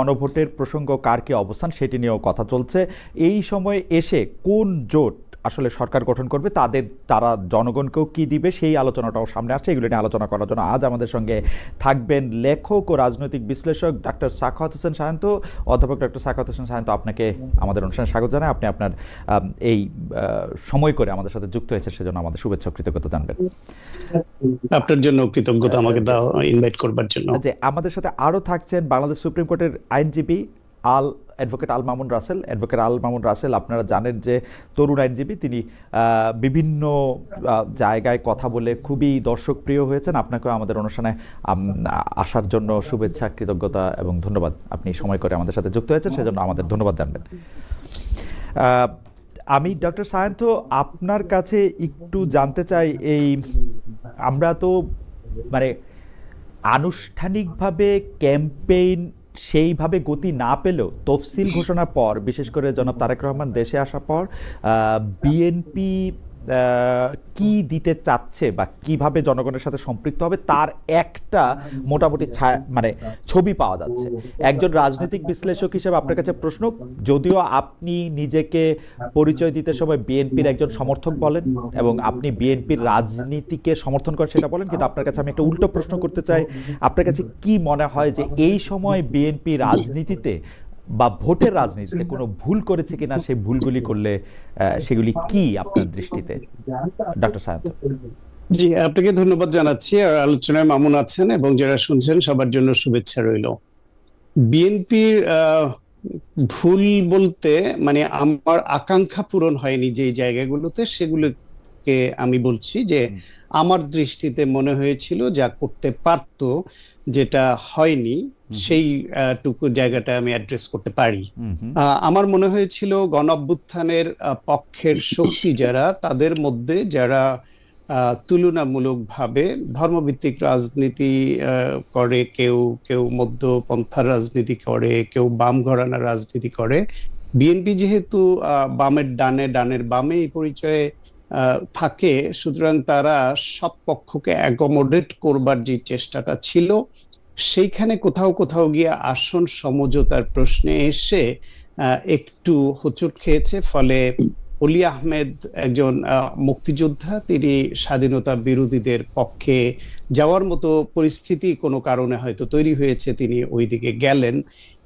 গণভোটের প্রসঙ্গ কার কি অবস্থান সেটি নিয়েও কথা চলছে। এই সময়ে এসে কোন জোট আসলে সরকার গঠন করবে, তারা জনগণকেও কি দিবে সেই আলোচনাটাও সামনে আসছে। এগুলো নিয়ে আলোচনা করার জন্য আজ আমাদের সঙ্গে থাকবেন লেখক ও রাজনৈতিক বিশ্লেষক ডাক্তার সাখাওয়াত হোসেন সায়ন্ত। অধ্যাপক ডক্টর সাখাওয়াত হোসেন সায়ন্ত, আপনাকে আমাদের অনুষ্ঠানে স্বাগত জানাই। আপনি আপনার এই সময় করে আমাদের সাথে যুক্ত হয়েছে সেজন্য আমাদের শুভেচ্ছা ও কৃতজ্ঞতা জানবেন। আপনার জন্য কৃতজ্ঞতা আমাকে ইনভাইট করবার জন্য। যে আমাদের সাথে আরও থাকছেন বাংলাদেশ সুপ্রিম কোর্টের আইনজীবী অ্যাডভোকেট আল মামুন রাসেল। অ্যাডভোকেট আল মামুন রাসেল আপনারা জানেন যে তরুণ আইনজীবী, তিনি বিভিন্ন জায়গায় কথা বলে খুবই দর্শকপ্রিয় হয়েছেন। আপনাকেও আমাদের অনুষ্ঠানে আসার জন্য শুভেচ্ছা, কৃতজ্ঞতা এবং ধন্যবাদ। আপনি সময় করে আমাদের সাথে যুক্ত হয়েছেন সেজন্য আমাদের ধন্যবাদ জানবেন। আমি ডক্টর সায়ন্ত আপনার কাছে একটু জানতে চাই, আমরা তো মানে আনুষ্ঠানিকভাবে ক্যাম্পেইন সেইভাবে গতি না পেলেও তফসিল ঘোষণার পর, বিশেষ করে জনাব তারেক রহমান দেশে আসার পর বিএনপি কি দিতে চাচ্ছে বা কিভাবে জনগণের সাথে সম্পৃক্ত হবে তার একটা মোটামুটি ছবি পাওয়া যাচ্ছে। একজন রাজনৈতিক বিশ্লেষক হিসেবে আপনার কাছে প্রশ্ন, যদিও আপনি নিজেকে পরিচয় দিতে সময় বিএনপির একজন সমর্থক বলেন এবং আপনি বিএনপির রাজনীতিকে সমর্থন করেন সেটা বলেন, কিন্তু আপনার কাছে আমি একটা উল্টো প্রশ্ন করতে চাই। আপনার কাছে কি মনে হয় যে এই সময় বিএনপি রাজনীতিতে বা ভোটের রাজনীতিতে কোনো ভুল করেছে কিনা, সেই ভুলগুলি করলে সেগুলি কি আপনার দৃষ্টিতে? ডক্টর সায়ন্ত। জি, আপনাকে ধন্যবাদ জানাচ্ছি। আর আলোচনায় মামুন আছেন এবং যারা শুনছেন সবার জন্য শুভেচ্ছা রইল। বিএনপির ভুল বলতে মানে আমার আকাঙ্ক্ষা পূরণ হয়নি যে জায়গাগুলোতে, সেগুলোকে আমি বলছি যে আমার দৃষ্টিতে মনে হয়েছিল যা করতে পারতো যেটা হয়নি সেই টুকু জায়গাটা আমি অ্যাড্রেস করতে পারি। আমার মনে হয়েছিল গণ অভ্যুত্থানের পক্ষের শক্তি যারা, তাদের মধ্যে যারা তুলনামূলকভাবে ধর্মভিত্তিক রাজনীতি করে, কেউ কেউ মধ্যপন্থার রাজনীতি করে, কেউ বাম ঘরানার রাজনীতি করে। বিএনপি যেহেতু বামের ডানে ডানের বামে এই পরিচয়ে থাকে, সুতরাং তারা সব পক্ষকে অ্যাকোমোডেট করবার যে চেষ্টাটা ছিল সেইখানে কোথাও কোথাও গিয়ে আসন সমঝোতার প্রশ্নে এসে একটু হোঁচট খেয়েছে। ফলে অলি আহমেদ একজন মুক্তিযোদ্ধা, তিনি স্বাধীনতা বিরোধীদের পক্ষে যাওয়ার মতো পরিস্থিতি কোনো কারণে হয়তো তৈরি হয়েছে, তিনি ওইদিকে গেলেন।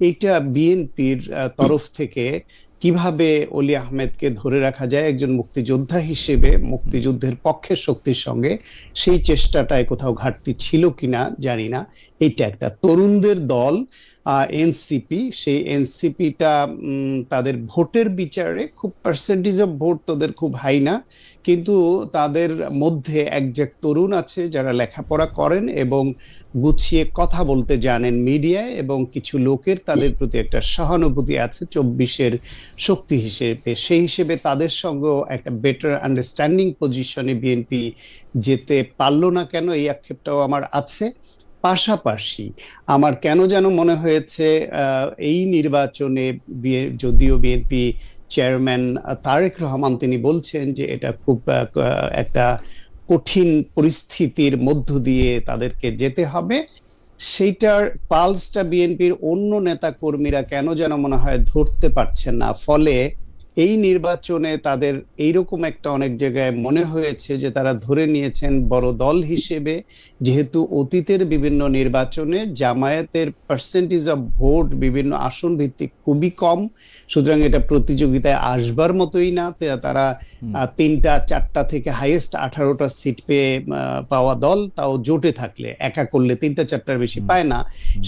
এইটা বিএনপির তরফ থেকে কিভাবে অলি আহমেদকে ধরে রাখা যায় একজন মুক্তিযোদ্ধা হিসেবে, মুক্তিযুদ্ধের পক্ষের শক্তির সঙ্গে, সেই চেষ্টাটায় কোথাও ঘাটতি ছিল কিনা জানি না। এইটা একটা তরুণদের দল এনসিপি, সেই এনসিপিটা তাদের ভোটের বিচারে খুব পার্সেন্টেজ অফ ভোট তাদের খুব হাই না, কিন্তু তাদের মধ্যে একজন তরুণ আছে যারা লেখাপড়া করেন এবং গুছিয়ে কথা বলতে জানেন মিডিয়ায়, এবং কিছু লোকের তাদের প্রতি একটা সহানুভূতি আছে 24-এর শক্তি হিসেবে। সেই হিসেবে তাদের সঙ্গেও একটা বেটার আন্ডারস্ট্যান্ডিং পজিশনে বিএনপি যেতে পারলো না কেন, এই আক্ষেপটাও আমার আছে। পাশাপাশি আমার কেন যেন মনে হয়েছে এই নির্বাচনে যদিও বিএনপি চেয়ারম্যান তারেক রহমান তিনি বলছেন যে এটা খুব একটা কঠিন পরিস্থিতির মধ্য দিয়ে তাদেরকে যেতে হবে, সেইটার পালসটা বিএনপির অন্য নেতা কর্মীরা কেন যেন মনে হয় ধরতে পারছেন না। ফলে এই নির্বাচনে তাদের এইরকম একটা অনেক জায়গায় মনে হয়েছে যে তারা ধরে নিয়েছেন বড় দল হিসেবে, যেহেতু অতীতের বিভিন্ন নির্বাচনে জামায়াতের পার্সেন্টেজ অফ ভোট বিভিন্ন আসন ভিত্তিক খুবই কম, সুতরাং এটা প্রতিযোগিতায় আসবার মতোই না। তারা 3টা 4টা থেকে হাইয়েস্ট 18টা সিট পেয়ে পাওয়া দল, তাও জোটে থাকলে, একা করলে 3টা 4টার বেশি পায় না।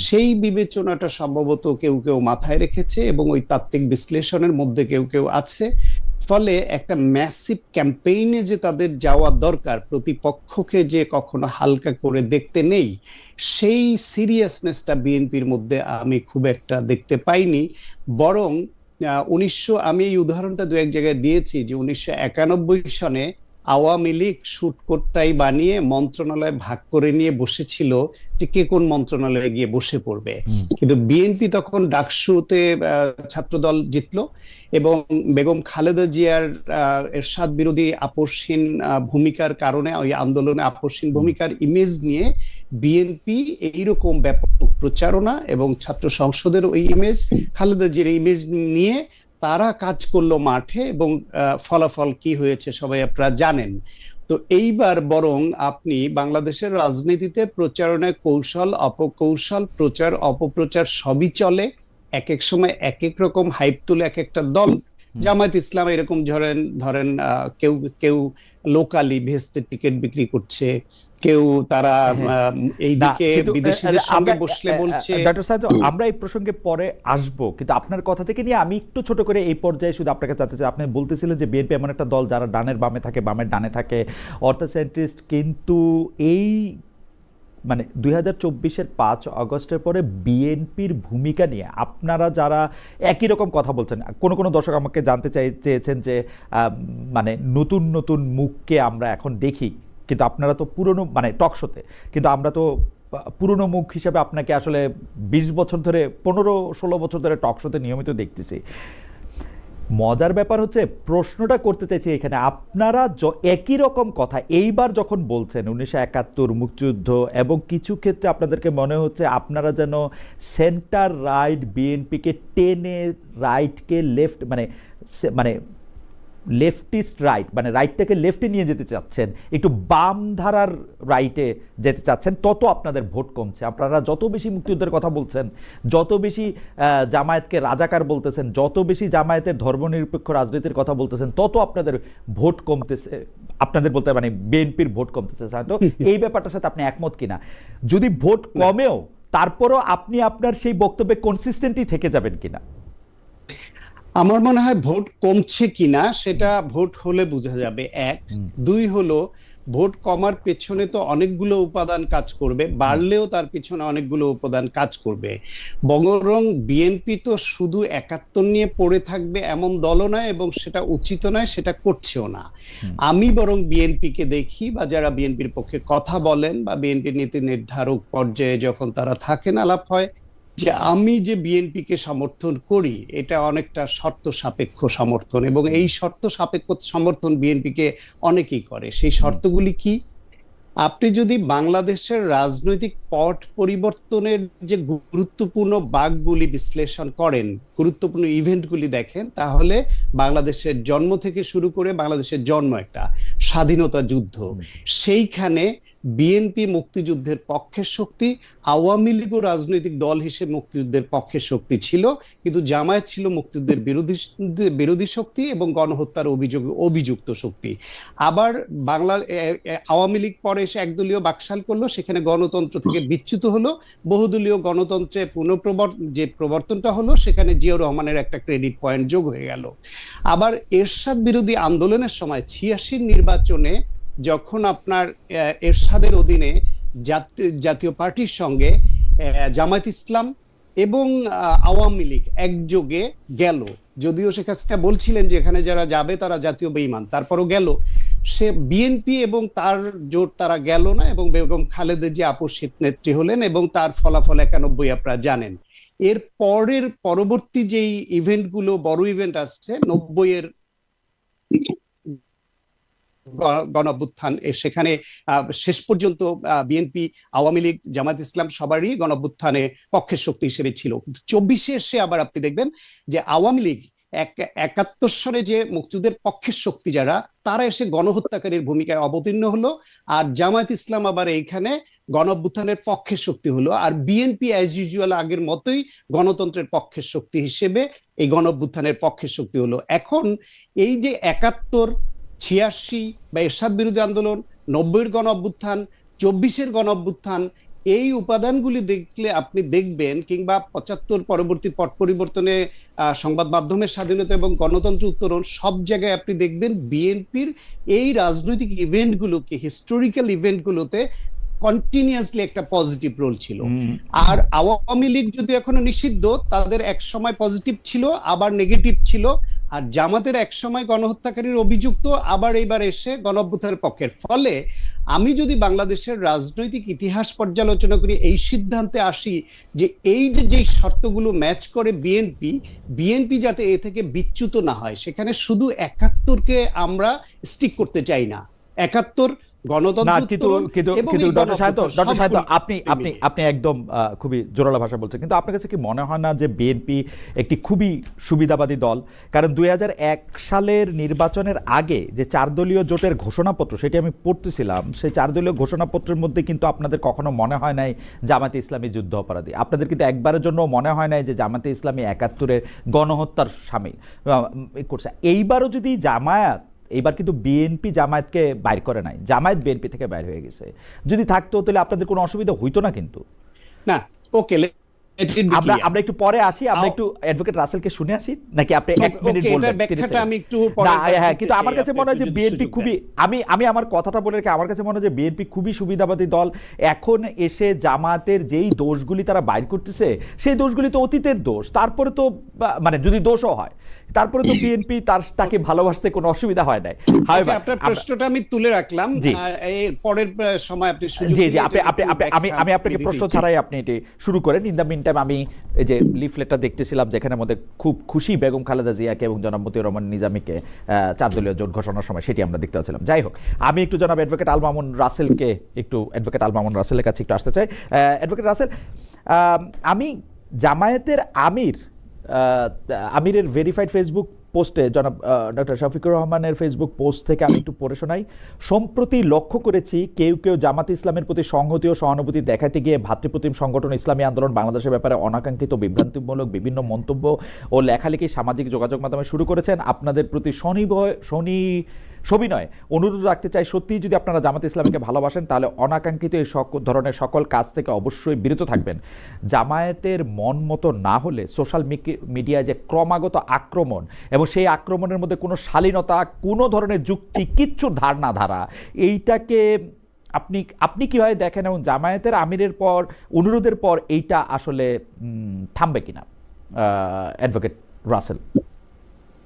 সেই বিবেচনাটা সম্ভবত কেউ কেউ মাথায় রেখেছে এবং ওই তাত্ত্বিক বিশ্লেষণের মধ্যে কেউ কেউ আছে। ফলে একটা ম্যাসিভ ক্যাম্পেইনে যে তাদের যাওয়া দরকার, প্রতিপক্ষকে যে কখনো হালকা করে দেখতে নেই, সেই সিরিয়াসনেসটা বিএনপির মধ্যে আমি খুব একটা দেখতে পাইনি। বরং আমি এই উদাহরণটা দু এক জায়গায় দিয়েছি যে 1991 সনে আওয়ামী লীগ শুটকোটটাই বানিয়ে মন্ত্রণালয় ভাগ করে নিয়ে বসেছিল যে কে কোন মন্ত্রণালয়ে গিয়ে বসে পড়বে। কিন্তু বিএনপি তখন ডাকসুতে ছাত্রদল জিতলো এবং বেগম খালেদা জিয়ার এরশাদ বিরোধী আপসহীন ভূমিকার কারণে, ওই আন্দোলনে আপসহীন ভূমিকার ইমেজ নিয়ে বিএনপি এইরকম ব্যাপক প্রচারণা এবং ছাত্র সংসদের ওই ইমেজ, খালেদা জিয়ার ইমেজ নিয়ে তারা কাজ করলো মাঠে, এবং ফলাফল কি হয়েছে সবাই আপনারা জানেন। তো এইবার বরং আপনি বাংলাদেশের রাজনীতিতে প্রচারণায় কৌশল অপকৌশল, প্রচার অপপ্রচার সবই চলে, এক এক সময় এক এক রকম হাইপ তুলে এক একটা দল। জামায়াত ইসলাম এরকম ধরেন কেউ কেউ লোকালি ভেস্তে টিকিট বিক্রি করছে, কেউ তারা এইদিকে বিদেশিদের সঙ্গে বসলে বলছে। ডক্টর সাহেব, আমরা এই প্রসঙ্গে পরে আসব, কিন্তু আপনার কথা থেকে নিয়ে আমি একটু ছোট করে এই পর্যায়ে শুধু আপনাকে জানতে চাই, আপনি বলতেছিলেন যে বিএনপি এমন একটা দল যারা ডানের বামে থাকে, বামের ডানে থাকে, অর্থসেন্ট্রিস্ট, কিন্তু এই মানে 2024-এর 5 আগস্টের পরে বিএনপির ভূমিকা নিয়ে আপনারা যারা একই রকম কথা বলছেন, কোনো দর্শক আমাকে জানতে চেয়েছেন যে মানে নতুন নতুন মুখকে আমরা এখন দেখি, কিন্তু আপনারা তো পুরনো মানে টক শোতে, কিন্তু আমরা তো পুরনো মুখ হিসেবে আপনাকে আসলে 20 বছর ধরে 15-16 বছর ধরে টক শোতে নিয়মিত দেখতেছি। মজার ব্যাপার হচ্ছে, প্রশ্নটা করতে চাইছি এখানে, আপনারা একই রকম কথা এইবার যখন বলছেন 1971 মুক্তিযুদ্ধ, এবং কিছু ক্ষেত্রে আপনাদেরকে মনে হচ্ছে আপনারা যেন সেন্টার রাইট বিএনপিকে টেনে রাইটকে লেফট মানে লেফটিস্ট রাইট মানে রাইটটাকে লেফটে নিয়ে যেতে চাচ্ছেন, একটু বাম ধারার রাইটে যেতে চাচ্ছেন, তত আপনাদের ভোট কমছে। আপনারা যত বেশি মুক্তিযুদ্ধের কথা বলছেন, যত বেশি জামায়াতকে রাজাকার বলতেছেন, যত বেশি জামায়াতের ধর্মনিরপেক্ষ রাজনীতির কথা বলতেছেন, তত আপনাদের ভোট কমতেছে, আপনাদের বলতে মানে বিএনপির ভোট কমতেছে। তো এই ব্যাপারটার সাথে আপনি একমত কিনা? যদি ভোট কমেও তারপরও আপনি আপনার সেই বক্তব্যে কনসিস্টেন্টই থেকে যাবেন কিনা? আমার মনে হয় ভোট কমছে কিনা সেটা ভোট হলে বোঝা যাবে, এক। দুই হলো, ভোট কমার পেছনে তো অনেকগুলো উপাদান কাজ করবে, বাড়লেও তার পিছনে অনেকগুলো উপাদান কাজ করবে। বরং বিএনপি তো শুধু 71 নিয়ে পড়ে থাকবে এমন দলও নয়, এবং সেটা উচিত নয়, সেটা করছেও না। আমি বরং বিএনপিকে দেখি, বা যারা বিএনপির পক্ষে কথা বলেন বা বিএনপির নীতি নির্ধারক পর্যায়ে যখন তারা থাকেন, আলাপ হয় যে আমি যে বিএনপিকে সমর্থন করি এটা অনেকটা শর্ত সাপেক্ষ সমর্থন, এবং এই শর্ত সাপেক্ষ সমর্থন বিএনপিকে অনেকেই করে। সেই শর্তগুলি কি? আপনি যদি বাংলাদেশের রাজনৈতিক পট পরিবর্তনের যে গুরুত্বপূর্ণ বাঁকগুলি বিশ্লেষণ করেন, গুরুত্বপূর্ণ ইভেন্টগুলি দেখেন, তাহলে বাংলাদেশের জন্ম থেকে শুরু করে বাংলাদেশের জন্ম একটা স্বাধীনতা যুদ্ধ, সেইখানে বিএনপি মুক্তিযুদ্ধের পক্ষের শক্তি, আওয়ামী লীগও রাজনৈতিক দল হিসেবে মুক্তিযুদ্ধের পক্ষের শক্তি ছিল, কিন্তু জামায়াত ছিল মুক্তিযুদ্ধের বিরোধী শক্তি এবং গণহত্যার অভিযুক্ত শক্তি। আবার আওয়ামী লীগ পরে এসে একদলীয় বাকশাল করলো, সেখানে গণতন্ত্র থেকে বিচ্যুত হলো, বহুদলীয় গণতন্ত্রে যে প্রবর্তনটা হলো, সেখানে জিয়াউর রহমানের একটা ক্রেডিট পয়েন্ট যোগ হয়ে গেল। আবার এরশাদ বিরোধী আন্দোলনের সময় 86 নির্বাচনে যখন আপনার এরশাদের অধীনে জাতীয় পার্টির সঙ্গে জামায়াত ইসলাম এবং আওয়ামী লীগ একযোগে গেল, যদিও শেখ হাসিনা বলছিলেন যে এখানে যারা যাবে তারা জাতীয় বেঈমান, তারপরও গেল, সে বিএনপি এবং তার জোট তারা গেল না, এবং বেগম খালেদা জিয়া আপসহীন নেত্রী হলেন, এবং তার ফলাফল 91 আপনারা জানেন। এর পরবর্তী যেই ইভেন্টগুলো, বড় ইভেন্ট আসছে 90-এর গণঅভ্যুত্থান, সেখানে শেষ পর্যন্ত বিএনপি, আওয়ামী লীগ, জামায়াত ইসলাম সবারই গণঅভ্যুত্থানে পক্ষের শক্তি হিসেবে ছিল। 24-এ এসে আবার আপনি দেখবেন যে আওয়ামী লীগ 71 সনে যে মুক্তিযুদ্ধের পক্ষের শক্তি যারা, তারা এসে গণহত্যাকারীর ভূমিকায় অবতীর্ণ হলো, আর জামায়াত ইসলাম আবার এইখানে গণঅভ্যুত্থানের পক্ষের শক্তি হলো, আর বিএনপি অ্যাজ ইউজুয়াল আগের মতোই গণতন্ত্রের পক্ষের শক্তি হিসেবে এই গণঅভ্যুত্থানের পক্ষের শক্তি হলো। এখন এই যে 71, 86 বা এরশাদ বিরোধী আন্দোলন, 90-এর গণঅভ্যুত্থান, 24-এর গণঅভ্যুত্থান, এই উপাদানগুলি দেখলে আপনি দেখবেন, কিংবা 75 পরবর্তী পট পরিবর্তনে সংবাদ মাধ্যমের স্বাধীনতা এবং গণতন্ত্র উত্তরণ, সব জায়গায় আপনি দেখবেন বিএনপির এই রাজনৈতিক ইভেন্টগুলোকে, হিস্টোরিক্যাল ইভেন্টগুলোতে কন্টিনিউয়াসলি একটা পজিটিভ রোল ছিল। আর আওয়ামী লীগ যদি এখনো নিষিদ্ধ, তাদের এক সময় পজিটিভ ছিল, আবার নেগেটিভ ছিল, আর জামাতের একসময় গণহত্যাকারীর অভিযুক্ত, আবার এইবার এসে গণঅভ্যুত্থানের পক্ষের। ফলে আমি যদি বাংলাদেশের রাজনৈতিক ইতিহাস পর্যালোচনা করি, এই সিদ্ধান্তে আসি যে এই যে শর্তগুলো ম্যাচ করে বিএনপি যাতে এ থেকে বিচ্যুত না হয়, সেখানে শুধু ৭১কে আমরা স্টিক করতে চাই না। ৭১ আপনি একদম খুবই জোরালো ভাষা বলছেন, কিন্তু আপনার কাছে কি মনে হয় না যে বিএনপি একটি খুবই সুবিধাবাদী দল? কারণ ২০০১ সালের নির্বাচনের আগে যে ৪ দলীয় জোটের ঘোষণাপত্র, সেটি আমি পড়তেছিলাম, সেই ৪ দলীয় ঘোষণাপত্রের মধ্যে কিন্তু আপনাদের কখনো মনে হয় নাই জামাতে ইসলামী যুদ্ধ অপরাধী। আপনাদের কিন্তু একবারের জন্য মনে হয় নাই যে জামাতে ইসলামী ৭১-এর গণহত্যার সামিল করছে। এইবারও যদি জামায়াত, এইবার কিন্তু বিএনপি জামায়াতকে বাইর করে নাই, জামায়াত বিএনপি থেকে বাইর হয়ে গেছে, যদি থাকতো তাহলে আপনাদের কোনো অসুবিধা হইতো না। কিন্তু না, ওকে, আমরা একটু পরে আসি, আমরা একটু অ্যাডভোকেট রাসেলকে শুনে আসি, নাকি আপনি ১ মিনিট বলবেন? আমি একটু পরে, হ্যাঁ, কিন্তু আমার কাছে মনে হয় যে বিএনপি খুবই, আমি আমার কথাটা বলে রেখে, আমার কাছে মনে হয় যে বিএনপি খুবই সুবিধাবাদী দল। এখন এসে জামাতের যেই দোষগুলি তারা বাইর করতেছে, সেই দোষগুলি তো অতীতের দোষ। তারপরে তো মানে যদি দোষও হয়, তারপরে তো বিএনপি তাকে ভালোবাসতে কোনো অসুবিধা হয় নাই। আপনার প্রশ্নটা আমি তুলে রাখলাম, এর পরের সময় আপনি সুযোগ জি জি, আমি আপনাকে প্রশ্ন ছাড়াই আপনি এটি শুরু করেন। ইন দ্য মিন টাইম আমি এই যে লিফলেটটা দেখতেছিলাম, যেখানের মধ্যে খুব খুশি বেগম খালেদা জিয়াকে এবং জনাব মতিউর রহমান নিজামীকে ৪ দলীয় জোট ঘোষণার সময়, সেটি আমরা দেখতে পাচ্ছিলাম। যাই হোক, আমি একটু জনাব অ্যাডভোকেট আল মামুন রাসেলের কাছে একটু আসতে চাই। অ্যাডভোকেট রাসেল, আমি জামায়াতের আমিরের ভেরিফাইড ফেসবুক পোস্টে, জনাব ডক্টর শফিকুর রহমানের ফেসবুক পোস্ট থেকে আমি একটু পড়ে শোনাই। সম্প্রতি লক্ষ্য করেছি কেউ জামাতে ইসলামের প্রতি সংহতি ও সহানুভূতি দেখাতে গিয়ে ভাতৃপ্রতিম সংগঠন ইসলামী আন্দোলন বাংলাদেশের ব্যাপারে অনাকাঙ্ক্ষিত বিভ্রান্তিমূলক বিভিন্ন মন্তব্য ও লেখালেখি সামাজিক যোগাযোগ মাধ্যমে শুরু করেছেন। আপনাদের প্রতি সবিনয় অনুরোধ রাখতে চাই, সত্যিই যদি আপনারা জামাতে ইসলামীকে ভালোবাসেন, তাহলে অনাকাঙ্ক্ষিত এই ধরনের সকল কাজ থেকে অবশ্যই বিরত থাকবেন। জামায়াতের মন মতো না হলে সোশ্যাল মিডিয়ায় যে ক্রমাগত আক্রমণ, এবং সেই আক্রমণের মধ্যে কোনো শালীনতা, কোনো ধরনের যুক্তি, কিচ্ছু ধারা, এইটাকে আপনি কিভাবে দেখেন, এবং জামায়াতের আমিরের পর, অনুরোধের পর এইটা আসলে থামবে কিনা? অ্যাডভোকেট রাসেল।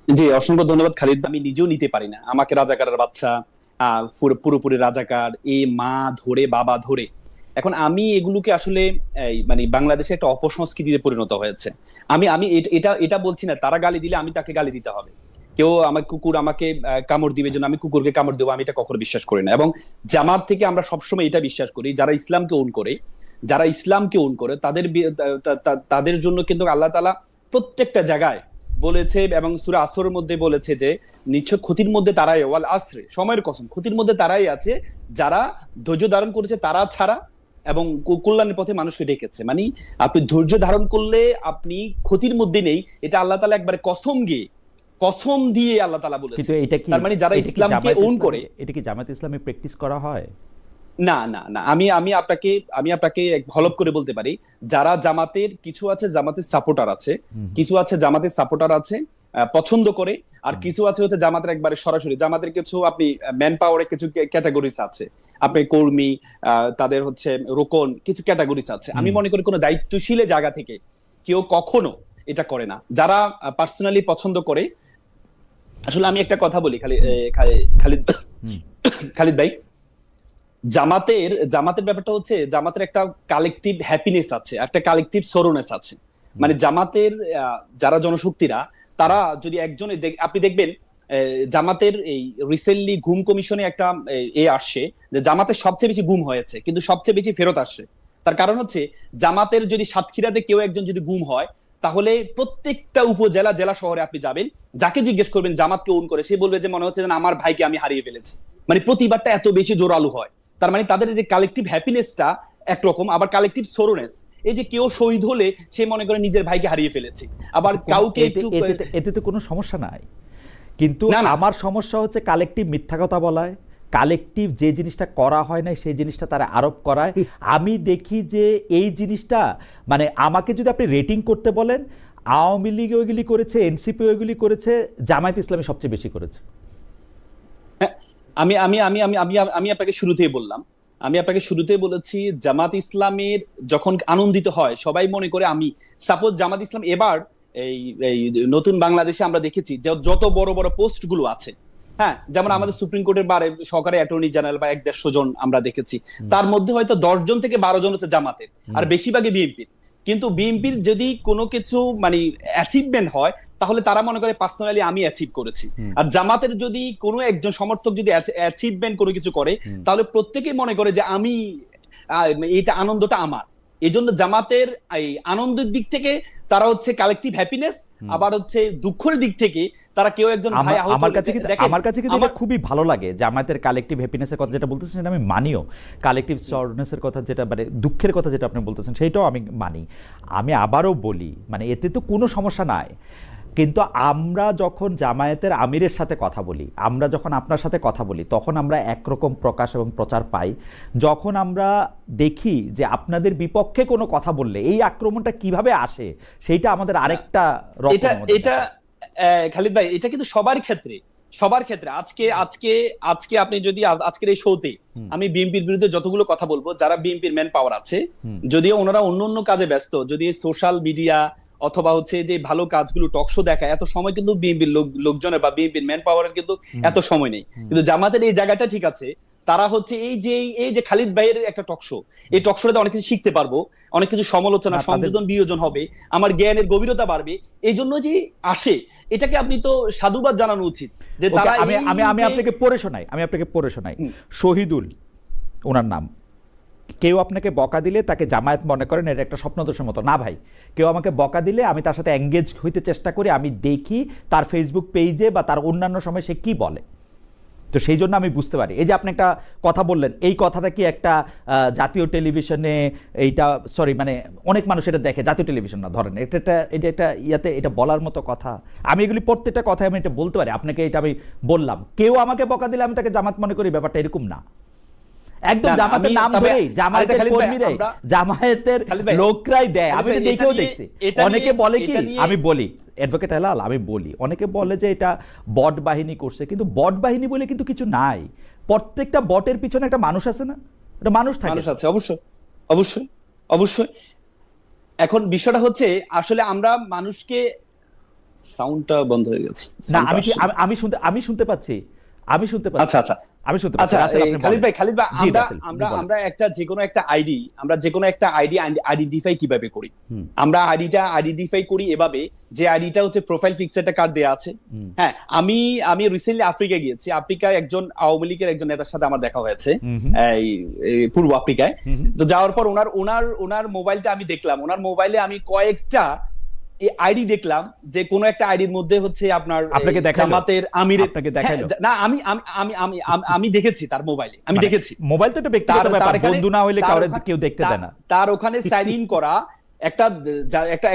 জি, অসংখ্য ধন্যবাদ খালিদ। আমি নিজেও নিতে পারি না, আমাকে রাজাকারের বাচ্চা, পুরোপুরি রাজাকার, মা ধরে বাবা ধরে। এখন আমি এগুলোকে আসলে মানে বাংলাদেশে একটা অপসংস্কৃতিতে পরিণত হয়েছে। আমি এটা বলছি না তারা গালি দিলে আমি তাকে গালি দিতে হবে। কেউ কুকুর আমাকে কামড় দিবে জন্য আমি কুকুরকে কামড় দেবো, আমি এটা কখনো বিশ্বাস করি না। এবং জামাত থেকে আমরা সবসময় এটা বিশ্বাস করি, যারা ইসলামকে ওন করে তাদের জন্য কিন্তু আল্লাহ তাআলা প্রত্যেকটা জায়গায় বলেছে, এবং সূরা আসরের মধ্যে বলেছে যে নিশ্চয় ক্ষতির মধ্যে তারাই, ওয়াল আসরে, সময়ের কসম, ক্ষতির মধ্যে তারাই আছে যারা ধৈর্য ধারণ করেছে, তারা ছাড়া, এবং কল্যাণের পথে মানুষকে ডেকেছে। মানে আপনি ধৈর্য ধারণ করলে আপনি ক্ষতির মধ্যে নেই, এটা আল্লাহ তাআলা একবারে কসম দিয়ে আল্লাহ তাআলা বলেছে। তার মানে যারা ইসলামকে ওন করে, এটা কি জামাত ইসলামে প্র্যাকটিস করা হয়? না, আমি আপনাকে হলপ করে বলতে পারি, যারা জামাতের, কিছু আছে জামাতের সাপোর্টার আছে, পছন্দ করে, আর কিছু আছে হচ্ছে জামাতের একবারে সরাসরি। জামাতের কিছু আপনি ম্যান পাওয়ারে কিছু ক্যাটাগরিজ আছে, আপনি কর্মী, তাদের হচ্ছে রোকন, কিছু ক্যাটাগরিজ আছে। আমি মনে করি কোনো দায়িত্বশীল জায়গা থেকে কেউ কখনো এটা করে না। যারা পার্সোনালি পছন্দ করে, আসলে আমি একটা কথা বলি খালিদ ভাই, জামাতের ব্যাপারটা হচ্ছে, জামাতের একটা কালেকটিভ হ্যাপিনেস আছে, একটা কালেকটিভ সরোনেস আছে। মানে জামাতের যারা জনশক্তিরা, তারা যদি একজনে, আপনি দেখবেন জামাতের এই রিসেন্টলি গুম কমিশনে একটা আসছে যে জামাতের সবচেয়ে বেশি গুম হয়েছে, কিন্তু সবচেয়ে বেশি ফেরত আসছে। তার কারণ হচ্ছে জামাতের যদি সাতক্ষীরাতে কেউ একজন যদি গুম হয়, তাহলে প্রত্যেকটা উপজেলা, জেলা শহরে আপনি যাবেন, যাকে জিজ্ঞেস করবেন জামাতকে ওন করে, সে বলবে যে মনে হচ্ছে যে আমার ভাইকে আমি হারিয়ে ফেলেছি। মানে প্রতিবারটা এত বেশি জোরালো হয়। তার মানে তাদের যে কালেকটিভ হ্যাপিনেসটা একরকম, আবার কালেকটিভ সরোনেস, এই যে কেউ শহীদ হলে সে মনে করে নিজের ভাইকে হারিয়ে ফেলেছে, আবার কাউকে এতে তো কোনো সমস্যা নাই। কিন্তু আমার সমস্যা হচ্ছে কালেকটিভ মিথ্যা কথা বলায়, কালেকটিভ যে জিনিসটা করা হয় না সেই জিনিসটা তারা আরোপ করায়। আমি দেখি যে এই জিনিসটা, মানে আমাকে যদি আপনি রেটিং করতে বলেন, আওয়ামী লীগ ওইগুলি করেছে, এনসিপি ওইগুলি করেছে, জামায়াত ইসলামী সবচেয়ে বেশি করেছে। আমি আপনাকে শুরুতেই বলেছি, জামাত ইসলামের যখন আনন্দিত হয় সবাই মনে করে, আমি সাপোজ জামাত ইসলাম এবার এই এই নতুন বাংলাদেশে আমরা দেখেছি যে যত বড় বড় পোস্ট গুলো আছে, হ্যাঁ, যেমন আমাদের সুপ্রিম কোর্টের বারে সহকারী অ্যাটর্নি জেনারেল বা 150 জন আমরা দেখেছি, তার মধ্যে হয়তো 10 জন থেকে 12 জন হচ্ছে জামাতের, আর বেশিরভাগই বিএনপির। কিন্তু বিএনপির যদি কোনো কিছু মানে অ্যাচিভমেন্ট হয় তাহলে তারা মনে করে পার্সোনালি আমি অ্যাচিভ করেছি, আর জামাতের যদি কোনো একজন সমর্থক যদি অ্যাচিভমেন্ট কোনো কিছু করে তাহলে প্রত্যেকেই মনে করে যে আমি এটা আনন্দটা আমার। এই জন্য জামাতের এই আনন্দের দিক থেকে তারা হচ্ছে কালেকটিভ হ্যাপিনেস, আবার হচ্ছে দুঃখের দিক থেকে তারা কেউ একজন ভাই আহত আমার কাছে কিন্তু এটা খুবই ভালো লাগে জামায়াতের কালেকটিভ হ্যাপিনেসের কথা যেটা বলতেছেন সেটা আমি মানিও, কালেকটিভ সরনেসের কথা যেটা মানে দুঃখের কথা যেটা আপনি বলতেছেন সেটাও আমি মানি। আমি আবারও বলি মানে এতে তো কোনো সমস্যা নাই, কিন্তু আমরা যখন জামায়াতের আমিরের সাথে কথা বলি, আমরা যখন আপনার সাথে কথা বলি, তখন আমরা একরকম প্রকাশ এবং প্রচার পাই। যখন আমরা দেখি যে আপনাদের বিপক্ষে কোনো কথা বললে এই আক্রমণটা কিভাবে আসে, সেইটা আমাদের আরেকটা এটা খালিদ ভাই, এটা কিন্তু সবার ক্ষেত্রে আজকে আপনি যদি আজকের এই শোতে আমি বিএনপির বিরুদ্ধে যতগুলো কথা বলবো, যারা বিএনপির ম্যান পাওয়ার আছে, যদিও ওনারা অন্য কাজে ব্যস্ত, যদি সোশ্যাল মিডিয়া অথবা হচ্ছে যে ভালো কাজগুলো টক শো দেখায়, এত সময় কিন্তু বিএনপির লোকজনের বা বিএনপির ম্যান পাওয়ারের কিন্তু এত সময় নেই। কিন্তু জামাতের এই জায়গাটা ঠিক আছে, তারা হচ্ছে এই যে খালিদ ভাইয়ের একটা টক শো, এই টক শোতে অনেক কিছু শিখতে পারবো, অনেক কিছু সমালোচনা সংযোজন বিয়োজন হবে, আমার জ্ঞানের গভীরতা বাড়বে, এই জন্য যে আসে এটাকে আপনি তো সাধুবাদ জানানো উচিত যে তারা। আমি আপনাকে পড়ে শোনাই শহীদুল ওনার নাম। কেউ আপনাকে বকা দিলে তাকে জামায়াত মনে করেন, এটা একটা স্বপ্নদোষের মতো না ভাই। কেউ আমাকে বকা দিলে আমি তার সাথে এঙ্গেজ হইতে চেষ্টা করি, আমি দেখি তার ফেসবুক পেজে বা তার অন্যান্য সময় সে কি বলে, তো সেই জন্য আমি বুঝতে পারি। এই যে আপনি একটা কথা বললেন, এই কথাটা কি একটা জাতীয় টেলিভিশনে এইটা সরি মানে অনেক মানুষ এটা দেখে, জাতীয় টেলিভিশন না ধরেন, এটা ইয়াতে এটা বলার মতো কথা। আমি এগুলি প্রত্যেকটা কথায় আমি এটা বলতে পারি আপনাকে, এটা আমি বললাম। কেউ আমাকে বকা দিলে আমি তাকে জামাত মনে করি, ব্যাপারটা এরকম না। একদম জামাতের নাম ধরেই, জামাতের কর্মীরাই, জামায়াতের লোকরাই দেয়। আমি এটা দেখেও দেখছি। অনেকে বলে কি, আমি বলি অ্যাডভোকেট হেলাল, আমি বলি অনেকে বলে যে এটা বট বাহিনী করছে, কিন্তু বট বাহিনী বলে কিন্তু কিছু নাই। প্রত্যেকটা বটের পিছনে একটা মানুষ আছে না, একটা মানুষ আছে। অবশ্যই। এখন বিষয়টা হচ্ছে আসলে আমরা মানুষকে সাউন্ডটা বন্ধ হয়ে গেছে না, আমি শুনতে পাচ্ছি। আচ্ছা খালিদ ভাই আমরা যেকোনো একটা আইডি আইডেন্টিফাই কিভাবে করি? আমরা আইডেন্টিফাই করি এভাবে যে আইডিটা হচ্ছে প্রোফাইল পিকচারটা কার্ড দেয়া আছে। হ্যাঁ, আমি রিসেন্টলি আফ্রিকা গিয়েছি। আফ্রিকায় একজন আওয়ামী লীগের একজন নেতার সাথে আমার দেখা হয়েছে এই পূর্ব আফ্রিকায়। তো যাওয়ার পর ওনার মোবাইলটা আমি দেখলাম, ওনার মোবাইলে আমি কয়েকটা আইডি দেখলাম যে কোন একটা আইডির মধ্যে হচ্ছে আপনার জামাতের আমিরের, না আমি দেখেছি তার মোবাইলে, আমি দেখেছি। মোবাইল তো একটা ব্যক্তিগত ব্যাপার, বন্ধু না হইলে কাউরে কেউ দেখতে দেয় না। তার ওখানে সাইন ইন করা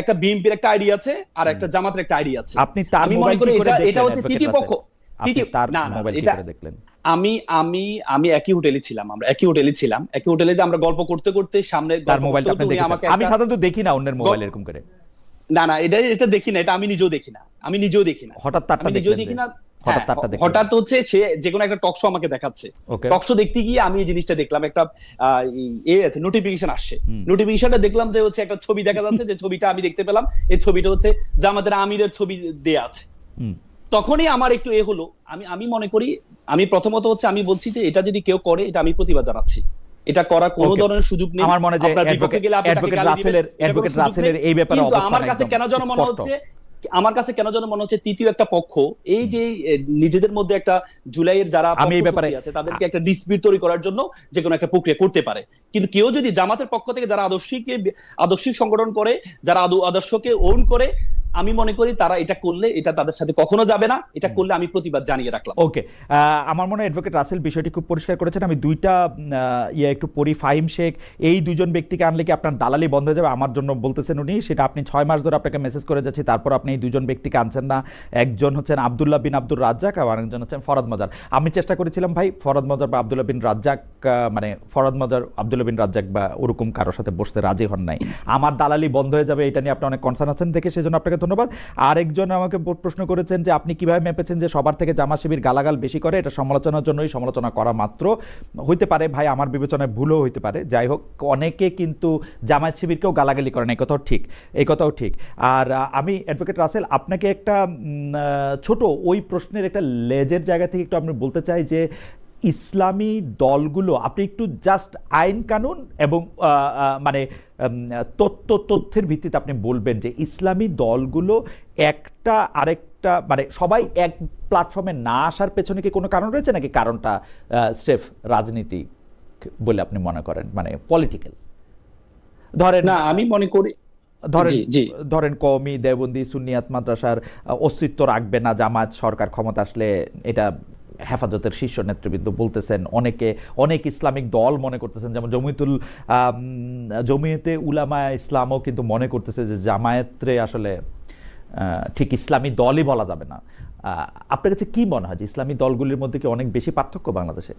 একটা বিএনপির একটা আইডি আছে আর একটা জামাতের একটা আইডি আছে। আপনি তার মোবাইল কি করে দেখলেন? এটা হচ্ছে তৃতীয় পক্ষ। তার মোবাইল কি করে দেখলেন? আমি একই হোটেলে ছিলাম, একই হোটেলে আমরা গল্প করতে করতে সামনে তার মোবাইলটা আপনি দেখেছেন? আমি সাধারণত দেখি না অন্যের মোবাইল এরকম করে। না এটা দেখি না, এটা আমি নিজেও দেখি না। হঠাৎ হচ্ছে সে যে কোনো একটা টক শো আমাকে দেখাচ্ছে, টক শো দেখতে গিয়ে আমি এই জিনিসটা দেখলাম, একটা নোটিফিকেশন আসছে। নোটিফিকেশনটা দেখলাম যে হচ্ছে একটা ছবি দেখা যাচ্ছে, যে ছবিটা আমি দেখতে পেলাম, এই ছবিটা হচ্ছে জামাতের আমিরের ছবি দেয়া আছে। তখনই আমার একটু হলো, আমি মনে করি, আমি প্রথমত হচ্ছে আমি বলছি যে এটা যদি কেউ করে, এটা আমি প্রতিবাদ জানাচ্ছি, এটা করার কোনো ধরনের সুযোগ নেই। আমার মনে হয় যে অ্যাডভোকেট রাসেলের এই ব্যাপারে অবস্থান আমার কাছে কেন যেন মনে হচ্ছে তৃতীয় একটা পক্ষ, এই যে নিজেদের মধ্যে একটা জুলাইয়ের যারা আছে তাদেরকে একটা ডিসপিউট তৈরি করার জন্য যে কোনো একটা প্রক্রিয়া করতে পারে। কিন্তু কেউ যদি জামাতের পক্ষ থেকে যারা আদর্শিক সংগঠন করে, যারা আদর্শকে ওন করে, আমি মনে করি তারা এটা করলে এটা তাদের সাথে কখনো যাবে না। এটা করলে আমি প্রতিবাদ জানিয়ে রাখলাম। ওকে, আমার মনে হয় অ্যাডভোকেট রাসেল বিষয়টি খুব পরিষ্কার করেছেন। আমি দুইটা একটু পরি, ফাহিম শেখ, এই দুজন ব্যক্তিকে আনলে কি আপনার দালালি বন্ধ হয়ে যাবে? আমার জন্য বলতেছেন উনি, সেটা আপনি 6 মাস ধরে আপনাকে মেসেজ করে যাচ্ছি, তারপর আপনি এই দুজন ব্যক্তিকে আনছেন না। একজন হচ্ছেন আব্দুল্লাহ বিন আব্দুর রাজ্জাক, আর একজন হচ্ছেন ফরদ মজার। আমি চেষ্টা করেছিলাম ভাই ফরদ মজার বা আব্দুল্লাহ বিন রাজ্জাক, মানে ফরদ মজার আব্দুল্লাহ বিন রাজ্জাক বা ওরকম কারোর সাথে বসতে রাজি হন নাই। আমার দালালি বন্ধ হয়ে যাবে এটা নিয়ে আপনি অনেক কনসার্ন আছেন দেখে সেজন্য আপনাকে ধন্যবাদ। আরেকজন আমাকে প্রশ্ন করেছেন যে আপনি কিভাবে মেপেছেন যে সবার থেকে জামাত শিবির গালাগাল বেশি করে, এটা সমালোচনার জন্যই সমালোচনা করা মাত্র। হইতে পারে ভাই, আমার বিবেচনায় ভুলও হইতে পারে। যাই হোক, অনেকে কিন্তু জামাত শিবিরকেও গালাগালি করেন, এই কথাও ঠিক, এই কথাও ঠিক। আর আমি অ্যাডভোকেট রাসেল আপনাকে একটা ছোট ওই প্রশ্নের একটা লেজের জায়গা থেকে একটু আমি বলতে চাই যে ইসলামী দলগুলো, আপনি একটু জাস্ট আইন কানুন এবং মানে তথ্যের ভিত্তিতে আপনি বলবেন যে ইসলামী দলগুলো একটা আরেকটা মানে সবাই এক প্ল্যাটফর্মে না আসার পেছনে কি কোনো কারণ রয়েছে, নাকি কারণটা স্রেফ রাজনীতি বলে আপনি মনে করেন, মানে পলিটিক্যাল? ধরেন না, আমি মনে করি ধরেন কওমি দেওবন্দি সুন্নিয়াত মাদ্রাসার অস্তিত্ব রাখবে না জামায়াত সরকার ক্ষমতা আসলে, এটা হেফাজতের শীর্ষ নেতৃবৃন্দ বলতেছেন। অনেক ইসলামিক দল মনে করতেছেন, যেমন জমিয়তে উলামা ইসলামও কিন্তু মনে করতেছে যে জামায়াতরে আসলে ঠিক ইসলামী দলই বলা যাবে না। আপনার কাছে কি মনে হয় যে ইসলামী দলগুলির মধ্যে কি অনেক বেশি পার্থক্য বাংলাদেশে?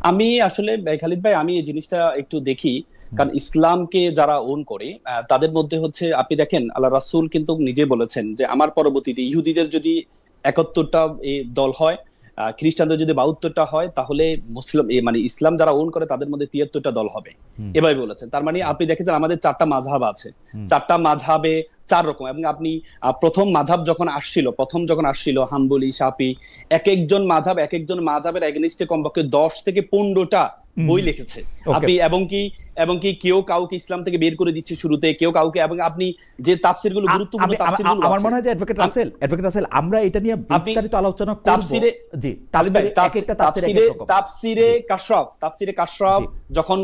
আমি আসলে খালিদ ভাই, আমি এই জিনিসটা একটু দেখি, কারণ ইসলামকে যারা ওন করে তাদের মধ্যে হচ্ছে, আপনি দেখেন আল্লাহ রাসূল কিন্তু নিজে বলেছেন যে আমার পরবর্তীতে ইহুদিদের যদি 71টা দল হয়, খ্রিস্টানদের যদি 72টা হয়, তাহলে মুসলিম মানে ইসলাম যারা ওন করে তাদের মধ্যে 73টা দল হবে, এভাবে বলেছেন। তার মানে আপনি দেখেছেন আমাদের 4টা মাযহাব আছে, 4টা মাযহাবে 4 রকম। এবং আপনি প্রথম মাযহাব যখন আসছিল হাম্বলি, শাফি, এক একজন মাযহাবের এগেইনস্টে কমপক্ষে 10 থেকে 15টা বই লিখেছে। আপনি এবং কি কেউ কাউকে ইসলাম থেকে বের করে দিচ্ছে শুরুতে, কেউ কাউকে, এবং আপনি যে তাফসিরগুলো গুরুত্বপূর্ণ তাফসিরগুলো আমার মনে হয় যে অ্যাডভোকেট রাসেল আমরা এটা নিয়ে বিস্তারিত আলোচনা করব। তাফসিরে কাশরাফ যখন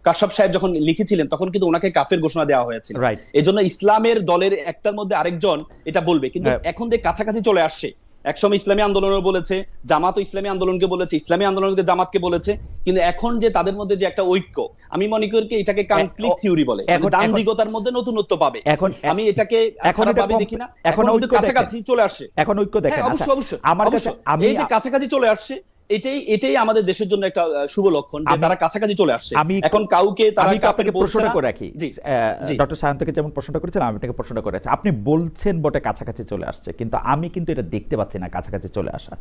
কাশরাফ সাহেব যখন লিখেছিলেন তখন কিন্তু ওনাকে কাফের ঘোষণা দেওয়া হয়েছিল। এজন্য ইসলামের দলের একটার মধ্যে আরেকজন এটা বলবে, কিন্তু এখন যে কাছাকাছি চলে আসছে। একসময় ইসলামী আন্দোলনও বলেছে, জামাতও ইসলামী আন্দোলনকে বলেছে, ইসলামী আন্দোলনকে জামাতকে বলেছে, কিন্তু এখন যে তাদের মধ্যে যে একটা ঐক্য, আমি মনে করি এটাকে কনফ্লিক্ট থিওরি বলে, দ্বান্দ্বিকতার মধ্যে নতুনত্ব পাবে। আমি এটাকে খারাপভাবে দেখি না। এখন কাছাকাছি চলে আসে, এখন ঐক্য দেখেন। অবশ্যই আমার কাছে এই যে কাছাকাছি চলে আসছে, এটাই আমাদের দেশের জন্য একটা শুভ লক্ষণ যে তারা কাছাকাছি চলে আসছে। এখন কাউকে তারা আপনাকে প্রশ্নটা করে রাখি, ডক্টর সায়ন্তকে যেমন প্রশ্নটা করেছেন আমি আপনাকে প্রশ্নটা করে রাখছি। আপনি বলছেন বটে কাছাকাছি চলে আসছে, কিন্তু আমি কিন্তু এটা দেখতে পাচ্ছি না কাছাকাছি চলে আসা।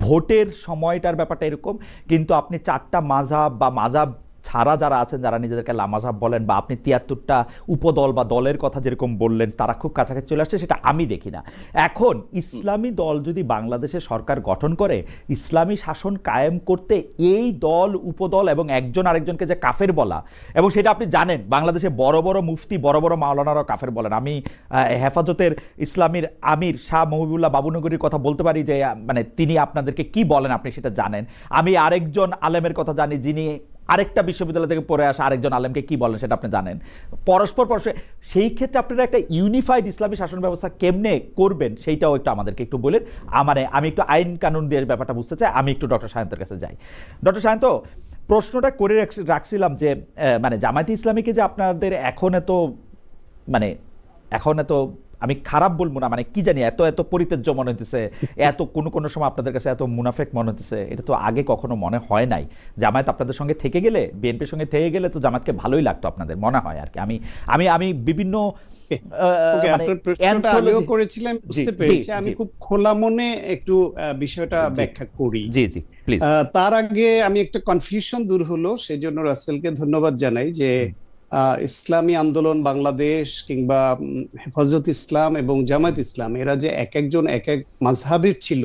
ভোটের সময়টার ব্যাপারটা এরকম, কিন্তু আপনি 4টা মাযহাব বা মাযহাব ছাড়া যারা আছেন, যারা নিজেদেরকে লামাযহাব বলেন, বা আপনি 73টা উপদল বা দলের কথা যেরকম বললেন, তারা খুব কাছাকাছি চলে আসছে, সেটা আমি দেখি না। এখন ইসলামী দল যদি বাংলাদেশে সরকার গঠন করে, ইসলামী শাসন কায়েম করতে এই দল উপদল এবং একজন আরেকজনকে যে কাফের বলা, এবং সেটা আপনি জানেন বাংলাদেশে বড় বড় মুফতি, বড় বড় মাওলানারাও কাফের বলেন। আমি হেফাজতের ইসলামীর আমির শাহ মহিবুল্লাহ বাবুনগরীর কথা বলতে পারি যে মানে তিনি আপনাদেরকে কি বলেন আপনি সেটা জানেন। আমি আরেকজন আলেমের কথা জানি যিনি আরেকটা বিশ্ববিদ্যালয় থেকে পড়ে আসা আরেকজন আলেমকে কি বলেন সেটা আপনি জানেন। পরস্পর সেই ক্ষেত্রে আপনারা একটা ইউনিফাইড ইসলামী শাসন ব্যবস্থা কেমনে করবেন সেইটাও একটু আমাদেরকে একটু বলেন। আমি একটু আইন কানুন দিয়ে ব্যাপারটা বুঝতে চাই। আমি একটু ডক্টর সায়ন্তের কাছে যাই। ডক্টর সায়ন্ত, প্রশ্নটা করে রাখছিলাম যে মানে জামায়াতে ইসলামীকে যে আপনাদের এখন এত আমি খারাপ বলবো না, মানে কি জানি এত পরিত্যাজ্য মনে হতেছে, এত কোনো সময় আপনাদের কাছে এত মুনাফেক মনে হতেছে, এটা তো আগে কখনো মনে হয় নাই। জামায়াত আপনাদের সঙ্গে থেকে গেলে, বিএনপির সঙ্গে থেকে গেলে তো জামায়াতকে ভালোই লাগতো আপনাদের, মনে হয় আর কি। আমি বিভিন্ন করেছিলাম, বুঝতে পেরেছি। আমি খুব খোলা মনে একটু বিষয়টা ব্যাখ্যা করি। জি প্লিজ। তার আগে আমি একটা কনফিউশন দূর হলো, সেজন্য রাসেলকে ধন্যবাদ জানাই যে ইসলামী আন্দোলন বাংলাদেশ কিংবা হেফাজত ইসলাম এবং জামায়াত ইসলাম এরা যে একজন এক মাযহাবের ছিল,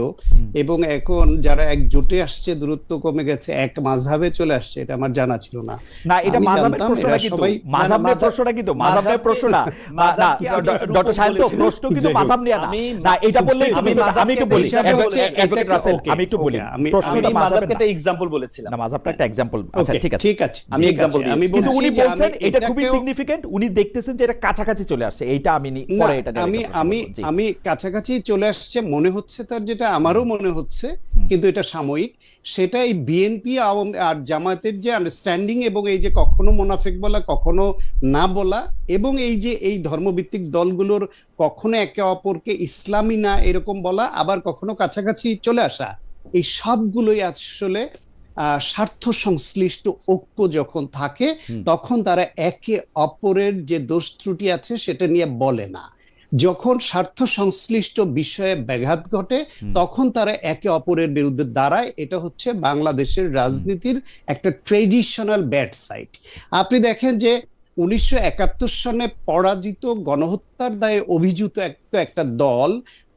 এবং এখন যারা একজোটে আসছে, দূরত্ব কমে গেছে, এক মাযহাবে চলে আসছে, এটা আমার জানা ছিল না। এটা মাযহাবের প্রশ্নটা কিন্তু মাযহাবের প্রশ্নটা না ডক্টর সায়ন্ত, প্রশ্ন কিন্তু মাযহাব নিয়ে না। এটা বললে আমি একটু বলি, অ্যাডভোকেট রাসেল আমি একটু বলি, প্রশ্নটা মাযহাবের একটা এক্সাম্পল বলেছিলাম, না মাযহাবটা একটা এক্সাম্পল। আচ্ছা ঠিক আছে, আমি এক্সাম্পল দিই। কিন্তু উনি বলছেন এটা খুবই সিগনিফিকেন্ট, উনি দেখতেছেন যে এটা কাছাকাছি চলে আসছে। এইটা আমি কাছাকাছি চলে আসছে মনে হচ্ছে তার, যেটা আমারও মনে হচ্ছে, কিন্তু এটা সাময়িক। সেটা এই বিএনপি আর জামায়াতের যে আন্ডারস্ট্যান্ডিং, এবং এই যে কখনো মুনাফিক বলা, কখনো না বলা, এবং এই যে এই ধর্মভিত্তিক দলগুলোর কখনো একে অপরকে ইসলামী না এরকম বলা, আবার কখনো কাছাকাছি চলে আসা, এই সবগুলোই আসলে স্বার্থ সংশ্লিষ্ট ঐক্য যখন থাকে তখন তারা একে অপরের যে দোষ ত্রুটি আছে সেটা নিয়ে বলে না। যখন স্বার্থ সংশ্লিষ্ট বিষয়ে ব্যাঘাত ঘটে তখন তারা একে অপরের বিরুদ্ধে দাঁড়ায়। এটা হচ্ছে বাংলাদেশের রাজনীতির একটা ট্রেডিশনাল ব্যাড সাইড। আপনি দেখেন যে 1971 সনে পরাজিত, গণহত্যার দায়ে অভিযুক্ত একটা দল,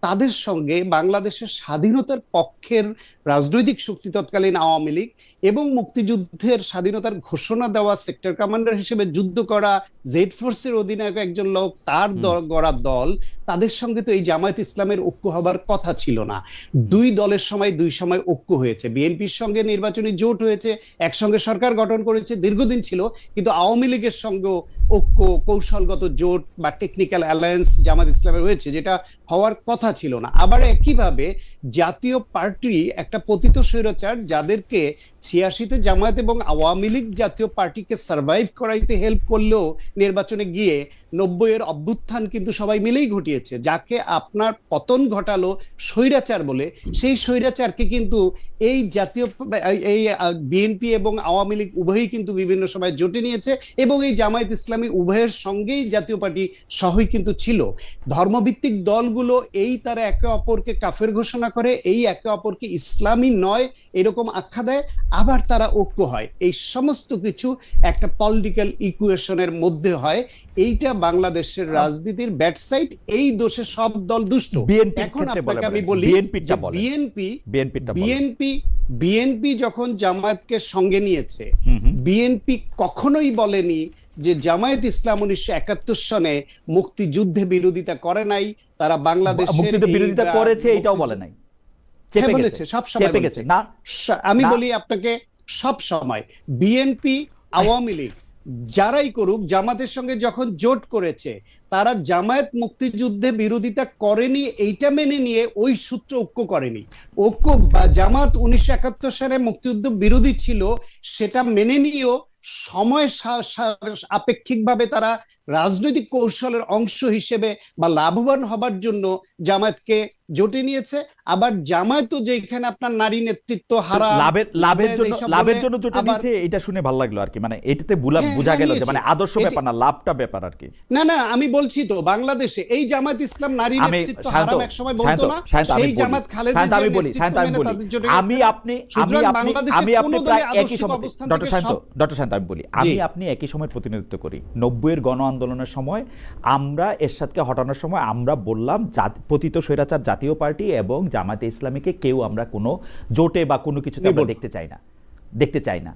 তাদের সঙ্গে বাংলাদেশের স্বাধীনতার পক্ষের রাজনৈতিক শক্তি তৎকালীন আওয়ামী লীগ এবং মুক্তিযুদ্ধের স্বাধীনতার ঘোষণা দেওয়া সেক্টর কমান্ডার হিসেবে যুদ্ধ করা জেড ফোর্সের অধিনায়ক একজন লোক, তার গড়া দল, তাদের সঙ্গে তো এই জামায়াত ইসলামের ঐক্য হবার কথা ছিল না। দুই দলের সময় দুই সময় ঐক্য হয়েছে, বিএনপির সঙ্গে নির্বাচনী জোট হয়েছে, একসঙ্গে সরকার গঠন করেছে, দীর্ঘদিন ছিল। কিন্তু আওয়ামী লীগের সঙ্গেও ঐক্য, কৌশলগত জোট বা টেকনিক্যাল অ্যালায়েন্স জামাত ইসলামের হয়েছে, যেটা হওয়ার কথা ছিল না। আবার একইভাবে জাতীয় পার্টি একটা পতিত স্বৈরাচার, যাদেরকে 86-তে জামায়াত এবং আওয়ামী লীগ জাতীয় পার্টিকে সার্ভাইভ করাইতে হেল্প করলেও নির্বাচনে গিয়ে 90-এর অভ্যুত্থান কিন্তু সবাই মিলেই ঘটিয়েছে। যাকে আপনার পতন ঘটালো স্বৈরাচার বলে, সেই স্বৈরাচারকে কিন্তু এই জাতীয় বিএনপি এবং আওয়ামী লীগ উভয়ই কিন্তু বিভিন্ন সময় জোটে নিয়েছে এবং এই জামায়াত ইসলামী উভয়ের সঙ্গেই জাতীয় পার্টি সহই কিন্তু ছিল। ধর্মভিত্তিক দলগুলো এই তারা একে অপরকে কাফের ঘোষণা করে, এই একে অপরকে ইসলামী নয় এরকম আখ্যা দেয়, আবার তারা ঐক্য হয়। এই সমস্ত কিছু একটা পলিটিক্যাল ইকুয়েশনের মধ্যে হয়। এইটা বাংলাদেশের রাজনীতির ব্যাড সাইড। এই দোষে সব দল দুষ্ট। এখন আপনাকে আমি বলি, বিএনপি যখন জামায়াতকে সঙ্গে নিয়েছে, বিএনপি কখনোই বলেনি যে জামায়াত ইসলাম 1971 সনে মুক্তিযুদ্ধে বিরোধিতা করে নাই, তারা বাংলাদেশের বিরোধিতা করেছে এটাও বলে নাই, বলেছে সব সময় বলেছে। না, আমি বলি আপনাকে, সব সময় বিএনপি আওয়ামী লীগ যারাই করুক, জামাতের সঙ্গে যখন জোট করেছে, তারা জামায়াত মুক্তিযুদ্ধে বিরোধিতা করেনি এইটা মেনে নিয়ে ওই সূত্র ঐক্য করেনি। ঐক্য জামাত 1971 সালে মুক্তিযুদ্ধ বিরোধী ছিল সেটা মেনে নিয়েও সময় আপেক্ষিকভাবে তারা রাজনৈতিক কৌশলের অংশ হিসেবে বা লাভবান হবার জন্য জামায়াতকে জোটে নিয়েছে। আবার জামায়াতও যেখানে আপনার নারী নেতৃত্ব হারা লাভের জন্য জোটে নিয়েছে, এটা শুনে ভালো লাগলো আর কি। মানে এটাতে বোঝা গেল যে মানে আদর্শ ব্যাপার না, লাভটা ব্যাপার আর কি। না, আমি বলছি তো বাংলাদেশে এই জামায়াত ইসলাম নারী নেতৃত্ব হারাম এক সময় বলতো না, সেই জামাত খালেদা জিয়ার আমি আপনি একই সময় প্রতিনিধিত্ব করি। 90-এর গণ আন্দোলনের সময় আমরা এরশাদকে হটানোর সময় আমরা বললাম পতিত স্বৈরাচার জাতীয় পার্টি এবং জামায়াতে ইসলামীকে কেউ আমরা কোনো জোটে বা কোনো কিছুতে আমরা দেখতে চাই না।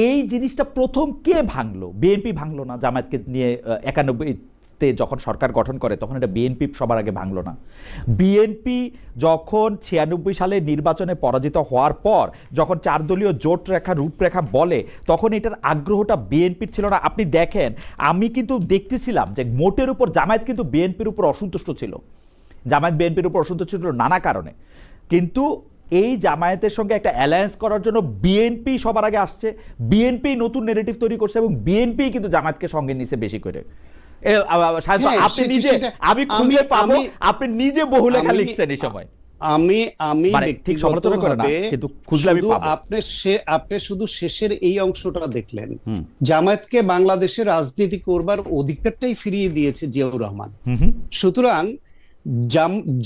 এই জিনিসটা প্রথম কে ভাঙলো? বিএনপি ভাঙলো না। জামায়াতকে নিয়ে 91-তে যখন সরকার গঠন করে তখন এটা বিএনপি সবার আগে ভাঙলো না। বিএনপি যখন 96 সালে নির্বাচনে পরাজিত হওয়ার পর যখন 4 দলীয় জোট রেখা রূপরেখা বলে, তখন এটার আগ্রহটা বিএনপির ছিল না। আপনি দেখেন, আমি কিন্তু দেখতেছিলাম যে মোটের উপর জামায়াত কিন্তু বিএনপির উপর অসন্তুষ্ট ছিল। জামায়াত বিএনপির উপর অসন্তুষ্ট ছিল নানা কারণে, কিন্তু এই জামায়াতের সঙ্গে একটা অ্যালায়েন্স করার জন্য বিএনপি সবার আগে আসছে। বিএনপি নতুন নেগেটিভ তৈরি করছে এবং বিএনপি কিন্তু জামায়াতকে সঙ্গে নিছে বেশি করে। আপনি নিজে বহু লেখা লিখছেন এই সময়। আমি আপনি শুধু শেষের এই অংশটা দেখলেন। জামায়াতকে বাংলাদেশে রাজনীতি করবার অধিকারটাই ফিরিয়ে দিয়েছে জিয়াউর রহমান। সুতরাং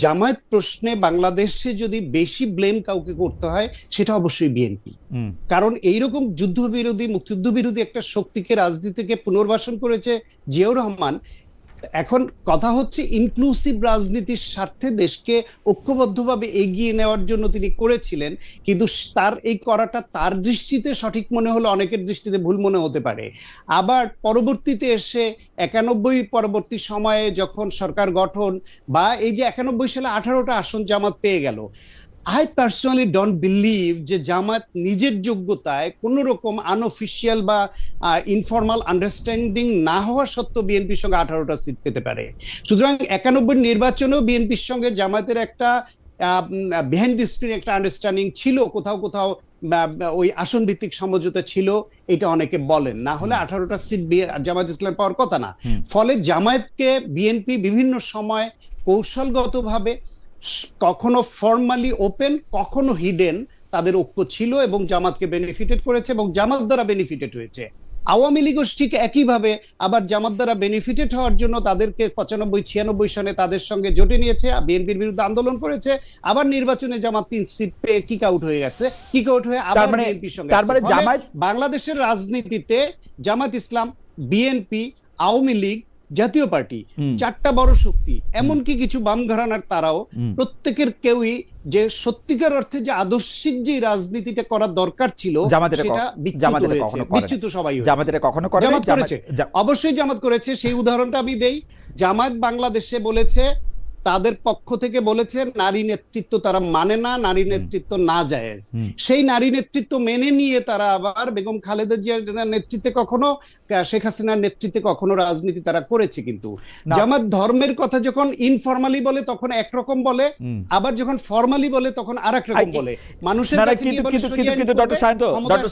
জামায়াত প্রশ্নে বাংলাদেশে যদি বেশি ব্লেম কাউকে করতে হয় সেটা অবশ্যই বিএনপি। কারণ এইরকম যুদ্ধবিরোধী, মুক্তিযুদ্ধ বিরোধী একটা শক্তিকে রাজনীতিকে পুনর্বাসন করেছে জিয়াউর রহমান। এখন কথা হচ্ছে ইনক্লুসিভ রাজনীতির স্বার্থে দেশকে ঐক্যবদ্ধভাবে এগিয়ে নেওয়ার জন্য তিনি করেছিলেন, কিন্তু তার এই করাটা তার দৃষ্টিতে সঠিক মনে হলো, অনেকের দৃষ্টিতে ভুল মনে হতে পারে। আবার পরবর্তীতে এসে 91 পরবর্তী সময়ে যখন সরকার গঠন বা এই যে 91 সালে 18টা আসন জামাত পেয়ে গেল, I personally don't believe যে জামাত নিজের যোগ্যতায় কোন রকম আনঅফিশিয়াল বা ইনফর্মাল আন্ডারস্ট্যান্ডিং না হওয়া সত্ত্বেও বিএনপির সঙ্গে 18টা সিট পেতে পারে। সুতরাং 91 নির্বাচনেও বিএনপির সঙ্গে জামাতের একটা বিহাইন্ড দি স্ক্রিন একটা আন্ডারস্ট্যান্ডিং ছিল, কোথাও কোথাও ওই আসন ভিত্তিক সমঝোতা ছিল, এটা অনেকে বলেন। না হলে 18টা সিট জামায়াত ইসলাম পাওয়ার কথা না। ফলে জামায়াতকে বিএনপি বিভিন্ন সময় কৌশলগতভাবে কখনো ফর্মালি ওপেন, কখনো হিডেন তাদের ঐক্য ছিল এবং জামাতকে বেনিফিটেড করেছে এবং জামাত দ্বারা বেনিফিটেড হয়েছে। আওয়ামী লীগও ঠিক একইভাবে আবার জামাত দ্বারা বেনিফিটেড হওয়ার জন্য তাদেরকে 95-96 সনে তাদের সঙ্গে জোটে নিয়েছে, বিএনপির বিরুদ্ধে আন্দোলন করেছে, আবার নির্বাচনে জামাত 3 সিট পেয়ে কিক আউট হয়ে গেছে, কিক আউট হয়ে আবার বিএনপির সঙ্গে। তার মানে জামাত, বাংলাদেশের রাজনীতিতে জামাত ইসলাম, বিএনপি, আওয়ামী লীগ, জাতীয় পার্টি, 4টা বড় শক্তি, এমনকি কিছু বাম ঘরানার তারাও প্রত্যেকের কেউই যে সত্যিকার অর্থে যে আদর্শিক যে রাজনীতিটা করার দরকার ছিল সেটা বিচ্যুত সবাই জামাত করেছে। অবশ্যই জামাত করেছে। সেই উদাহরণটা আমি দেই। জামাত বাংলাদেশে বলেছে, তাদের পক্ষ থেকে বলেছে নারী নেতৃত্ব তারা মানে না, নারী নেতৃত্ব না জায়েজ। সেই নারী নেতৃত্ব মেনে নিয়ে তারা আবার বেগম খালেদা জিয়ার নেতৃত্বে কখনো, শেখ হাসিনার নেতৃত্বে কখনো রাজনীতি তারা করেছে। কিন্তু জামাত ধর্মের কথা যখন ইনফরমালি বলে তখন একরকম বলে, আবার যখন ফর্মালি বলে তখন আরেক রকম বলে। মানুষের কাছে গিয়ে বলে কিন্তু ডক্টর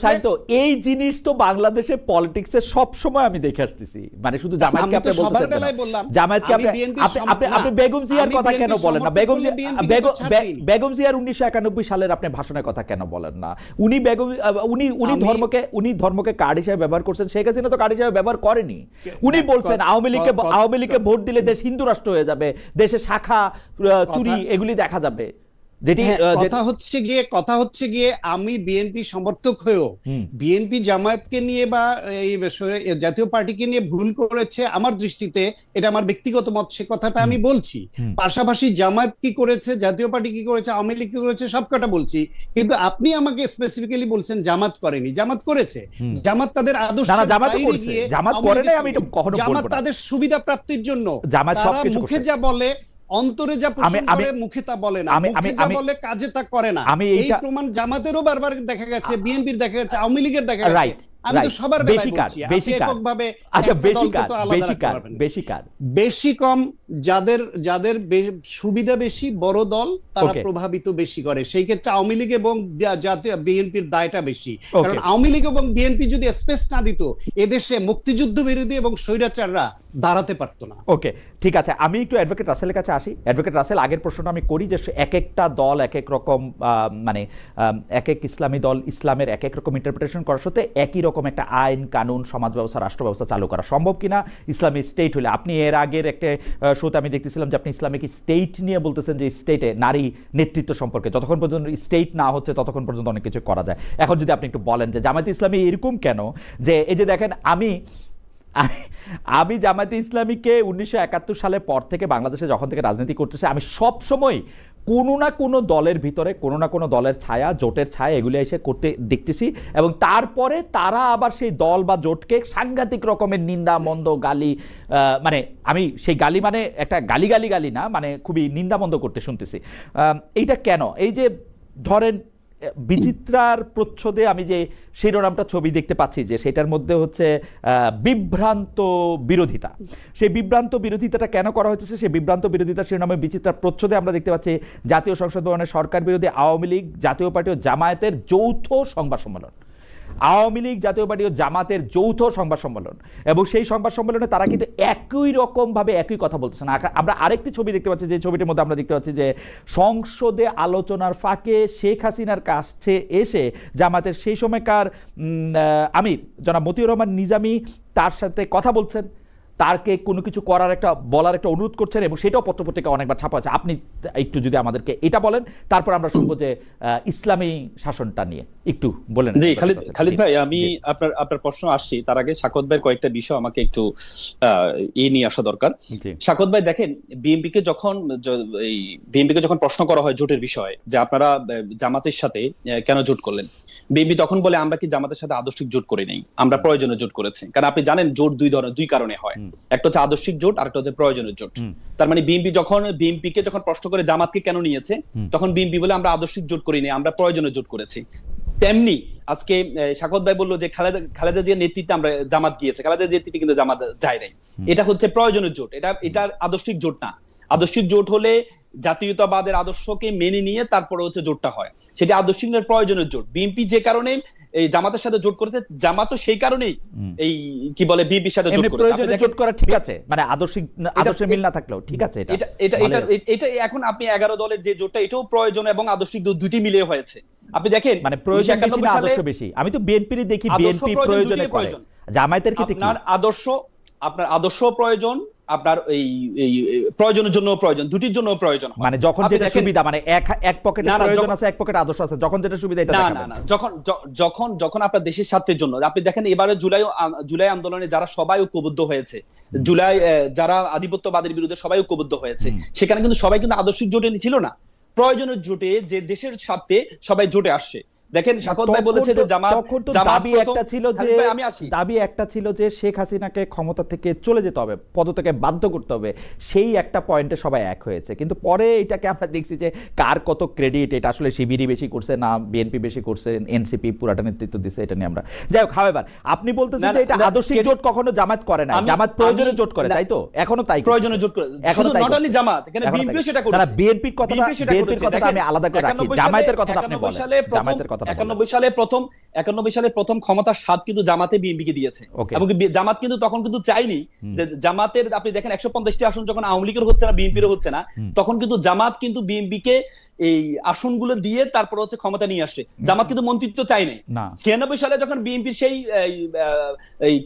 সায়ন্ত এই জিনিস তো বাংলাদেশের পলিটিক্সে সব সময় আমি দেখে আসতেছি। মানে শুধু জামাতকে আপনি বলতেছেন না, জামাতকে আপনি বেগম জিয়ার কথা কেন বলেন না? বেগম জিয়ার 1991 সালের আপনি ভাষণের কথা কেন বলেন না? উনি ধর্মকে কার্ড হিসেবে ব্যবহার করছেন, শেখ হাসিনা তো কার্ড হিসেবে ব্যবহার করেনি। উনি বলছেন আওয়ামী লীগকে ভোট দিলে দেশ হিন্দু রাষ্ট্র হয়ে যাবে, দেশে শাখা চুরি এগুলি দেখা যাবে। কথা হচ্ছে গিয়ে আমি বিএনপি সমর্থক হয়েও বিএনপি জামায়াতকে নিয়ে বা এই জাতীয় পার্টিকে নিয়ে ভুল করেছে আমার দৃষ্টিতে, এটা আমার ব্যক্তিগত মত, সে কথাটা আমি বলছি। পাশাপাশি জামায়াত কি করেছে, জাতীয় পার্টি কি করেছে, আওয়ামী লীগ কি করেছে, সবকটা বলছি। কিন্তু আপনি আমাকে স্পেসিফিক্যালি বলছেন জামাত করেনি। জামাত করেছে। জামাত তাদের আদর্শ জামাত তাদের সুবিধা প্রাপ্তির জন্য মুখে যা বলে, অন্তরে যা পোষণ করে, মুখে তা বলে না, মুখে যা বলে কাজে তা করে না। এই প্রমাণ জামাতেরও বারবার দেখা গেছে, বিএনপির দেখা গেছে, আওয়ামী লীগের দেখা গেছে। আমি তো সবার বেশি কম যাদের সুবিধা বেশি, বড় দল, তারা প্রভাবিত বেশি করে। সেই ক্ষেত্রে আওয়ামী লীগ এবং জাতীয় বিএনপির দায়টা বেশি। কারণ আওয়ামী লীগ এবং বিএনপি যদি স্পেস না দিত, এদেশে মুক্তিযুদ্ধ বিরোধী এবং স্বৈরাচাররা দাঁড়াতে পারতো না। ওকে, ঠিক আছে, আমি একটু অ্যাডভোকেট রাসেলের কাছে আসি। অ্যাডভোকেট রাসেল, আগের প্রশ্নটা আমি করি যে এক একটা দল এক এক রকম, মানে এক এক ইসলামী দল ইসলামের এক এক রকম ইন্টারপ্রিটেশন করার সাথে একই রকম একটা আইন কানুন সমাজ ব্যবস্থা রাষ্ট্র ব্যবস্থা চালু করা সম্ভব কিনা ইসলামিক স্টেট হলে? আপনি এর আগের একটা শোতে আমি দেখতেছিলাম যে আপনি ইসলামিক স্টেট নিয়ে বলতেছেন যে স্টেটে নারী নেতৃত্ব সম্পর্কে যতক্ষণ পর্যন্ত স্টেট না হচ্ছে ততক্ষণ পর্যন্ত অনেক কিছু করা যায়। এখন যদি আপনি একটু বলেন যে জামায়াতে ইসলামী এরকম কেন, যে এই যে দেখেন আমি জামায়াতে ইসলামীকে 1971 সালের পর থেকে বাংলাদেশে যখন থেকে রাজনীতি করতেছে, আমি সব সময় কোনো না কোনো দলের ভিতরে কোনো না কোনো দলের ছায়া, জোটের ছায়া এগুলো এসে করতে দেখতেছি, এবং তারপরে তারা আবার সেই দল বা জোটকে সাংঘাতিক রকমের নিন্দা মন্দ গালি, মানে আমি সেই গালি মানে একটা গালি না, মানে খুবই নিন্দামন্দ করতে শুনতেছি। এইটা কেন? এই যে ধরেন বিচিত্রার প্রচ্ছদে আমি যে শিরোনামটা ছবি দেখতে পাচ্ছি, যে সেটার মধ্যে হচ্ছে বিভ্রান্ত বিরোধিতা। সেই বিভ্রান্ত বিরোধিতাটা কেন করা হচ্ছে? সেই বিভ্রান্ত বিরোধিতা শিরোনামে বিচিত্রার প্রচ্ছদে আমরা দেখতে পাচ্ছি জাতীয় সংসদ ভবনে সরকার বিরোধী আওয়ামী লীগ, জাতীয় পার্টি ও জামায়াতের যৌথ সংবাদ সম্মেলন। আওয়ামী লীগ, জাতীয় পার্টি ও জামাতের যৌথ সংবাদ সম্মেলন, এবং সেই সংবাদ সম্মেলনে তারা কিন্তু একই রকমভাবে একই কথা বলতেছে না। আমরা আরেকটি ছবি দেখতে পাচ্ছি, যে ছবিটির মধ্যে আমরা দেখতে পাচ্ছি যে সংসদে আলোচনার ফাঁকে শেখ হাসিনার কাছে এসে জামাতের সেই সময়কার আমির জনাব মতিউর রহমান নিজামী তার সাথে কথা বলছেন, তারকে কোনো কিছু বলার একটা অনুরোধ করছেন, এবং সেটাও পত্রপত্রিকা অনেকবার ছাপা আছে। আপনি একটু যদি আমাদেরকে এটা বলেন, তারপর আমরা শুনবো যে ইসলামী শাসনটা নিয়ে একটু বলেন। জি খালিদ ভাই, আমি আপনার প্রশ্ন আসছি তার আগে সাকত ভাইয়ের কয়েকটা বিষয় আমাকে একটু নিয়ে আসা দরকার। সাকত ভাই, দেখেন বিএনপিকে যখন প্রশ্ন করা হয় জোটের বিষয়ে, যে আপনারা জামাতের সাথে কেন জোট করলেন, বিএনপি তখন বলে আমরা কি জামাতের সাথে আদর্শিক জোট করি নাই, আমরা প্রয়োজনীয় জোট করেছি। কারণ আপনি জানেন জোট দুই কারণে হয়, একটা হচ্ছে আদর্শিক জোট আর একটা হচ্ছে প্রয়োজনীয় জোট। তার মানে বিএনপিকে যখন প্রশ্ন করে জামাতকে কেন নিয়েছে, তখন বিএনপি বলে আমরা আদর্শিক জোট করি নাই, আমরা প্রয়োজনীয় জোট করেছি। তেমনি আজকে সাকত ভাই বললো যে খালেদা জিয়ার নেতৃত্বে আমরা জামাত গিয়েছে, খালেদা জিয়ার নেতৃত্বে কিন্তু জামাত যায় নাই। এটা হচ্ছে প্রয়োজনীয় জোট, এটা আদর্শিক জোট না। আদর্শিক জোট হলে জাতীয়তাবাদের আদর্শকে মেনে নিয়ে তারপরে হচ্ছে জোটটা হয়, সেটা আদর্শিক প্রয়োজনীয় জোট। বিএনপি যে কারণে এই জামাতের সাথে জোট করেছে, জামাতও সেই কারণেই এই কি বলে বিএনপির সাথে জোট করেছে। জোট করা ঠিক আছে, মানে আদর্শের মিল না থাকলেও ঠিক আছে। এটা এখন আপনি 11 দলের যে জোটটা, এটাও প্রয়োজন এবং আদর্শিক দুটি মিলে হয়েছে। আপনি দেখেন মানে প্রয়োজন বেশি না 1991 আদর্শ বেশি? আমি তো বিএনপির দেখি আদর্শ বিএনপি প্রয়োজন, প্রয়োজনে দুটোই করে, প্রয়োজন। জামায়াতের ক্ষেত্রে কি? আপনার আদর্শ প্রয়োজন, আপনার এই প্রয়োজনের জন্য প্রয়োজন, দুটির জন্য প্রয়োজন হয়। মানে যখন আপনি যেটা দেখেন- সুবিধা, মানে এক পকেটে না, না, প্রয়োজন যখন- আছে, এক পকেটে আদর্শ আছে, যখন যেটা সুবিধা এটা না, দেখাবেন। না, না, যখন আপনার দেশের স্বার্থের জন্য, আপনি দেখেন এবারে জুলাই আন্দোলনে যারা সবাই ঐক্যবদ্ধ হয়েছে, যারা আধিপত্যবাদের বিরুদ্ধে সবাই ঐক্যবদ্ধ হয়েছে, সেখানে কিন্তু সবাই কিন্তু আদর্শিক জোটে ছিল না, প্রয়োজনের জোটে, যে দেশের স্বার্থে সবাই জোটে আসছে। দেখেন শাকত ভাই বলেছে যে তখন তো দাবি একটা ছিল যে, দাবি একটা ছিল যে শেখ হাসিনাকে ক্ষমতা থেকে চলে যেতে হবে, পদত্যাগে বাধ্য করতে হবে, সেই একটা পয়েন্টে সবাই এক হয়েছে। কিন্তু পরে এটাকে আমরা দেখছি যে কার কত ক্রেডিট, এটা আসলে শিবিরই বেশি করছে না বিএনপি বেশি করছে, এনসিপি পুরাটা নেতৃত্ব দিচ্ছে, এটা নিয়ে আমরা যাই হোক। হাওয়েভার আপনি বলতেছেন যে এটা আদর্শিক জোট কখনো জামাত করে না, জামাত প্রয়োজনে জোট করে, তাই তো? এখনো তাই প্রয়োজনে জোট করে, এখনো শুধু নট অনলি জামাত, এখানে বিএনপিও সেটা করেছে। তারা বিএনপির কথাটা আমি আলাদা করে রাখি, জামায়াতের কথাটা আপনি বলেন, জামায়াতের কথাটা বলেন। 91 সালে প্রথম ক্ষমতার স্বাদ কিন্তু জামাতে বিএনপিকে দিয়েছে, এবং জামাত কিন্তু তখন কিন্তু চাইনি যে জামাতের, আপনি দেখেন 150টি আসন যখন আওয়ামী লীগের হচ্ছে না, বিএনপিরও হচ্ছে না, তখন কিন্তু জামাত কিন্তু বিএনপিকে এই আসনগুলো দিয়ে তারপর হচ্ছে ক্ষমতা নিয়ে আসছে। জামাত কিন্তু মন্ত্রিত্ব চাই নাই। 96 সালে যখন বিএনপি সেই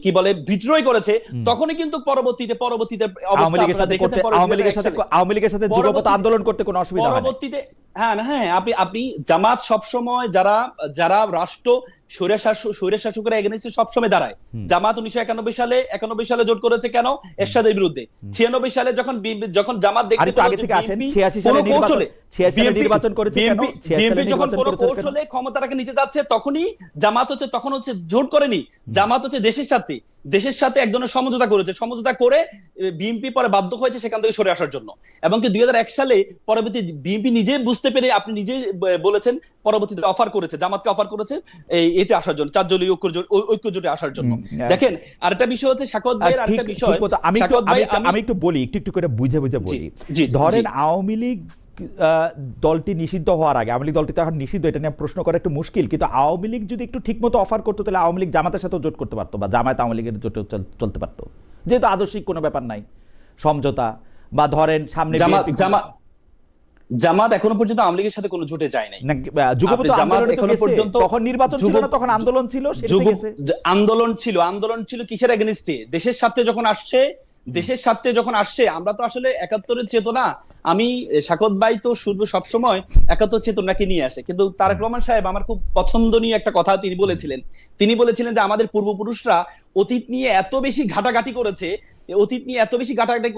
কি বলে বিদ্রোহ করেছে, তখনই কিন্তু পরবর্তীতে অবস্থা আপনারা দেখেছেন, আওয়ামী লীগের সাথে যুগপৎ আন্দোলন করতে কোনো অসুবিধা হয় না পরবর্তীতে। হ্যাঁ, আপনি জামাত সবসময় যারা রাষ্ট্র স্বৈরশাসকের এগেইনস্টে সবসময় দাঁড়ায়। জামাত 1991 সালে জোট করেছে কেন? এরশাদের বিরুদ্ধে। 96 সালে যখন জামাত দেখতে পেল যে বিএনপি নির্বাচন করেছে কেন? বিএনপি যখন কোনো কৌশলে ক্ষমতাটাকে নিতে যাচ্ছে, তখনই জামাত তখন জোট করেনি। জামাত দেশের সাথে এক ধরনের সমঝোতা করেছে, সমঝোতা করে বিএনপি পরে বাধ্য হয়েছে সেখান থেকে সরে আসার জন্য। এবং কি 2001 সালে পরবর্তী বিএনপি নিজে বুঝতে পেরে, আপনি নিজেই বলেছেন, পরবর্তীতে জামাতকে অফার করেছে এতে আসার জন্য, 4 দলীয় ঐক্য জোটে আসার জন্য। দেখেন আরেকটা বিষয় হচ্ছে শাকত ভাইয়ের আরেকটা বিষয়, আমি একটু বলি, একটু করে বুঝে বলি। ধরেন আওয়ামী লীগ দলটি নিষিদ্ধ হওয়ার আগে, আওয়ামী লীগ দলটি তো এখন নিষিদ্ধ, এটা নিয়ে প্রশ্ন করা একটু মুশকিল, কিন্তু আওয়ামী লীগ যদি একটু ঠিক মতো অফার করতো, তাহলে আওয়ামী লীগ জামাতের সাথে জোট করতে পারতো, বা জামায়াত আওয়ামী লীগের জোটে চলতে পারতো, যেহেতু আদর্শিক কোনো ব্যাপার নাই, সমঝোতা। বা ধরেন সামনে জামাত এখনো পর্যন্ত আওয়ামী লীগের সাথে কোনো জোটে যায় নাই। যুগপৎ আন্দোলন এখনো পর্যন্ত, তখন নির্বাচন ছিল না, তখন আন্দোলন ছিল, আন্দোলন ছিল কিসের এগেইনস্টে? দেশের স্বার্থে যখন আসছে, আমরা তো আসলে 71-এর চেতনা, আমি শাকত ভাই তো সবসময় 71 চেতনাকে নিয়ে আসে, কিন্তু তারেক রহমান সাহেব আমার খুব পছন্দনীয় একটা কথা তিনি বলেছিলেন যে আমাদের পূর্বপুরুষরা অতীত নিয়ে এত বেশি ঘাটাঘাটি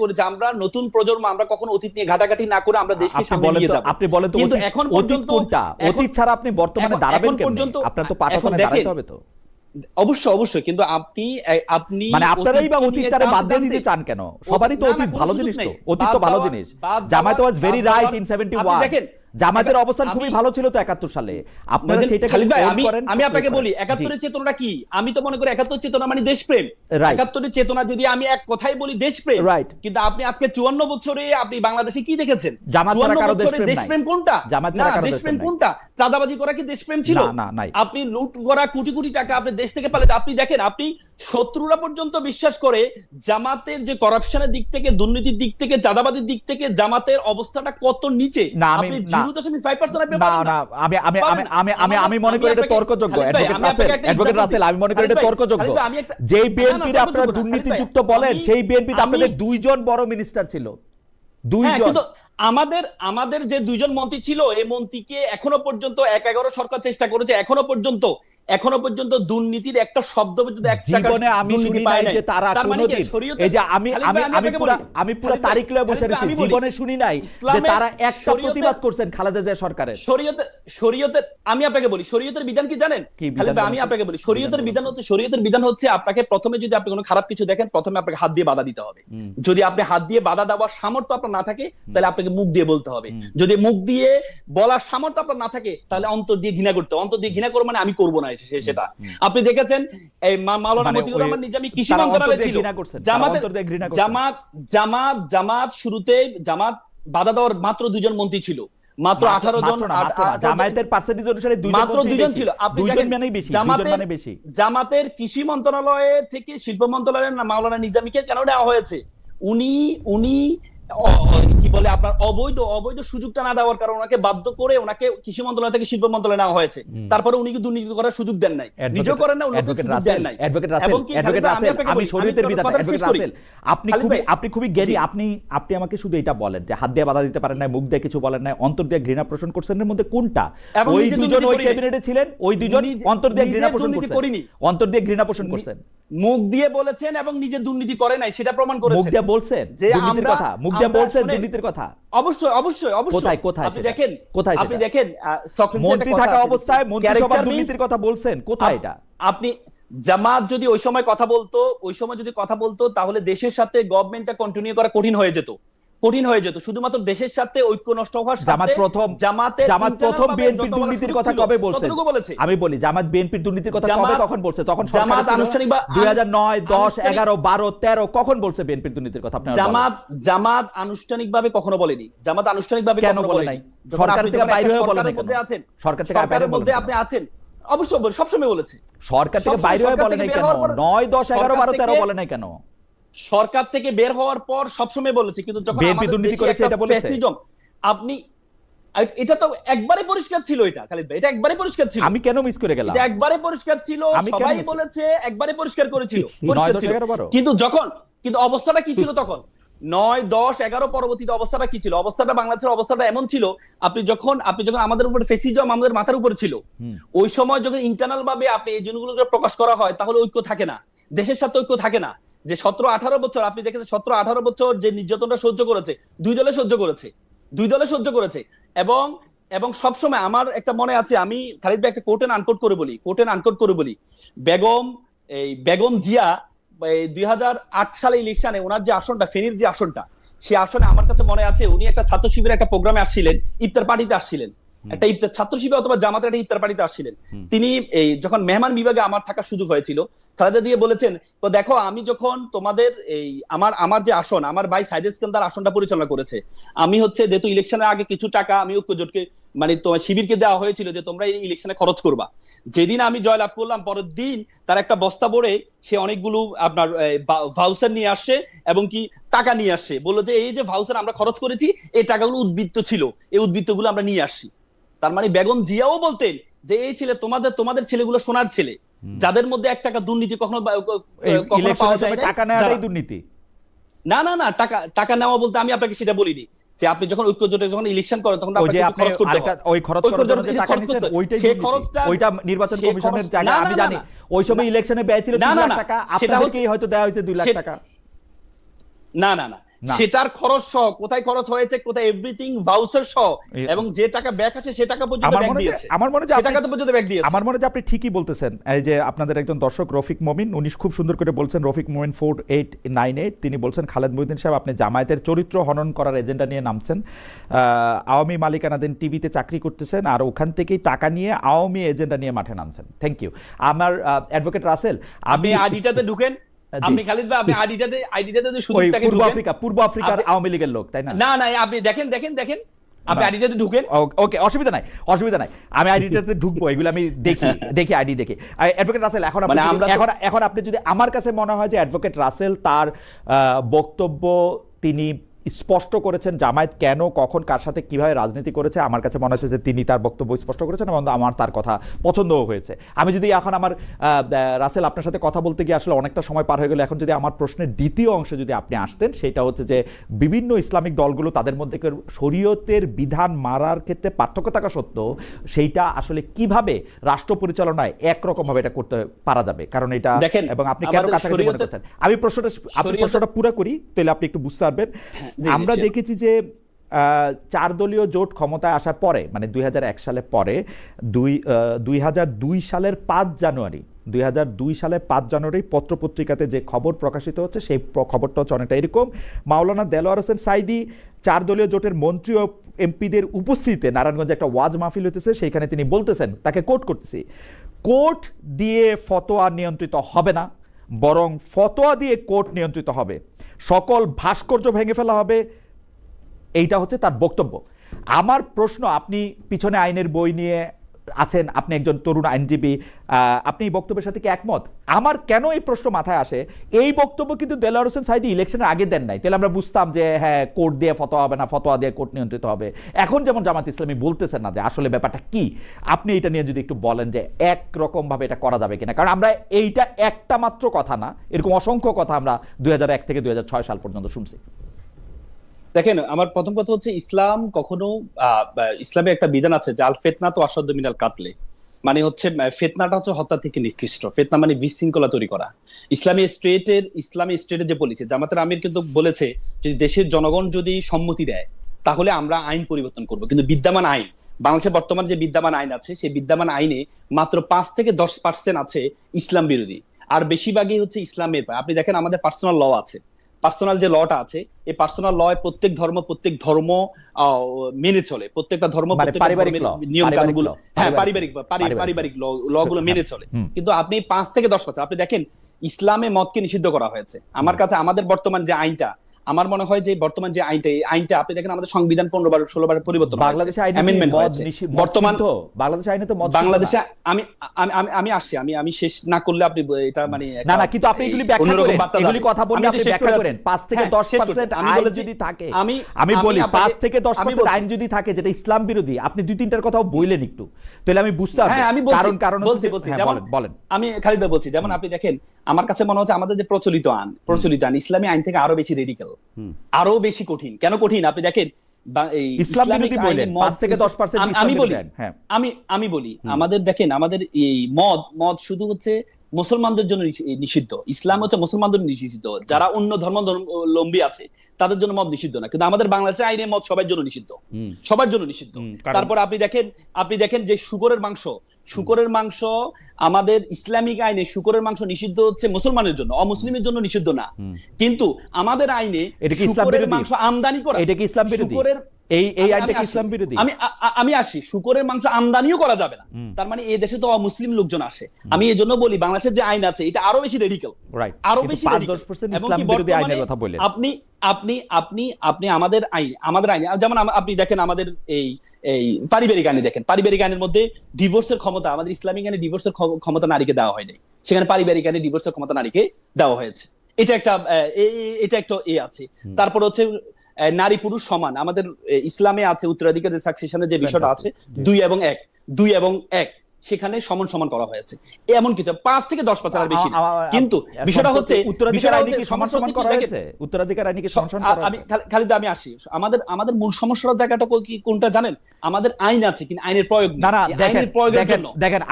করেছে, আমরা নতুন প্রজন্ম, আমরা কখনো অতীত নিয়ে ঘাটাঘাটি না করে আমরা দেশকে সামনে নিয়ে যাব। আপনি বলেন তো, কিন্তু এখন পর্যন্ত কোনটা? অতীত ছাড়া আপনি বর্তমানে দাঁড়াবেন কেমনে? আপনার তো পাঠকগণে দাঁড়াতে হবে তো। অবশ্যই, কিন্তু আপনি মানে আপনারাই বা অতীতটারে বাদ দিয়ে দিতে চান কেন? সবারই তো অতীত ভালো জিনিস, তো অতীত তো ভালো জিনিস। Jamaat was very right in 71। দেখেন জামাতের অবস্থান খুবই ভালো ছিল তো 71 সালে। আপনারা সেটাকে করেন। আমি আপনাকে বলি 71-এর চেতনাটা কি? আমি তো মনে করি 71 চেতনা মানে দেশপ্রেম। 71-এর চেতনা যদি আমি এক কথাই বলি দেশপ্রেম, কিন্তু আপনি আজকে 54 বছরে আপনি বাংলাদেশে কি দেখেছেন? 54 বছরে দেশপ্রেম কোনটা? দেশপ্রেম কোনটা? চাঁদাবাজি করা কি দেশপ্রেম ছিল? আপনি লুট করা কোটি কোটি টাকা আপনি দেশ থেকে পালাতে, আপনি দেখেন, আপনি শত্রুরা পর্যন্ত বিশ্বাস করে জামাতের যে করাপশনের দিক থেকে, দুর্নীতির দিক থেকে, চাঁদাবাজির দিক থেকে জামাতের অবস্থাটা কত নিচে। আপনি 0.5% আমি মনে করি এটা তর্কযোগ্য। অ্যাডভোকেট রাসেল, আমি মনে করি এটা তর্কযোগ্য। যেই বিএনপির আপনারা দুর্নীতিযুক্ত বলেন, সেই বিএনপিতে আপনাদের 2 জন বড় মিনিস্টার ছিল, 2 জন। আমাদের যে 2 জন মন্ত্রী ছিল, এই মন্ত্রীকে এখনো পর্যন্ত 11 সরকার চেষ্টা করেছে, এখনো পর্যন্ত দুর্নীতির একটা শব্দ পর্যন্ত জীবনে আমি শুনি নাই যে তারা কোনোদিন, এই যে আমি পুরো তারিখ লয়ে বসে আছি, জীবনে শুনি নাই যে তারা একটা প্রতিবাদ করছেন খালেদা জিয়া সরকারের। শরীয়তের আমি আপনাকে বলি, শরীয়তের বিধান কি জানেন? আমি আপনাকে বলি, শরীয়তের বিধান হচ্ছে আপনাকে প্রথমে যদি আপনি কোনো খারাপ কিছু দেখেন, প্রথমে আপনাকে হাত দিয়ে বাধা দিতে হবে। যদি আপনি হাত দিয়ে বাধা দেওয়ার সামর্থ্য আপনার না থাকে, তাহলে আপনাকে মুখ দিয়ে বলতে হবে। যদি মুখ দিয়ে বলার সামর্থ্য আপনার না থাকে, তাহলে অন্তর দিয়ে ঘৃণা করতে হবে। অন্তর দিয়ে ঘৃণা করো মানে আমি করবো না সেটা। আপনি দেখেছেন এই মাওলানা মতিউর রহমান নিজামী কৃষি মন্ত্রণালয়ে ছিল, জামাত শুরুতে বাধা দেওয়ার মাত্র 2 জন মন্ত্রী ছিল, মাত্র 18 জন। জামায়াতের পার্সেন্টেজ অনুসারে 2 জন ছিল। আপনি 2 জন মানে বেশি। জামাতের কৃষি মন্ত্রণালয় থেকে শিল্প মন্ত্রণালয়ের মাওলানা নিজামীকে কেন নেওয়া হয়েছে? উনি কি বলে আপনার অবৈধ সুযোগটা না দেওয়ার কারণে ওনাকে বাধ্য করে ওনাকে কৃষি মন্ত্রণালয় থেকে শিল্প মন্ত্রণালয়ে নেওয়া হয়েছে। তারপরে উনি কি দুর্নীতি করার সুযোগ দেন নাই, নিজেও করেন না, অন্যকে সুযোগ দেন নাই। এবং কি আমি শরীয়তের বিধান অ্যাডভোকেট রাসেল, আপনি খুবই জ্ঞানী, আপনি আমাকে শুধু এটা বলেন যে হাত দিয়ে বাধা দিতে পারেন না, মুখ দিয়ে কিছু বলেন না, অন্তর দিয়ে ঘৃণা পোষণ করছেন, এর মধ্যে কোনটা? ওই দুজন ওই ক্যাবিনেটে ছিলেন, ওই দুজন অন্তর দিয়ে ঘৃণা পোষণ করছেন, অন্তর দিয়ে ঘৃণা পোষণ করছেন, মুখ দিয়ে বলেছেন এবং নিজে দুর্নীতি করে নাই সেটা প্রমাণ করেছেন। মুখ দিয়ে বলছেন দুর্নীতির কথা, মুখ দিয়ে বলছেন দুর্নীতির কথা। অবশ্যই কোথায় আপনি দেখেন মন্ত্রী থাকা অবস্থায় মন্ত্রিসভার দুর্নীতির কথা বলছেন, কোথায় এটা? আপনি জামাত যদি ওই সময় কথা বলতো তাহলে দেশের সাথে গভর্নমেন্টটা কন্টিনিউ করা কঠিন হয়ে যেত। শুধুমাত্র দেশের সাথে ঐক্য নষ্ট হওয়ার সাথে জামাত প্রথম বিএনপির দুর্নীতির কথা কবে বলছে? আমি বলি জামাত বিএনপির দুর্নীতির কথা কবে কখন বলছে? তখন জামাত আনুষ্ঠানিক 2009, 10, 11, 12, 13 কখন বলছে বিএনপির দুর্নীতির কথা? আপনারা জামাত আনুষ্ঠানিকভাবে কখনো বলেনি। জামাত আনুষ্ঠানিকভাবে কেন বলে নাই? সরকার থেকে বাইরে হয়ে বলে নাই কেন? সরকার থেকে বাইরে মধ্যে আপনি আছেন, অবশ্যই সবসময় বলেছে। সরকার থেকে বাইরে হয়ে বলে নাই কেন? 9, 10, 11, 12, 13 বলে নাই কেন? সরকার থেকে বের হওয়ার পর সবসময় বলেছে, কিন্তু যখন বিএনপি দুর্নীতি করেছে এটা বলেছে। আপনি এটা তো একবারে পরিষ্কার ছিল, এটা খালিদ ভাই, এটা একবারে পরিষ্কার ছিল। আমি কেন মিস করে গেলাম? এটা একবারে পরিষ্কার ছিল, সবাই বলেছে, একবারে পরিষ্কার করেছিল, কিন্তু অবস্থাটা কি ছিল তখন? 9, 10, 11 পরবর্তীতে অবস্থাটা কি ছিল? বাংলাদেশের অবস্থাটা এমন ছিল, আপনি যখন আমাদের উপর ফেসিজম আমাদের মাথার উপরে ছিল, ওই সময় যখন ইন্টারনাল ভাবে আপনি এই জিনিসগুলোকে প্রকাশ করা হয়, তাহলে ঐক্য থাকে না, দেশের সাথে ঐক্য থাকে না। যে 17-18 বছর আপনি দেখেছেন, 17-18 বছর যে নির্যাতনটা সহ্য করেছে, দুই দলে সহ্য করেছে। এবং সবসময় আমার একটা মনে আছে, আমি খালিদ ভাই একটা কোট এন্ড আনকোট করে বলি, বেগম জিয়া 2008 সালে ইলেকশনে ওনার যে আসনটা, ফেনীর যে আসনটা, সেই আসনে আমার কাছে মনে আছে উনি একটা ছাত্র শিবিরের একটা প্রোগ্রামে আসছিলেন, ইফতার পার্টিতে আসছিলেন, একটা ইফতার ছাত্র শিবির অথবা জামাতের একটা ইফতার পার্টিতে আসছিলেন। তিনি যখন মেহমান বিভাগে আমার থাকার সুযোগ হয়েছিল, খালেদা দিয়ে বলেছেন, তো দেখো আমি যখন তোমাদের আমার যে আসন, আমার ভাই সাইদ ইস্কান্দার আসনটা পরিচালনা করেছে, আমি যেহেতু ইলেকশনের আগে কিছু টাকা আমি ঐক্যজোটকে তোমার শিবিরকে দেওয়া হয়েছিল যে তোমরা এই ইলেকশনে খরচ করবা। যেদিন আমি জয়লাভ করলাম, পরের দিন তার একটা বস্তা ভরে সে অনেকগুলো আপনার ভাউচার নিয়ে আসছে এবং কি টাকা নিয়ে আসছে, বললো যে এই যে ভাউচার আমরা খরচ করেছি, এই টাকাগুলো উদ্বৃত্ত ছিল, এই উদ্বৃত্তগুলো আমরা নিয়ে আসছি। তার মানে বেগম জিয়াও বলতেন যে এই ছেলে তোমাদের ছেলেগুলো সোনার ছেলে, যাদের মধ্যে 1 টাকা দুর্নীতি কখনো পাওয়া যায় না। টাকা নেওয়াটাই দুর্নীতি না, টাকা নেওয়া বলতে আমি আপনাকে সেটা বলিনি, যে আপনি যখন ঐক্যজোটে যখন ইলেকশন করেন তখন খরচ করতে হয়, ওই খরচ করার জন্য যে টাকা নিছেন ওইটা নির্বাচন কমিশনের জায়গা। আমি জানি ওই সময় ইলেকশনে ব্যয় ছিল 2 লাখ টাকা, আপনাদেরকেই হয়তো দেওয়া হয়েছে 2 লাখ টাকা। না, সেটার খরচ সহ, কোথায় খরচ হয়েছে, কোথায় এভরিথিং ভাউচার সহ, এবং যে টাকা ব্যাক আছে সে টাকা পর্যন্ত ব্যাক দিয়েছে। আমার মনে হয় যে আপনি ঠিকই বলতেছেন। এই যে আপনাদের একজন দর্শক রফিক মমিন, উনি খুব সুন্দর করে বলছেন, রফিক মমিন 4898, তিনি বলছেন, খালেদ মহিউদ্দিন সাহেব আপনি জামায়াতের চরিত্র হনন করার এজেন্ডা নিয়ে নামছেন, আওয়ামী মালিকানাধীন টিভিতে চাকরি করতেছেন, আর ওখান থেকেই টাকা নিয়ে আওয়ামী এজেন্ডা নিয়ে মাঠে নামছেন। Thank you. আমার অ্যাডভোকেট রাসেল, আপনি আইডিটাতে ঢুকেন, আপনি খালিদ ভাই আপনি আইডিটাতে সুযোগটাকে পূর্ব আফ্রিকার আওয়ামী লীগের লোক, তাই না? না, আপনি দেখেন আপনি আইডিটাতে ঢুকেন। ওকে, অসুবিধা নাই, আমি আইডিটাতে ঢুকবো, এগুলো আমি দেখি আইডি দেখি। অ্যাডভোকেট রাসেল, এখন আপনি যদি, আমার কাছে মনে হয় যে অ্যাডভোকেট রাসেল তার বক্তব্য তিনি স্পষ্ট করেছেন, জামায়াত কেন, কখন, কার সাথে কিভাবে রাজনীতি করেছে। আমার কাছে মনে হচ্ছে যে তিনি তার বক্তব্য স্পষ্ট করেছেন এবং আমার তার কথা পছন্দও হয়েছে। আমি যদি এখন আমার রাসেল আপনার সাথে কথা বলতে গিয়ে আসলে অনেকটা সময় পার হয়ে গেল, এখন যদি আমার প্রশ্নের দ্বিতীয় অংশে যদি আপনি আসতেন, সেটা হচ্ছে যে বিভিন্ন ইসলামিক দলগুলো তাদের মধ্যে শরীয়তের বিধান মারার ক্ষেত্রে পার্থক্য থাকা সত্ত্বেও সেইটা আসলে কিভাবে রাষ্ট্র পরিচালনায় একরকমভাবে এটা করতে পারা যাবে, কারণ এটা, এবং আপনি কেন কাছাকাছি মনে করছেন। আমি প্রশ্নটা পুরো করি, তাহলে আপনি একটু বুঝতে পারবেন। আমরা দেখেছি যে 4 দলীয় জোট ক্ষমতায় আসার পরে, মানে 2001 সালের পরে, 2002 সালের 5 জানুয়ারি পত্রপত্রিকাতে যে খবর প্রকাশিত হচ্ছে, সেই খবরটা হচ্ছে অনেকটা এরকম: মাওলানা দেলোয়ার হোসেন সাইদি 4 দলীয় জোটের মন্ত্রী ও এমপিদের উপস্থিতিতে নারায়ণগঞ্জে একটা ওয়াজ মাহফিল হতেছে, সেইখানে তিনি বলতেছেন, তাকে কোট করতেছি, কোর্ট দিয়ে ফতোয়া নিয়ন্ত্রিত হবে না, বরং ফতোয়া দিয়ে কোর্ট নিয়ন্ত্রিত হবে, সকল ভাস্কর্য ভেঙে ফেলা হবে। এইটা হচ্ছে তার বক্তব্য। আমার প্রশ্ন, আপনি পিছনে আইনের বই নিয়ে আছেন, আপনি একজন তরুণ আইনজীবী, আপনি এই বক্তব্যের সাথে কি একমত? আমার কেন এই প্রশ্ন মাথায় আসে, এই বক্তব্য কিন্তু দেলোয়ার হোসেন সাঈদী ইলেকশনের আগে দেন নাই, তাহলে আমরা বুঝতাম যে হ্যাঁ কোর্ট দিয়ে ফতোয়া হবে না, ফতোয়া দিয়ে কোর্ট নিয়ন্ত্রিত হবে। এখন যেমন জামাত ইসলামী বলতেছেন না যে আসলে ব্যাপারটা কি, আপনি এটা নিয়ে যদি একটু বলেন যে একরকম ভাবে এটা করা যাবে কিনা, কারণ আমরা এইটা একটা মাত্র কথা না, এরকম অসংখ্য কথা আমরা 2001 থেকে 2006 সাল পর্যন্ত শুনছি। দেখেন, আমার প্রথম কথা হচ্ছে ইসলাম কখনো ইসলামে একটা বিধান আছে যে আল ফিতনা তো আসাদ্দ মিনাল কাতলে, মানে হচ্ছে ফিতনাটা হচ্ছে হত্যা থেকে নিকৃষ্ট। ফিতনা মানে বিশৃঙ্খলা তৈরি করা। ইসলামী স্টেটের যে পলিসি, জামাতের আমির কিন্তু বলেছে যে দেশের জনগণ যদি সম্মতি দেয় তাহলে আমরা আইন পরিবর্তন করব, কিন্তু বিদ্যমান আইন, বাংলাদেশের বর্তমান যে বিদ্যমান আইন আছে সেই বিদ্যমান আইনে মাত্র 5 থেকে 10% আছে ইসলাম বিরোধী, আর বেশিরভাগই হচ্ছে ইসলামের। আপনি দেখেন আমাদের পার্সোনাল ল আছে, পার্সোনাল যে লটা আছে, এই পার্সোনাল লয় প্রত্যেক ধর্ম মেনে চলে, প্রত্যেকটা ধর্ম নিয়ম কানুনগুলো, হ্যাঁ পারিবারিক ল গুলো মেনে চলে। কিন্তু আপনি 5 থেকে 10%, আপনি দেখেন ইসলামে মদকে নিষিদ্ধ করা হয়েছে। আমার কাছে আমাদের বর্তমান যে আইনটা, আমার মনে হয় যে বর্তমান যে আইনটা আপনি দেখেন আমাদের সংবিধান 15-16 বার পরিবর্তন হয়েছে, বাংলাদেশে অ্যামেন্ডমেন্ট হয়েছে। বর্তমান বাংলাদেশে আইনে তো বাংলাদেশে আমি আসছি, আমি শেষ না করলে আপনি এটা মানে না কিন্তু আপনি এগুলি ব্যাখ্যা করেন, এগুলি কথা বললে আপনি ব্যাখ্যা করেন। 5 থেকে 10% আইন যদি থাকে, আমি বলি 5 থেকে 10% আইন যদি থাকে যেটা ইসলাম বিরোধী, আপনি 2-3টার কথাও বললেন একটু, তাহলে আমি বুঝতে পারবো। হ্যাঁ আমি কারণ বলছি বলেন। আমি খালিদ ভাই বলছি, যেমন আপনি দেখেন আমার কাছে মনে হচ্ছে আমাদের যে প্রচলিত আইন ইসলামী আইন থেকে আরো বেশি রেডিক্যাল, আরো বেশি কঠিন। কেন কঠিন আপনি দেখেন, ইসলামিক আইনে 5 থেকে 10% আমি বলি আমাদের দেখেন, আমাদের এই মদ শুধু হচ্ছে মুসলমানদের জন্য নিষিদ্ধ। ইসলাম হচ্ছে মুসলমানদের নিষিদ্ধ, যারা অন্য ধর্মাবলম্বী আছে তাদের জন্য মদ নিষিদ্ধ না। কিন্তু আমাদের বাংলাদেশের আইনে মদ সবার জন্য নিষিদ্ধ। তারপর আপনি দেখেন যে শুকরের মাংস আমাদের ইসলামিক আইনে শুকরের মাংস নিষিদ্ধ হচ্ছে মুসলমানের জন্য, অমুসলিমের জন্য নিষিদ্ধ না। কিন্তু আমাদের আইনে শুকরের মাংস আমদানি করা, এটা কি ইসলাম বিরোধী? এই আইনটা কি ইসলাম বিরোধী? আমি আসি, শুকরের মাংস আমদানিও করা যাবে না, তার মানে এই দেশে তো অমুসলিম লোকজন আসে। আমি এই জন্য বলি বাংলাদেশের যে আইন আছে এটা আরো বেশি রেডিক্যাল, আরো বেশি ইসলাম বিরোধী আইনের কথা বললেন আপনি আমাদের আইনে যেমন আপনি দেখেন আমাদের এই পারিবারিক আইনে দেখেন, পারিবারিক আইনের মধ্যে ডিভোর্সের ক্ষমতা, আমাদের ইসলামিক আইনে ডিভোর্সের ক্ষমতা নারীকে দেওয়া হয়নি, সেখানে পারিবারিক আইনে ডিভোর্সের ক্ষমতা নারীকে দেওয়া হয়েছে। এটা একটা আছে। তারপর হচ্ছে নারী পুরুষ সমান, আমাদের ইসলামে আছে উত্তরাধিকার যে সাকসেশনের যে বিষয়টা আছে 2 এবং 1 সেখানে সমান করা হয়েছে। এমন কিছু 5 থেকে 10% আর বেশি। কিন্তু বিষয়টা হচ্ছে উত্তরাধিকার আইনে কি সমান করা হয়েছে? উত্তরাধিকার আইনে কি সমান করা হয়েছে? আমি খালিদ আমি আসি, আমাদের মূল সমস্যার জায়গাটা কি কোনটা জানেন? আমাদের আইন আছে কিন্তু আইনের প্রয়োগ নেই। আইনের প্রয়োগের জন্য দেখেন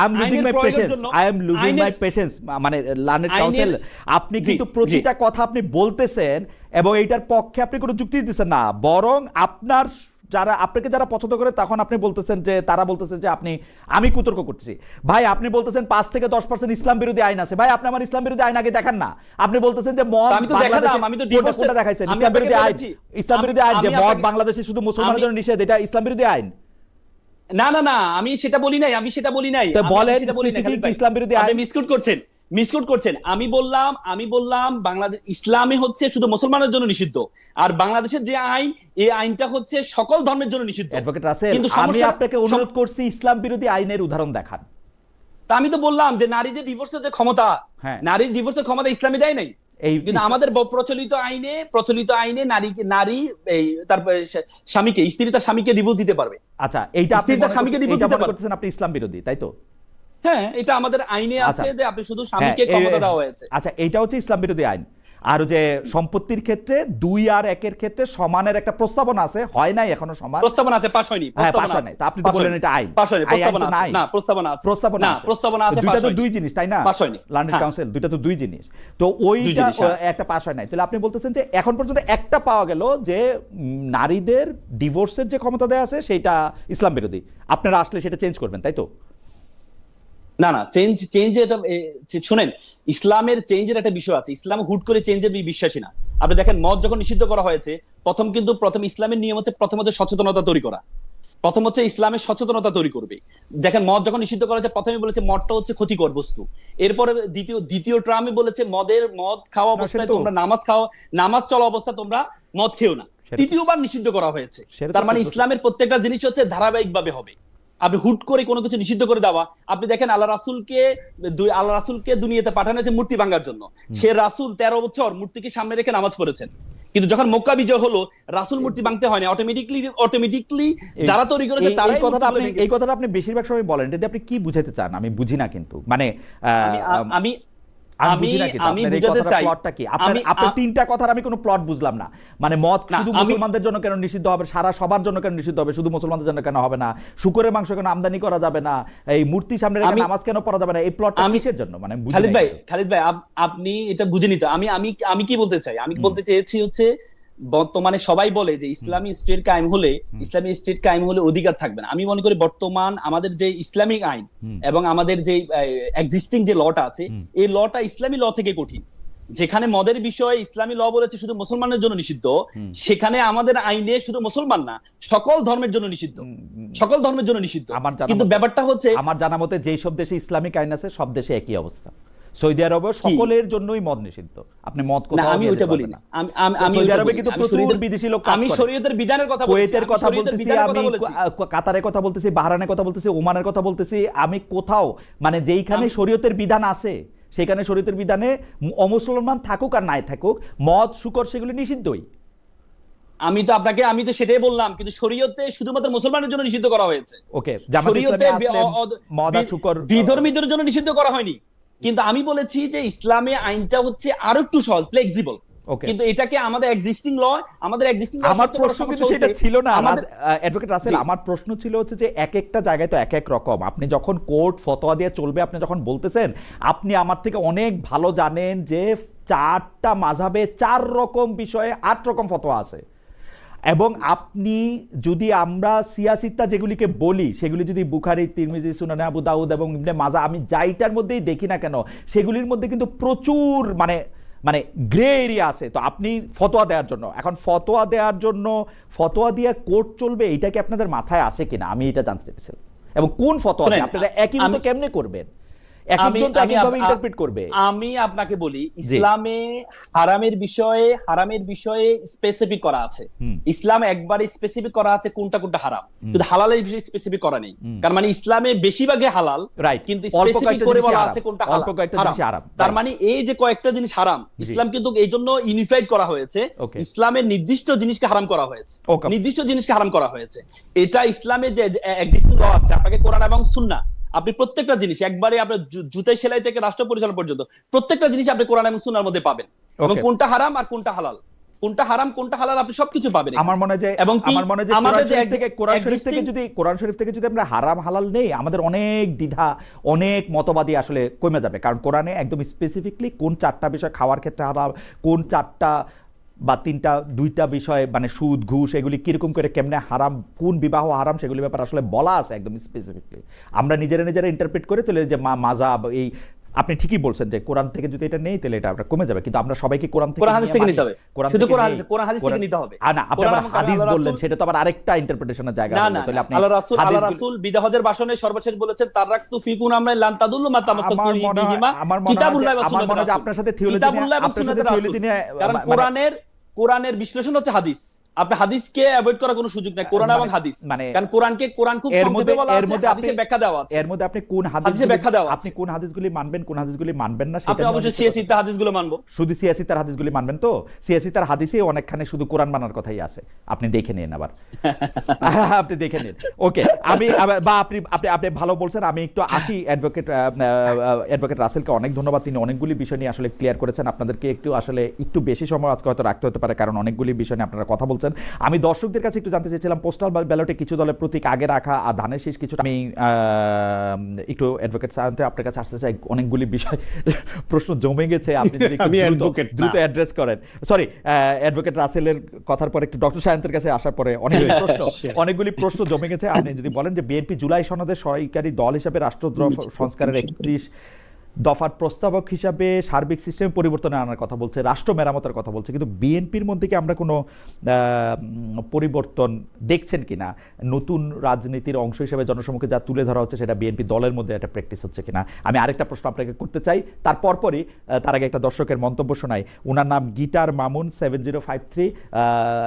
I am losing my patience, মানে লার্নেড কাউন্সিল, আপনি কিন্তু প্রতিটা কথা আপনি বলতেছেন এবং এইটার পক্ষে আপনি কোনো যুক্তি দিচ্ছেন না, বরং আপনাকে যারা পছন্দ করে তখন আপনি বলতেছেন যে তারা বলতেছে যে আমি কুতর্ক করতেছি। ভাই আপনি বলতেছেন 5 থেকে 10% ইসলাম বিরোধী আইন আছে। ভাই আপনি আমার ইসলাম বিরোধী আইন আগে দেখান না। আপনি বলতেছেন যে মদ বাংলাদেশে দেখাইছেন ইসলাম বিরোধী আইন যে মদ বাংলাদেশে শুধু মুসলমানদের জন্য নিষেধ, এটা ইসলাম বিরোধী আইন না আমি সেটা বলি নাই তো বলেন ইসলাম বিরোধী আইন। মিসকুট করছেন। আমি বললাম বাংলাদেশ ইসলামে হচ্ছে শুধু মুসলমানের জন্য নিষিদ্ধ, আর বাংলাদেশের যে আইন এই আইনটা হচ্ছে সকল ধর্মের জন্য নিষিদ্ধ। অ্যাডভোকেট রাসেল, আমি আপনাকে অনুরোধ করছি ইসলাম বিরোধী আইনের উদাহরণ দেখান। তা আমি তো বললাম যে নারী যে ডিভোর্সের যে ক্ষমতা, নারীর ডিভোর্সের ক্ষমতা ইসলামে দেয় নাই। কিন্তু আমাদের প্রচলিত আইনে নারী তারপরে স্ত্রী তার স্বামীকে ডিভোর্স দিতে পারবে। আচ্ছা, এইটা আপনি তার স্বামীকে ডিভোর্স দিতে পারতেছেন, আপনি ইসলাম বিরোধী তাই তো? হ্যাঁ, এটা আমাদের আইনে আছে যে আপনি শুধু স্বামীকে ক্ষমতা দেওয়া হয়েছে। আচ্ছা, এইটা হচ্ছে ইসলাম বিরোধী আইন। আর যে সম্পত্তির ক্ষেত্রে 2 আর 1 এর ক্ষেত্রে সমানের একটা প্রস্তাবনা আছে, হয় নাই এখনো সমান প্রস্তাবনা আছে, পাস হয়নি। তা আপনি তো বলেন এটা আইন, প্রস্তাবনা আছে, দুইটা তো 2 জিনিস তাই না? লার্নেড কাউন্সিল, দুইটা তো 2 জিনিস। তো ওইটা একটা পাস হয় নাই, তাহলে আপনি বলতেছেন যে এখন পর্যন্ত একটা পাওয়া গেল যে নারীদের ডিভোর্সের যে ক্ষমতা দেয়া আছে সেটা ইসলাম বিরোধী, আপনারা আসলে সেটা চেঞ্জ করবেন তাই তো? না চেঞ্জ এটা শুনেন, ইসলামের চেঞ্জের একটা বিষয় আছে। ইসলাম হুট করে চেঞ্জের বিশ্বাসী না। আপনি দেখেন মদ যখন নিষিদ্ধ করা হয়েছে, প্রথম ইসলামের নিয়ম হচ্ছে প্রথম হচ্ছে সচেতনতা তৈরি করা। প্রথম হচ্ছে ইসলামের সচেতনতা তৈরি করবে। দেখেন মদ যখন নিষিদ্ধ করা হয়েছে প্রথমে বলেছে মদটা হচ্ছে ক্ষতিকর বস্তু, এরপরে দ্বিতীয় ট্রামে বলেছে মদ খাওয়া অবস্থায় তোমরা নামাজ চলা অবস্থায় তোমরা মদ খেও না। তৃতীয়বার নিষিদ্ধ করা হয়েছে। তার মানে ইসলামের প্রত্যেকটা জিনিস হচ্ছে ধারাবাহিক ভাবে হবে। আপনি হুট করে কোনো কিছু নিষিদ্ধ করে দেওয়া। আপনি দেখেন আল্লাহ রাসূলকে দুনিয়াতে পাঠানো হয়েছে মূর্তি ভাঙার জন্য। সে রাসূল 13 বছর মূর্তিকে সামনে রেখে নামাজ পড়েছেন, কিন্তু যখন মক্কা বিজয় হলো রাসূল মূর্তি ভাঙতে হয় না, অটোমেটিকলি যারা তৈরি করেছে তারাই এই কথাটা আপনি বেশিরভাগ সময় বলেন, যদি আপনি কি বুঝাতে চান আমি বুঝি না, কিন্তু মানে আমি বুঝাতে চাই প্লটটা কি আপনার তিনটা কথার আমি কোনো প্লট বুঝলাম না। মানে মদ শুধু মুসলমানদের জন্য কেন নিষিদ্ধ হবে, সবার জন্য কেন নিষিদ্ধ হবে, শুধু মুসলমানদের জন্য কেন হবে না, শুকরের মাংস কেন আমদানি করা যাবে না, এই মূর্তি সামনে রেখে নামাজ কেন পড়া যাবে না, এই প্লটটা কিসের জন্য? মানে খালিদ ভাই আপনি এটা বুঝেনি তো। আমি কি বলতে চাই, আমি বলতে চেয়েছি হচ্ছে বর্তমানে সবাই বলে যে ইসলামী স্টেট কায়েম হলে অধিকার থাকবে না। আমি মনে করি বর্তমান আমাদের যে ইসলামিক আইন এবং আমাদের যে এক্সিস্টিং যে লটা আছে, এই লটা ইসলামী ল থেকে কঠিন। যেখানে মদের বিষয়ে ইসলামী ল বলেছে শুধু মুসলমানের জন্য নিষিদ্ধ, সেখানে আমাদের আইনে শুধু মুসলমান না সকল ধর্মের জন্য নিষিদ্ধ, কিন্তু ব্যাপারটা হচ্ছে আমার জানা মতে যেই সব দেশে ইসলামিক আইন আছে সব দেশে একই অবস্থা। সৌদি আরবে সকলের জন্যই মদ নিষিদ্ধ, আপনি মদ কোথাও আমি ওইটা বলি না। সৌদি আরবে কিন্তু প্রচুর বিদেশি লোক কাজ করে। আমি শরীয়তের বিধানের কথা বলছি, কুয়েতের কথা বলতেছি, আমি কাতারের কথা বলতেছি, বাহরাইনের কথা বলতেছি, ওমানের কথা বলতেছি, আমি কোথাও মানে যেইখানে শরীয়তের বিধান আছে সেখানে শরীয়তের বিধানে অমুসলমান থাকুক আর নাই থাকুক মদ শুকর সেগুলো নিষিদ্ধই। আমি তো সেটাই বললাম, কিন্তু শরীয়তে শুধুমাত্র মুসলমানের জন্য নিষিদ্ধ করা হয়েছে। ওকে, শরীয়তে মদ আর শুকর বিধর্মীদের জন্য নিষিদ্ধ করা হয়নি। কিন্তু আমি বলেছি যে ইসলামে আইনটা হচ্ছে আরো একটু সহজ, ফ্লেক্সিবল, কিন্তু এটাকে আমাদের এক্সিস্টিং ল আমার প্রশ্ন কিন্তু সেটা ছিল না অ্যাডভোকেট রাসেল। আমার প্রশ্ন ছিল হচ্ছে যে এক একটা জায়গায় তো এক এক রকম, আপনি যখন কোর্ট ফতোয়া দিয়ে চলবে আপনি যখন বলতেছেন, আপনি আমার থেকে অনেক ভালো জানেন যে 4টা মাযহাবে 4 রকম বিষয়ে 8 রকম ফতোয়া আছে, এবং আপনি যদি আমরা সিয়াসিত্তা যেগুলিকে বলি সেগুলি যদি বুখারী, তিরমিজি, সুনানে আবু দাউদ এবং ইবনে মাজাহ আমি যাইটার মধ্যেই দেখি না কেন সেগুলির মধ্যে কিন্তু প্রচুর মানে গ্রে এরিয়া আছে। তো আপনি ফতোয়া দেওয়ার জন্য ফতোয়া দিয়ে কোর্ট চলবে, এটা কি আপনাদের মাথায় আসে কিনা আমি এটা জানতে চাইছিলাম। এবং কোন ফতোয়া আপনারা একই মতো কেমনে করবেন, আমি আপনাকে বলি ইসলামে হারামের বিষয়ে স্পেসিফিক করা আছে। ইসলাম একবারে স্পেসিফিক করা আছে কোনটা হারাম, কিন্তু হালালের বিষয়ে স্পেসিফিক করা নেই। কারণ মানে ইসলামে বেশিরভাগই হালাল, কিন্তু স্পেসিফিক করে বলা আছে কোনটা হারাম। তার মানে এই যে কয়েকটা জিনিস হারাম, ইসলাম কিন্তু এই জন্য ইউনিফাইড করা হয়েছে। ইসলামের নির্দিষ্ট জিনিসকে হারাম করা হয়েছে, এটা ইসলামের যে এক্সিস্টিং ল আছে, আপনাকে কোরআন এবং সুন্নাহ, আপনি প্রত্যেকটা জিনিস একবারে আপনার জুতাই সেলাই থেকে রাষ্ট্র পরিচালনা পর্যন্ত প্রত্যেকটা জিনিস আপনি কোরআন এবং সুন্নাহর মধ্যে পাবেন, এবং কোনটা হারাম আর কোনটা হালাল আপনি সবকিছু পাবেন। আমার মনে হয় যে কোরআন শরীফ থেকে যদি আমরা হারাম হালাল নেই, আমাদের অনেক দ্বিধা, অনেক মতবাদী আসলে কমে যাবে। কারণ কোরআনে একদম স্পেসিফিকলি কোন 4টা বিষয় খাওয়ার ক্ষেত্রে হারাম, কোন 4টা বা 2টা বিষয় মানে সুদ ঘুষ এগুলি কিরকম করে কেমনে হারাম, কোন বিবাহ হারাম সেগুলির ব্যাপারে আসলে বলা আছে একদম স্পেসিফিকলি। আমরা নিজেরা ইন্টারপ্রেট করে তাহলে যে মাযহাব এই আপনি ঠিকই বলছেন যে কোরআন থেকে যদি এটা নেই তাহলে এটা আমরা কমে যাবে, কিন্তু আমরা সবাইকে কোরআন থেকে নিতে হবে, শুধু কোরআন হাদিস থেকে নিতে হবে। না, আপনি হাদিস বললেন সেটা তো আবার আরেকটা ইন্টারপ্রিটেশনের জায়গা। তাহলে আপনি আল্লাহ রাসূল বিদাহজের ভাষণে সর্বশেষ বলেছেন তারাকতু ফিকুম আমরা লান তাদুল্লু মা তামাসসাকু বিহিমা কিতাবুল্লাহ ওয়া সুন্নাতুর রাসূল। আপনার সাথে থিওলজি নিয়ে কারণ কোরআনের বিশ্লেষণ হচ্ছে হাদিস। আপনি হাদিসকে অ্যাভয়েড করার কোনো সুযোগ নাই, কোরআন এবং হাদিস। কারণ কোরআন খুব সংক্ষেপে বলা আছে, হাদিসে ব্যাখ্যা দেওয়া আছে। এর মধ্যে আপনি কোন হাদিসে ব্যাখ্যা দেওয়া আছে, আপনি কোন হাদিসগুলি মানবেন কোন হাদিসগুলি মানবেন না সেটা আপনি অবশ্যই সিয়াসিতার হাদিসগুলো মানবো। শুধু সিয়াসিতার হাদিসগুলি মানবেন তো? সিয়াসিতার হাদিসে অনেকখানে শুধু কোরআন মানার কথাই আছে, আপনি দেখে নিন আবার আপনি দেখে নিন। ওকে, আপনি ভালো বলছেন। আমি একটু আসি অ্যাডভোকেট রাসেলকে অনেক ধন্যবাদ, তিনি অনেকগুলি বিষয় নিয়ে আসলে ক্লিয়ার করেছেন। আপনাদেরকে একটু বেশি সময় আজকে হয়তো রাখতে হতে পারে, কারণ অনেকগুলি বিষয় নিয়ে আপনারা কথা বলছেন। আমি দর্শকদের কাছে একটু জানতে চাইছিলাম পোস্টাল ব্যালটে কিছু দলের প্রতীক আগে রাখা আর ধানের শীষ কিছু, আমি একটু অ্যাডভোকেট সাহেব আপনার কাছে আসতে চাই। অনেকগুলি বিষয় প্রশ্ন জমে গেছে, আপনি যদি দ্রুত অ্যাড্রেস করেন। সরি, অ্যাডভোকেট রাসেলের কথার পরে একটু ডক্টর সায়েন্তের কাছে আসার পরে অনেকগুলি প্রশ্ন জমে গেছে। আপনি যদি বলেন যে বিএনপি জুলাই সনদের সরকারি দল হিসেবে রাষ্ট্রদ্রোহ সংস্কারের 31 দফার প্রস্তাবক হিসাবে সার্বিক সিস্টেম পরিবর্তনে আনার কথা বলছে, রাষ্ট্র মেরামতের কথা বলছে, কিন্তু বিএনপির মধ্যে কি আমরা কোনো পরিবর্তন দেখছেন কিনা? নতুন রাজনীতির অংশ হিসেবে জনসমক্ষে যা তুলে ধরা হচ্ছে সেটা বিএনপি দলের মধ্যে একটা প্র্যাকটিস হচ্ছে কিনা? আমি আরেকটা প্রশ্ন আপনাকে করতে চাই, তারপরই তার আগে একটা দর্শকের মন্তব্য শোনাই। উনার নাম গিটার মামুন 7053।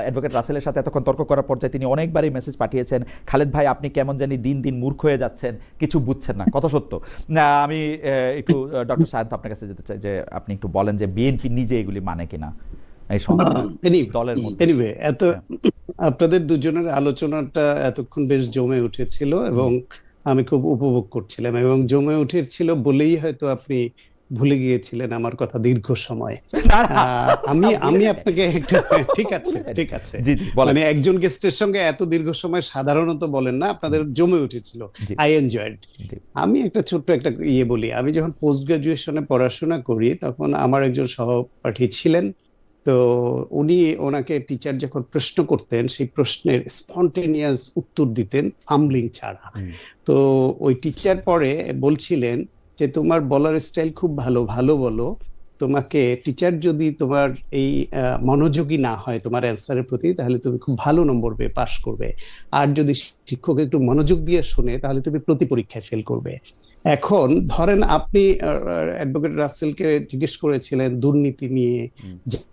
অ্যাডভোকেট রাসেলের সাথে এতক্ষণ তর্ক করার পর্যায়ে তিনি অনেকবারই মেসেজ পাঠিয়েছেন, খালেদ ভাই আপনি কেমন জানি দিন দিন মূর্খ হয়ে যাচ্ছেন, কিছু বুঝছেন না। কত সত্য। আমি একটু ডক্টর সায়ন্ত আপনার কাছে যেতে চাই যে আপনি একটু বলেন যে বিএনপি নিজে এগুলি মানে কিনা এই দলের মধ্যে। এনিওয়ে, আপনাদের দুজনের আলোচনাটা এতক্ষণ বেশ জমে উঠেছিল এবং আমি খুব উপভোগ করছিলাম, এবং জমে উঠেছিল বলেই হয়তো আপনি ভুলে গিয়েছিলেন আমার কথা দীর্ঘ সময়। আমি আপনাকে একটু ঠিক আছে মানে একজন গেস্টের সঙ্গে এত দীর্ঘ সময় সাধারণত বলেন না, আপনাদের জমে উঠেছিল। I enjoyed. আমি একটা ছোট্ট একটা বলি, আমি যখন পোস্ট গ্রাজুয়েশনে পড়াশোনা করি তখন আমার একজন সহপাঠী ছিলেন। তো ওনাকে টিচার যখন প্রশ্ন করতেন সেই প্রশ্নের স্পন্টেনিয়াস উত্তর দিতেন, ফাম্বলিং ছাড়া। তো ওই টিচার পরে বলছিলেন যে তোমার বলার স্টাইল খুব ভালো, ভালো বলো, তোমাকে টিচার যদি তোমার এই মনোযোগী না হয় তোমার অ্যান্সারের প্রতি তাহলে তুমি খুব ভালো নম্বর পেয়ে পাশ করবে, আর যদি শিক্ষক একটু মনোযোগ দিয়ে শোনে তাহলে তুমি প্রতি পরীক্ষায় ফেল করবে। এখন ধরেন আপনি অ্যাডভোকেট রাসেলকে জিজ্ঞেস করেছিলেন দুর্নীতি নিয়ে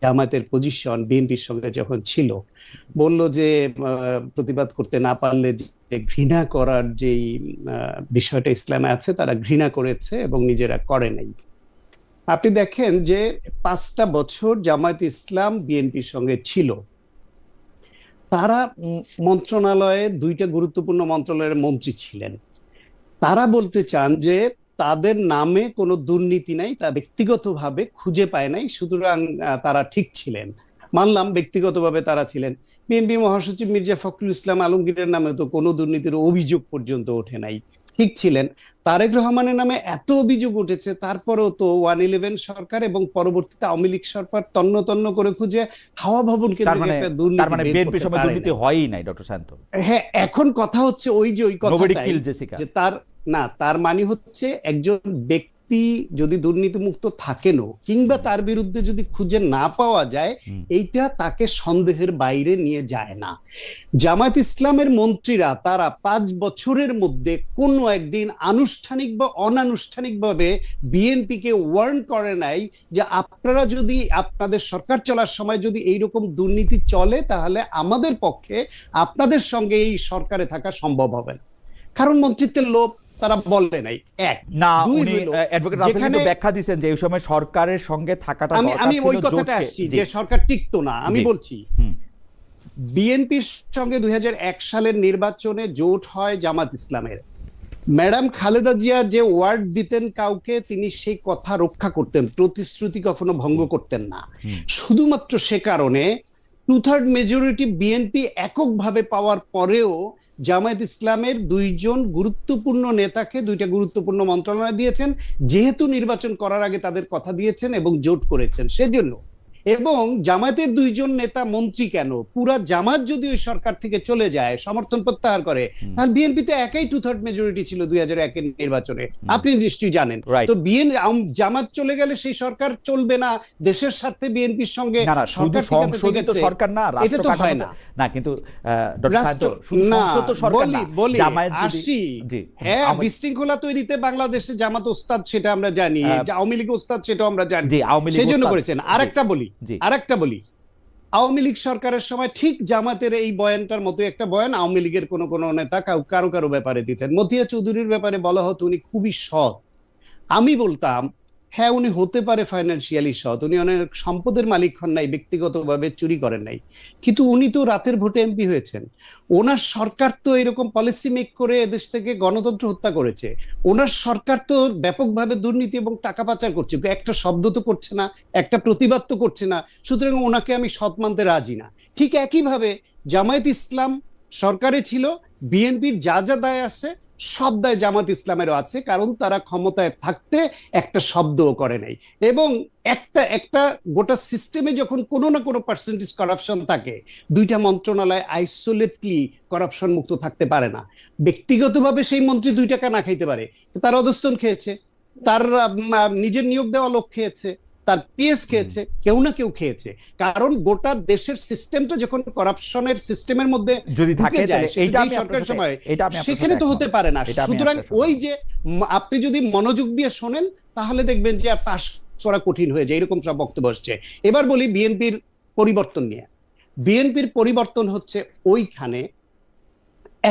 জামায়াতের পজিশন বিএনপির সঙ্গে যখন ছিল, বলল যে প্রতিবাদ করতে না পারলে যে ঘৃণা করার যেই বিষয়টা ইসলামে আছে তারা ঘৃণা করেছে এবং নিজেরা করে নাই। আপনি দেখেন যে 5টা বছর জামায়াত ইসলাম বিএনপির সঙ্গে ছিল, তারা মন্ত্রণালয়ের 2টা গুরুত্বপূর্ণ মন্ত্রণালয়ের মন্ত্রী ছিলেন। তারা বলতে চান যে তাদের নামে কোনো দুর্নীতি নাই, তা ব্যক্তিগতভাবে খুঁজে পায় নাই, সুতরাং তারা ঠিক ছিলেন। মানলাম ব্যক্তিগতভাবে তারা ছিলেন। বিএনপি মহাসচিব মির্জা ফখরুল ইসলাম আলমগীরের নামে তো কোনো দুর্নীতির অভিযোগ পর্যন্ত ওঠে নাই, ঠিক ছিলেন। তারেক রহমানের নামে এত অভিযোগ উঠেছে, তারপরেও তো 111 সরকার এবং পরবর্তীতে আওয়ামী লীগ সরকার তন্ন তন্ন করে খুঁজে হাওয়া ভবন কেন্দ্রে একটা দুর্নীতি হয়ই নাই ডক্টর শান্ত। হ্যাঁ, এখন কথা হচ্ছে ওই কথাটাই যে তার মানে হচ্ছে একজন ব্যক্তি যদি দুর্নীতি মুক্ত থাকেনও কিংবা তার বিরুদ্ধে যদি খুঁজে না পাওয়া যায়, এইটা তাকে সন্দেহের বাইরে নিয়ে যায় না। জামায়াত ইসলামের মন্ত্রীরা তারা 5 বছরের মধ্যে কোনো একদিন আনুষ্ঠানিক বা অনানুষ্ঠানিকভাবে বিএনপিকে ওয়ার্ন করে নাই যে আপনারা যদি আপনাদের সরকার চলার সময় যদি এইরকম দুর্নীতি চলে তাহলে আমাদের পক্ষে আপনাদের সঙ্গে এই সরকারে থাকা সম্ভব হবে না। কারণ মন্ত্রিত্বের লোভ তারা বলে নাই। ব্যাখ্যা দিচ্ছেন যে এই সময় সরকারের সঙ্গে থাকাটা আমি ওই কথাটা আসছি যে সরকার টিকতো না। আমি বলছি বিএনপির সঙ্গে 2001 সালের নির্বাচনে জোট হয় জামাত ইসলামের। ম্যাডাম খালেদা জিয়া যে ওয়ার্ড দিতেন কাউকে, তিনি সেই কথা রক্ষা করতেন, প্রতিশ্রুতি কখনো ভঙ্গ করতেন না। শুধুমাত্র সে কারণে 2/3 মেজরিটি বিএনপি এককভাবে পাওয়ার পরেও জামায়াত ইসলামের 2জন গুরুত্বপূর্ণ নেতাকে 2টা গুরুত্বপূর্ণ মন্ত্রণালয় দিয়েছেন, যেহেতু নির্বাচন করার আগে তাদের কথা দিয়েছেন এবং জোট করেছেন সেজন্য। এবং জামায়াতের 2জন নেতা মন্ত্রী কেন, পুরা জামাত যদি ওই সরকার থেকে চলে যায়, সমর্থন প্রত্যাহার করে, তাহলে বিএনপি তো একাই 2/3 মেজরিটি ছিল 2001 নির্বাচনে, আপনি নিশ্চয়ই জানেন। তো জামাত চলে গেলে সেই সরকার চলবে না, দেশের স্বার্থে বিএনপির সঙ্গে সরকার না, এটা তো হয় না। কিন্তু হ্যাঁ, বিশৃঙ্খলা তৈরিতে বাংলাদেশে জামাত ওস্তাদ, সেটা আমরা জানি, আওয়ামী লীগ ওস্তাদ সেটা আমরা জানি, সেজন্য করেছেন। আরেকটা বলি, আওয়ামী লীগ সরকারের সময় ঠিক জামাতের এই বয়ানটার মতো একটা বয়ান আওয়ামী লীগের কোন নেতা কারো ব্যাপারে দিতেন। মতিয়া চৌধুরীর ব্যাপারে বলা হতো উনি খুবই সৎ। আমি বলতাম হ্যাঁ, উনি হতে পারে ফাইন্যান্সিয়ালি সৎ, উনি অনেক সম্পদের মালিক হন নাই, ব্যক্তিগতভাবে চুরি করেন নাই, কিন্তু উনি তো রাতের ভোটে এমপি হয়েছেন। ওনার সরকার তো এরকম পলিসি মেক করে এদেশ থেকে গণতন্ত্র হত্যা করেছে। ওনার সরকার তো ব্যাপকভাবে দুর্নীতি এবং টাকা পাচার করছে, একটা শব্দ তো করছে না, একটা প্রতিবাদ তো করছে না, সুতরাং ওনাকে আমি সৎ মানতে রাজি না। ঠিক একইভাবে জামায়াত ইসলাম সরকারে ছিল, বিএনপির যা যা দায় আছে সব দায় জামাত ইসলামেরও আছে, কারণ তারা ক্ষমতায় থাকতে একটা শব্দও করে নাই। এবং একটা গোটা সিস্টেমে যখন কোনো না কোনো পার্সেন্টেজ করাপশন থাকে, 2টা মন্ত্রণালয় আইসোলেটলি করাপশন মুক্ত থাকতে পারে না। ব্যক্তিগতভাবে সেই মন্ত্রী 2 টাকা না খাইতে পারে, তারা অধস্তন খেয়েছে, তার নিজের নিয়োগ দেওয়া লোক খেয়েছে, তার পিএস খেয়েছে, কেউ না কেউ খেয়েছে। কারণ গোটা দেশের সিস্টেমটা যখন করাপশনের সিস্টেমের মধ্যে যদি থাকে ঢুকে যায়, তাহলে এইটা আমি সরকার আপনার সময় এটা আমি আপনার সেখানে সাথে তো একমত। হতে পারে না। এটা আমি সুতরাং আপনার সাথে ওই যে আপনি যদি মনোযোগ দিয়ে শোনেন তাহলে দেখবেন যে পাশ করা কঠিন হয়ে যায়, এরকম সব বক্তব্য আসছে। এবার বলি বিএনপির পরিবর্তন নিয়ে। বিএনপির পরিবর্তন হচ্ছে ওইখানে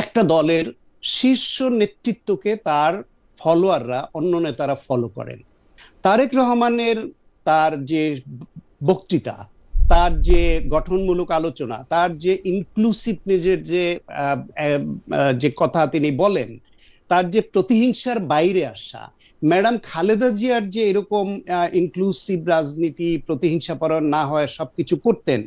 একটা দলের শীর্ষ নেতৃত্বকে তার ফলোয়াররা, অন্য নেতারা ফলো করেন। তারেক রহমানের তার যে বক্তৃতা, তার যে গঠনমূলক আলোচনা, তার যে ইনক্লুসিভনেসের যে কথা তিনি বলেন, তার যে প্রতিহিংসার বাইরে আসা, ম্যাডাম খালেদা জিয়ার যে এরকম ইনক্লুসিভ রাজনীতি, প্রতিহিংসাপরায়ণ না হয় সবকিছু করতেন,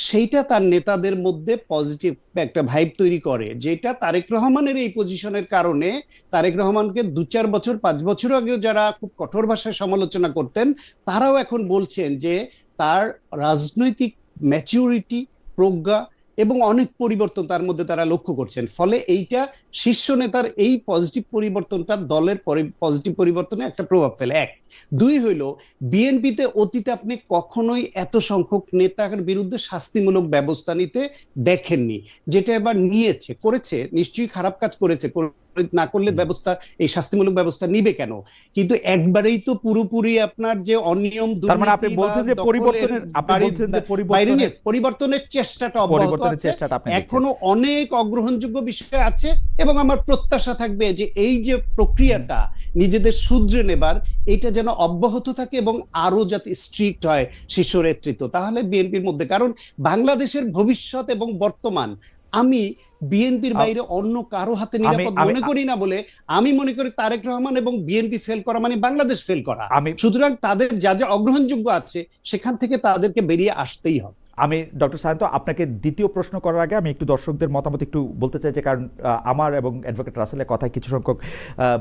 সেইটা তার নেতাদের মধ্যে পজিটিভ একটা ভাইব তৈরি করে, যেটা তারেক রহমানের এই পজিশনের কারণে তারেক রহমানকে 2-4 বছর 5 বছর আগেও যারা খুব কঠোর ভাষায় সমালোচনা করতেন, তারাও এখন বলছেন যে তার রাজনৈতিক ম্যাচুরিটি, প্রজ্ঞা এবং অনেক পরিবর্তন তার মধ্যে তারা লক্ষ্য করছেন। ফলে এইটা শীর্ষ নেতার এই পজিটিভ পরিবর্তনটা দলের পজিটিভ পরিবর্তনে একটা প্রভাব ফেলে। 1, 2 হইল বিএনপিতে অতীতে আপনি কখনোই এত সংখ্যক নেতার বিরুদ্ধে শাস্তিমূলক ব্যবস্থা নিতে দেখেননি, যেটা এবার নিয়েছে, করেছে, নিশ্চয়ই খারাপ কাজ করেছে, না করলে ব্যবস্থা, এই শাস্তিমূলক ব্যবস্থা নিবে কেন? কিন্তু একবারেই তো পুরোপুরি আপনার যে অনিয়ম, তার মানে আপনি বলছেন যে পরিবর্তনের চেষ্টাটা অব্যাহত আছে, এখনো অনেক অগ্রহণযোগ্য বিষয় আছে। এবং আমার প্রত্যাশা থাকবে যে এই যে প্রক্রিয়াটা নিজেদের শুধরে নেবার, এটা যেন অব্যাহত থাকে এবং আরো যাতে স্ট্রিক্ট হয় শীর্ষ নেতৃত্ব, তাহলে বিএনপির মধ্যে। কারণ বাংলাদেশের ভবিষ্যৎ এবং বর্তমান আমি বিএনপির বাইরে অন্য কারো হাতে নিরাপদ মনে করি না, বলে আমি মনে করি তারেক রহমান এবং বিএনপি ফেল করা মানে বাংলাদেশ ফেল করা। সুতরাং তাদের যা যা অগ্রহণযোগ্য আছে সেখান থেকে তাদেরকে বেরিয়ে আসতেই হবে। আমি ডক্টর সায়ন্ত আপনাকে দ্বিতীয় প্রশ্ন করার আগে আমি একটু দর্শকদের মতামত একটু বলতে চাই, যে কারণ আমার এবং অ্যাডভোকেট রাসেলের কথায় কিছু সংখ্যক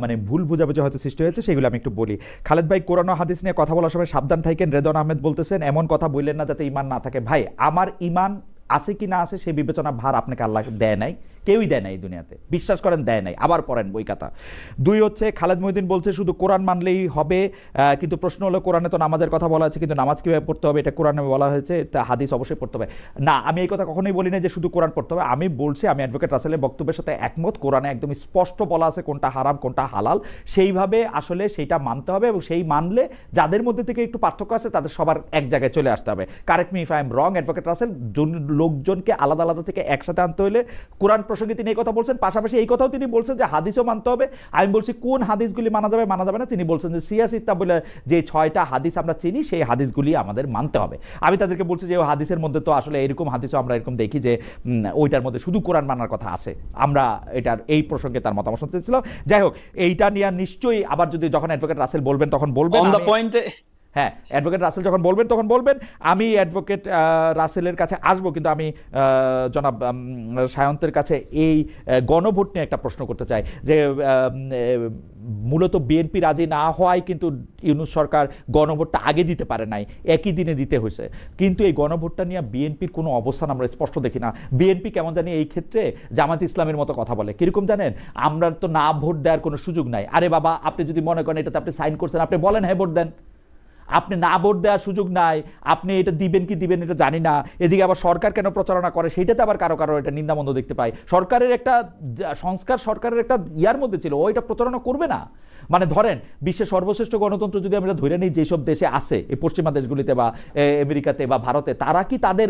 মানে ভুল বোঝাবুঝি হয়তো সৃষ্টি হয়েছে, সেগুলো আমি একটু বলি। খালেদ ভাই, কোরআন ও হাদিস নিয়ে কথা বলার সময় সাবধান থাকেন। রেদওয়ান আহমেদ বলতেছেন এমন কথা বললেন না যাতে ঈমান না থাকে। ভাই, আমার ঈমান আছে কি না আছে সেই বিবেচনা ভার আপনাকে আল্লাহ দেয় নাই, কেউই দেয় নাই দুনিয়াতে, বিশ্বাস করেন দেয় নাই, আবার পড়েন বই খাতা। 2 হচ্ছে খালেদ মহিউদ্দিন বলছে শুধু কোরআন মানলেই হবে, কিন্তু প্রশ্ন হলো কোরআনে তো নামাজের কথা বলা আছে, কিন্তু নামাজ কীভাবে পড়তে হবে এটা কোরআনে বলা হয়েছে, তা হাদিস অবশ্যই পড়তে হবে না। আমি এই কথা কখনোই বলি না যে শুধু কোরআন পড়তে হবে। আমি বলছি, আমি অ্যাডভোকেট রাসেলের বক্তব্যের সাথে একমত, কোরআনে একদম স্পষ্ট বলা আছে কোনটা হারাম কোনটা হালাল, সেইভাবে আসলে সেইটা মানতে হবে, এবং সেই মানলে যাদের মধ্যে থেকে একটু পার্থক্য আছে তাদের সবার এক জায়গায় চলে আসতে হবে। Correct me if I am wrong advocate Rasel, লোকজনকে আলাদা আলাদা থেকে একসাথে আনতে হলে কোরআন প্রসঙ্গে তিনি এই কথা বলছেন, পাশাপাশি এই কথাও তিনি বলছেন যে হাদিসও মানতে হবে। আমি বলছি কোন হাদিসগুলি মানা যাবে মানা যাবে না, তিনি বলছেন যে সিয়াসিত্তা বলে যে 6টা হাদিস আমরা চিনি সেই হাদিসগুলি আমাদের মানতে হবে। আমি তাদেরকে বলছি যে হাদিসের মধ্যে তো আসলে এরকম হাদিসও আমরা এরকম দেখি যে ওইটার মধ্যে শুধু কোরআন মানার কথা আছে। আমরা এটার এই প্রসঙ্গে তার মতামত শুনতে চাইছিলাম। যাই হোক, এইটা নিয়ে নিশ্চয়ই আবার যদি যখন অ্যাডভোকেট রাসেল বলবেন তখন বলবেন, হ্যাঁ অ্যাডভোকেট রাসেল যখন বলবেন তখন বলবেন। আমি অ্যাডভোকেট রাসেলের কাছে আসবো, কিন্তু আমি জনাব সায়ন্তের কাছে এই গণভোট নিয়ে একটা প্রশ্ন করতে চাই, যে মূলত বিএনপি রাজি না হওয়ায় কিন্তু ইউনূস সরকার গণভোটটা আগে দিতে পারে নাই, একই দিনে দিতে হয়েছে, কিন্তু এই গণভোটটা নিয়ে বিএনপির কোনো অবস্থান আমরা স্পষ্ট দেখি না। বিএনপি কেমন জানি এই ক্ষেত্রে জামাত ইসলামের মতো কথা বলে, কিরকম জানেন, আমরা তো না ভোট দেওয়ার কোনো সুযোগ নাই। আরে বাবা, আপনি যদি মনে করেন এটাতে আপনি সাইন করছেন, আপনি বলেন হ্যাঁ ভোট দেন, আপনি না ভোট দেওয়ার সুযোগ নাই, আপনি এটা দিবেন কি দিবেন এটা জানি না। এদিকে আবার সরকার কেন প্রচারণা করে সেইটাতে আবার কারো কারো এটা নিন্দামন্দ দেখতে পাই। সরকারের একটা সংস্কার, সরকারের একটা ইয়ার মধ্যে ছিল, ওইটা প্রচারণা করবে না। মানে ধরেন বিশ্বের সর্বশ্রেষ্ঠ গণতন্ত্র যদি আমরা ধরে নিই যেসব দেশে আছে, এই পশ্চিমা দেশগুলিতে বা আমেরিকাতে বা ভারতে, তারা কি তাদের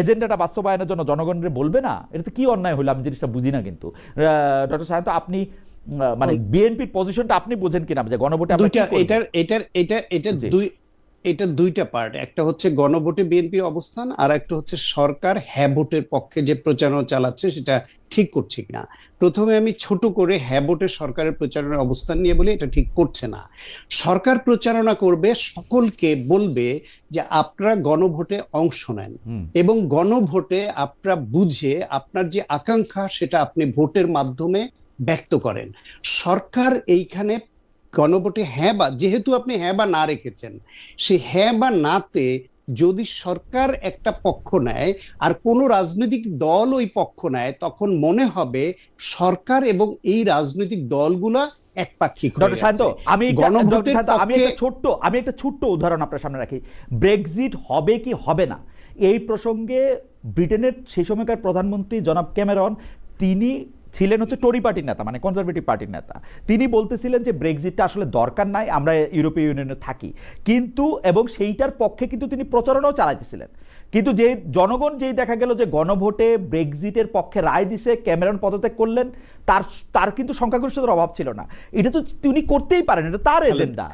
এজেন্ডাটা বাস্তবায়নের জন্য জনগণের বলবে না? এটা তো কি অন্যায় হলো, আমি জিনিসটা বুঝি না। কিন্তু ডক্টর সায়ন্ত, আপনি মানে বিএনপির পজিশনটা আপনি বুঝেন কিনা যে গণভোটে এটা দুইটা পার্ট। একটা হচ্ছে গণভোটে বিএনপির অবস্থান, আর একটা হচ্ছে সরকার হ্যাঁ ভোটের পক্ষে যে প্রচারণা চালাচ্ছে সেটা ঠিক করছে কিনা। প্রথমে আমি ছোট করে হ্যাঁ ভোটের সরকারের প্রচারণার অবস্থান নিয়ে বলি, এটা ঠিক করছে না। সরকার প্রচারণা করবে, সকলকে বলবে যে আপনারা গণভোটে অংশ নেন, এবং গণভোটে আপনারা বুঝে আপনার যে আকাঙ্ক্ষা সেটা আপনি ভোটের মাধ্যমে ব্যক্ত করেন। সরকার এইখানে গণভোটে হ্যাঁ বা, যেহেতু আপনি হ্যাঁ বা না রেখেছেন, সেই হ্যাঁ বা নাতে যদি সরকার একটা পক্ষ নেয় আর কোনো রাজনৈতিক দল ওই পক্ষ নেয়, তখন মনে হবে সরকার এবং এই রাজনৈতিক দলগুলা একপাক্ষিক হয়ে ডক্টর শান্ত, গেছে। আমি গণভোটের আমি একটা ছোট্ট উদাহরণ আপনার সামনে রাখি। ব্রেক্সিট হবে কি হবে না, এই প্রসঙ্গে ব্রিটেনের সেই সময়কার প্রধানমন্ত্রী জনাব ক্যামেরন, তিনি ছিলেন হচ্ছে টরি পার্টির নেতা, মানে কনজারভেটিভ পার্টির নেতা। তিনি বলতেছিলেন যে ব্রেক্সিটটা আসলে দরকার নাই, আমরা ইউরোপীয় ইউনিয়নে থাকি, কিন্তু এবং সেইটার পক্ষে কিন্তু তিনি প্রচারণাও চালাইতেছিলেন। কিন্তু যে জনগণ যেই দেখা গেল যে গণভোটে ব্রেক্সিটের পক্ষে রায় দিছে, ক্যামেরন পদত্যাগ করলেন, তার কিন্তু সংখ্যাগরিষ্ঠতার অভাব ছিল না। এটা তো তিনি করতেই পারেন, এটা তার এজেন্ডা।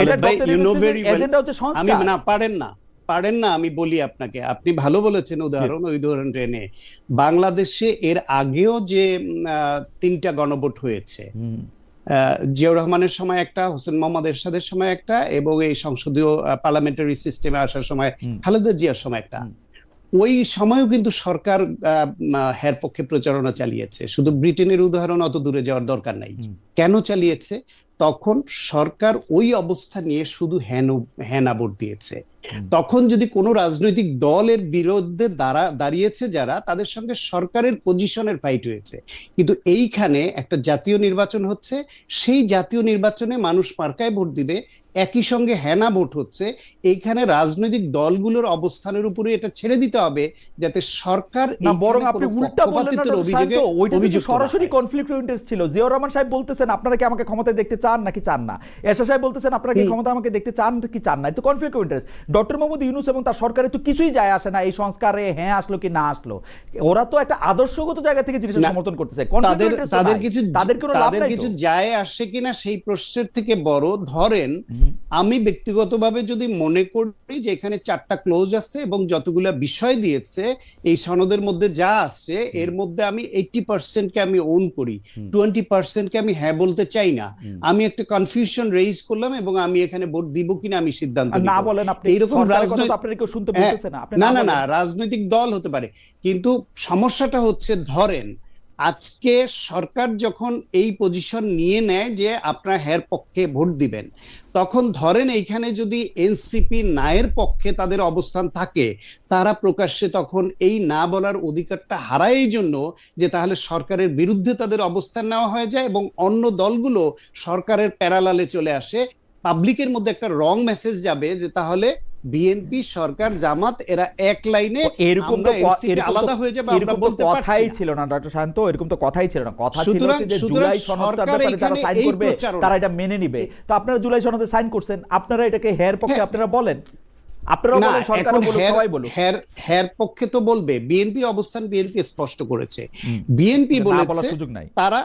এটা ডক্টর ইউনূসের এজেন্ডা হচ্ছে সংস্কার। পারেন না, আমি বলি আপনাকে, আপনি ভালো বলেছেন উদাহরণ, ওই উদাহরণ টেনে। বাংলাদেশে এর আগেও যে 3টা গণভোট হয়েছে, জিয়াউর রহমানের সময় একটা, হোসেন মোহাম্মদ এরশাদের সময় একটা, এবং এই সংসদীয় পার্লামেন্টারি সিস্টেমে আসার সময় খালেদা জিয়ার সময় একটা। ওই সময়ও কিন্তু সরকার হ্যার পক্ষে প্রচারণা চালিয়েছে। শুধু ব্রিটেনের উদাহরণ অত দূরে যাওয়ার দরকার নাই। কেন চালিয়েছে? তখন সরকার ওই অবস্থা নিয়ে শুধু হ্যাঁ না ভোট দিয়েছে। তখন যদি কোনো রাজনৈতিক দলের বিরুদ্ধে দাঁড়িয়েছে যারা, তাদের সঙ্গে সরকারের পজিশনের ফাইট হয়েছে। কিন্তু এইখানে একটা জাতীয় নির্বাচন হচ্ছে, সেই জাতীয় নির্বাচনে মানুষ মার্কায় ভোট দিবে, একই সঙ্গে হ্যাঁ না ভোট হচ্ছে। এইখানে রাজনৈতিক দলগুলোর অবস্থানের উপরে এটা ছেড়ে দিতে হবে, যাতে সরকার না, বরং আপনি উল্টা বললেন না ডক্টর শান্ত, ওইটা তো সরাসরি কনফ্লিক্ট অফ ইন্টারেস্ট ছিল। জিয়াউর রহমান সাহেব বলতেছেন আপনারা কি আমাকে ক্ষমতায় দেখতে চান নাকি চান না, এরশাদ সাহেব বলতেছেন আপনারা কি ক্ষমতা আমাকে দেখতে চান কি চান না। এটা তো conflict of interest. Doctor Mohammad Yunus এবং তার সরকারে তো কিছুই যায় আসে না এই সংস্কারে হ্যাঁ আসলো কি না আসলো। ওরা তো একটা আদর্শগত জায়গা থেকে জিনিসটা সমর্থন করতেছে। তাদের কিছু যায় আসে কিনা সেই প্রশ্নের থেকে বড়, ধরেন আমি ব্যক্তিগতভাবে যদি মনে করি যে এখানে 4টা ক্লোজ আছে এবং যতগুলা বিষয় দিয়েছে এই সনদের মধ্যে যা আছে, এর মধ্যে আমি 80% কে আমি ওন করি, 20% কে আমি হ্যাঁ বলতে চাই না, আমি একটা কনফিউশন রেইজ করলাম এবং আমি এখানে ভোট দিব কিনা আমি সিদ্ধান্ত নিব। না বলেন আপনি, এইরকম না রাজনৈতিক দল হতে পারে, কিন্তু সমস্যাটা হচ্ছে ধরেন আজকে সরকার যখন এই পজিশন নিয়ে নেয় যে আপনারা হ্যার পক্ষে ভোট দিবেন, তখন ধরেন এইখানে যদি এনসিপি নায়ের পক্ষে তাদের অবস্থান থাকে, তারা প্রকাশ্যে তখন এই না বলার অধিকারটা হারায় এই জন্য যে তাহলে সরকারের বিরুদ্ধে তাদের অবস্থান নেওয়া হয়ে যায় এবং অন্য দলগুলো সরকারের প্যারালালে চলে আসে। পাবলিকের মধ্যে একটা রং মেসেজ যাবে যে তাহলে বিএনপি, সরকার, জামাত এরা এক লাইনে, এরকম তো আলাদা হয়ে যাবে, আমরা বলতে কথাই ছিল না ডক্টর শান্ত, এরকম তো কথাই ছিল না। কথা ছিল যে জুলাই সনদটার ব্যাপারে যারা সাইন করবে তারা এটা মেনে নিবে। তো আপনারা জুলাই সনদে সাইন করছেন, আপনারা এটাকে হের পক্ষে আপনারা বলেন, আপনারা বলেন, সরকার বলুক, সবাই বলুক। হের পক্ষে তো বলবে, বিএনপির অবস্থান বিএনপি স্পষ্ট করেছে। বিএনপি বলেছে তারা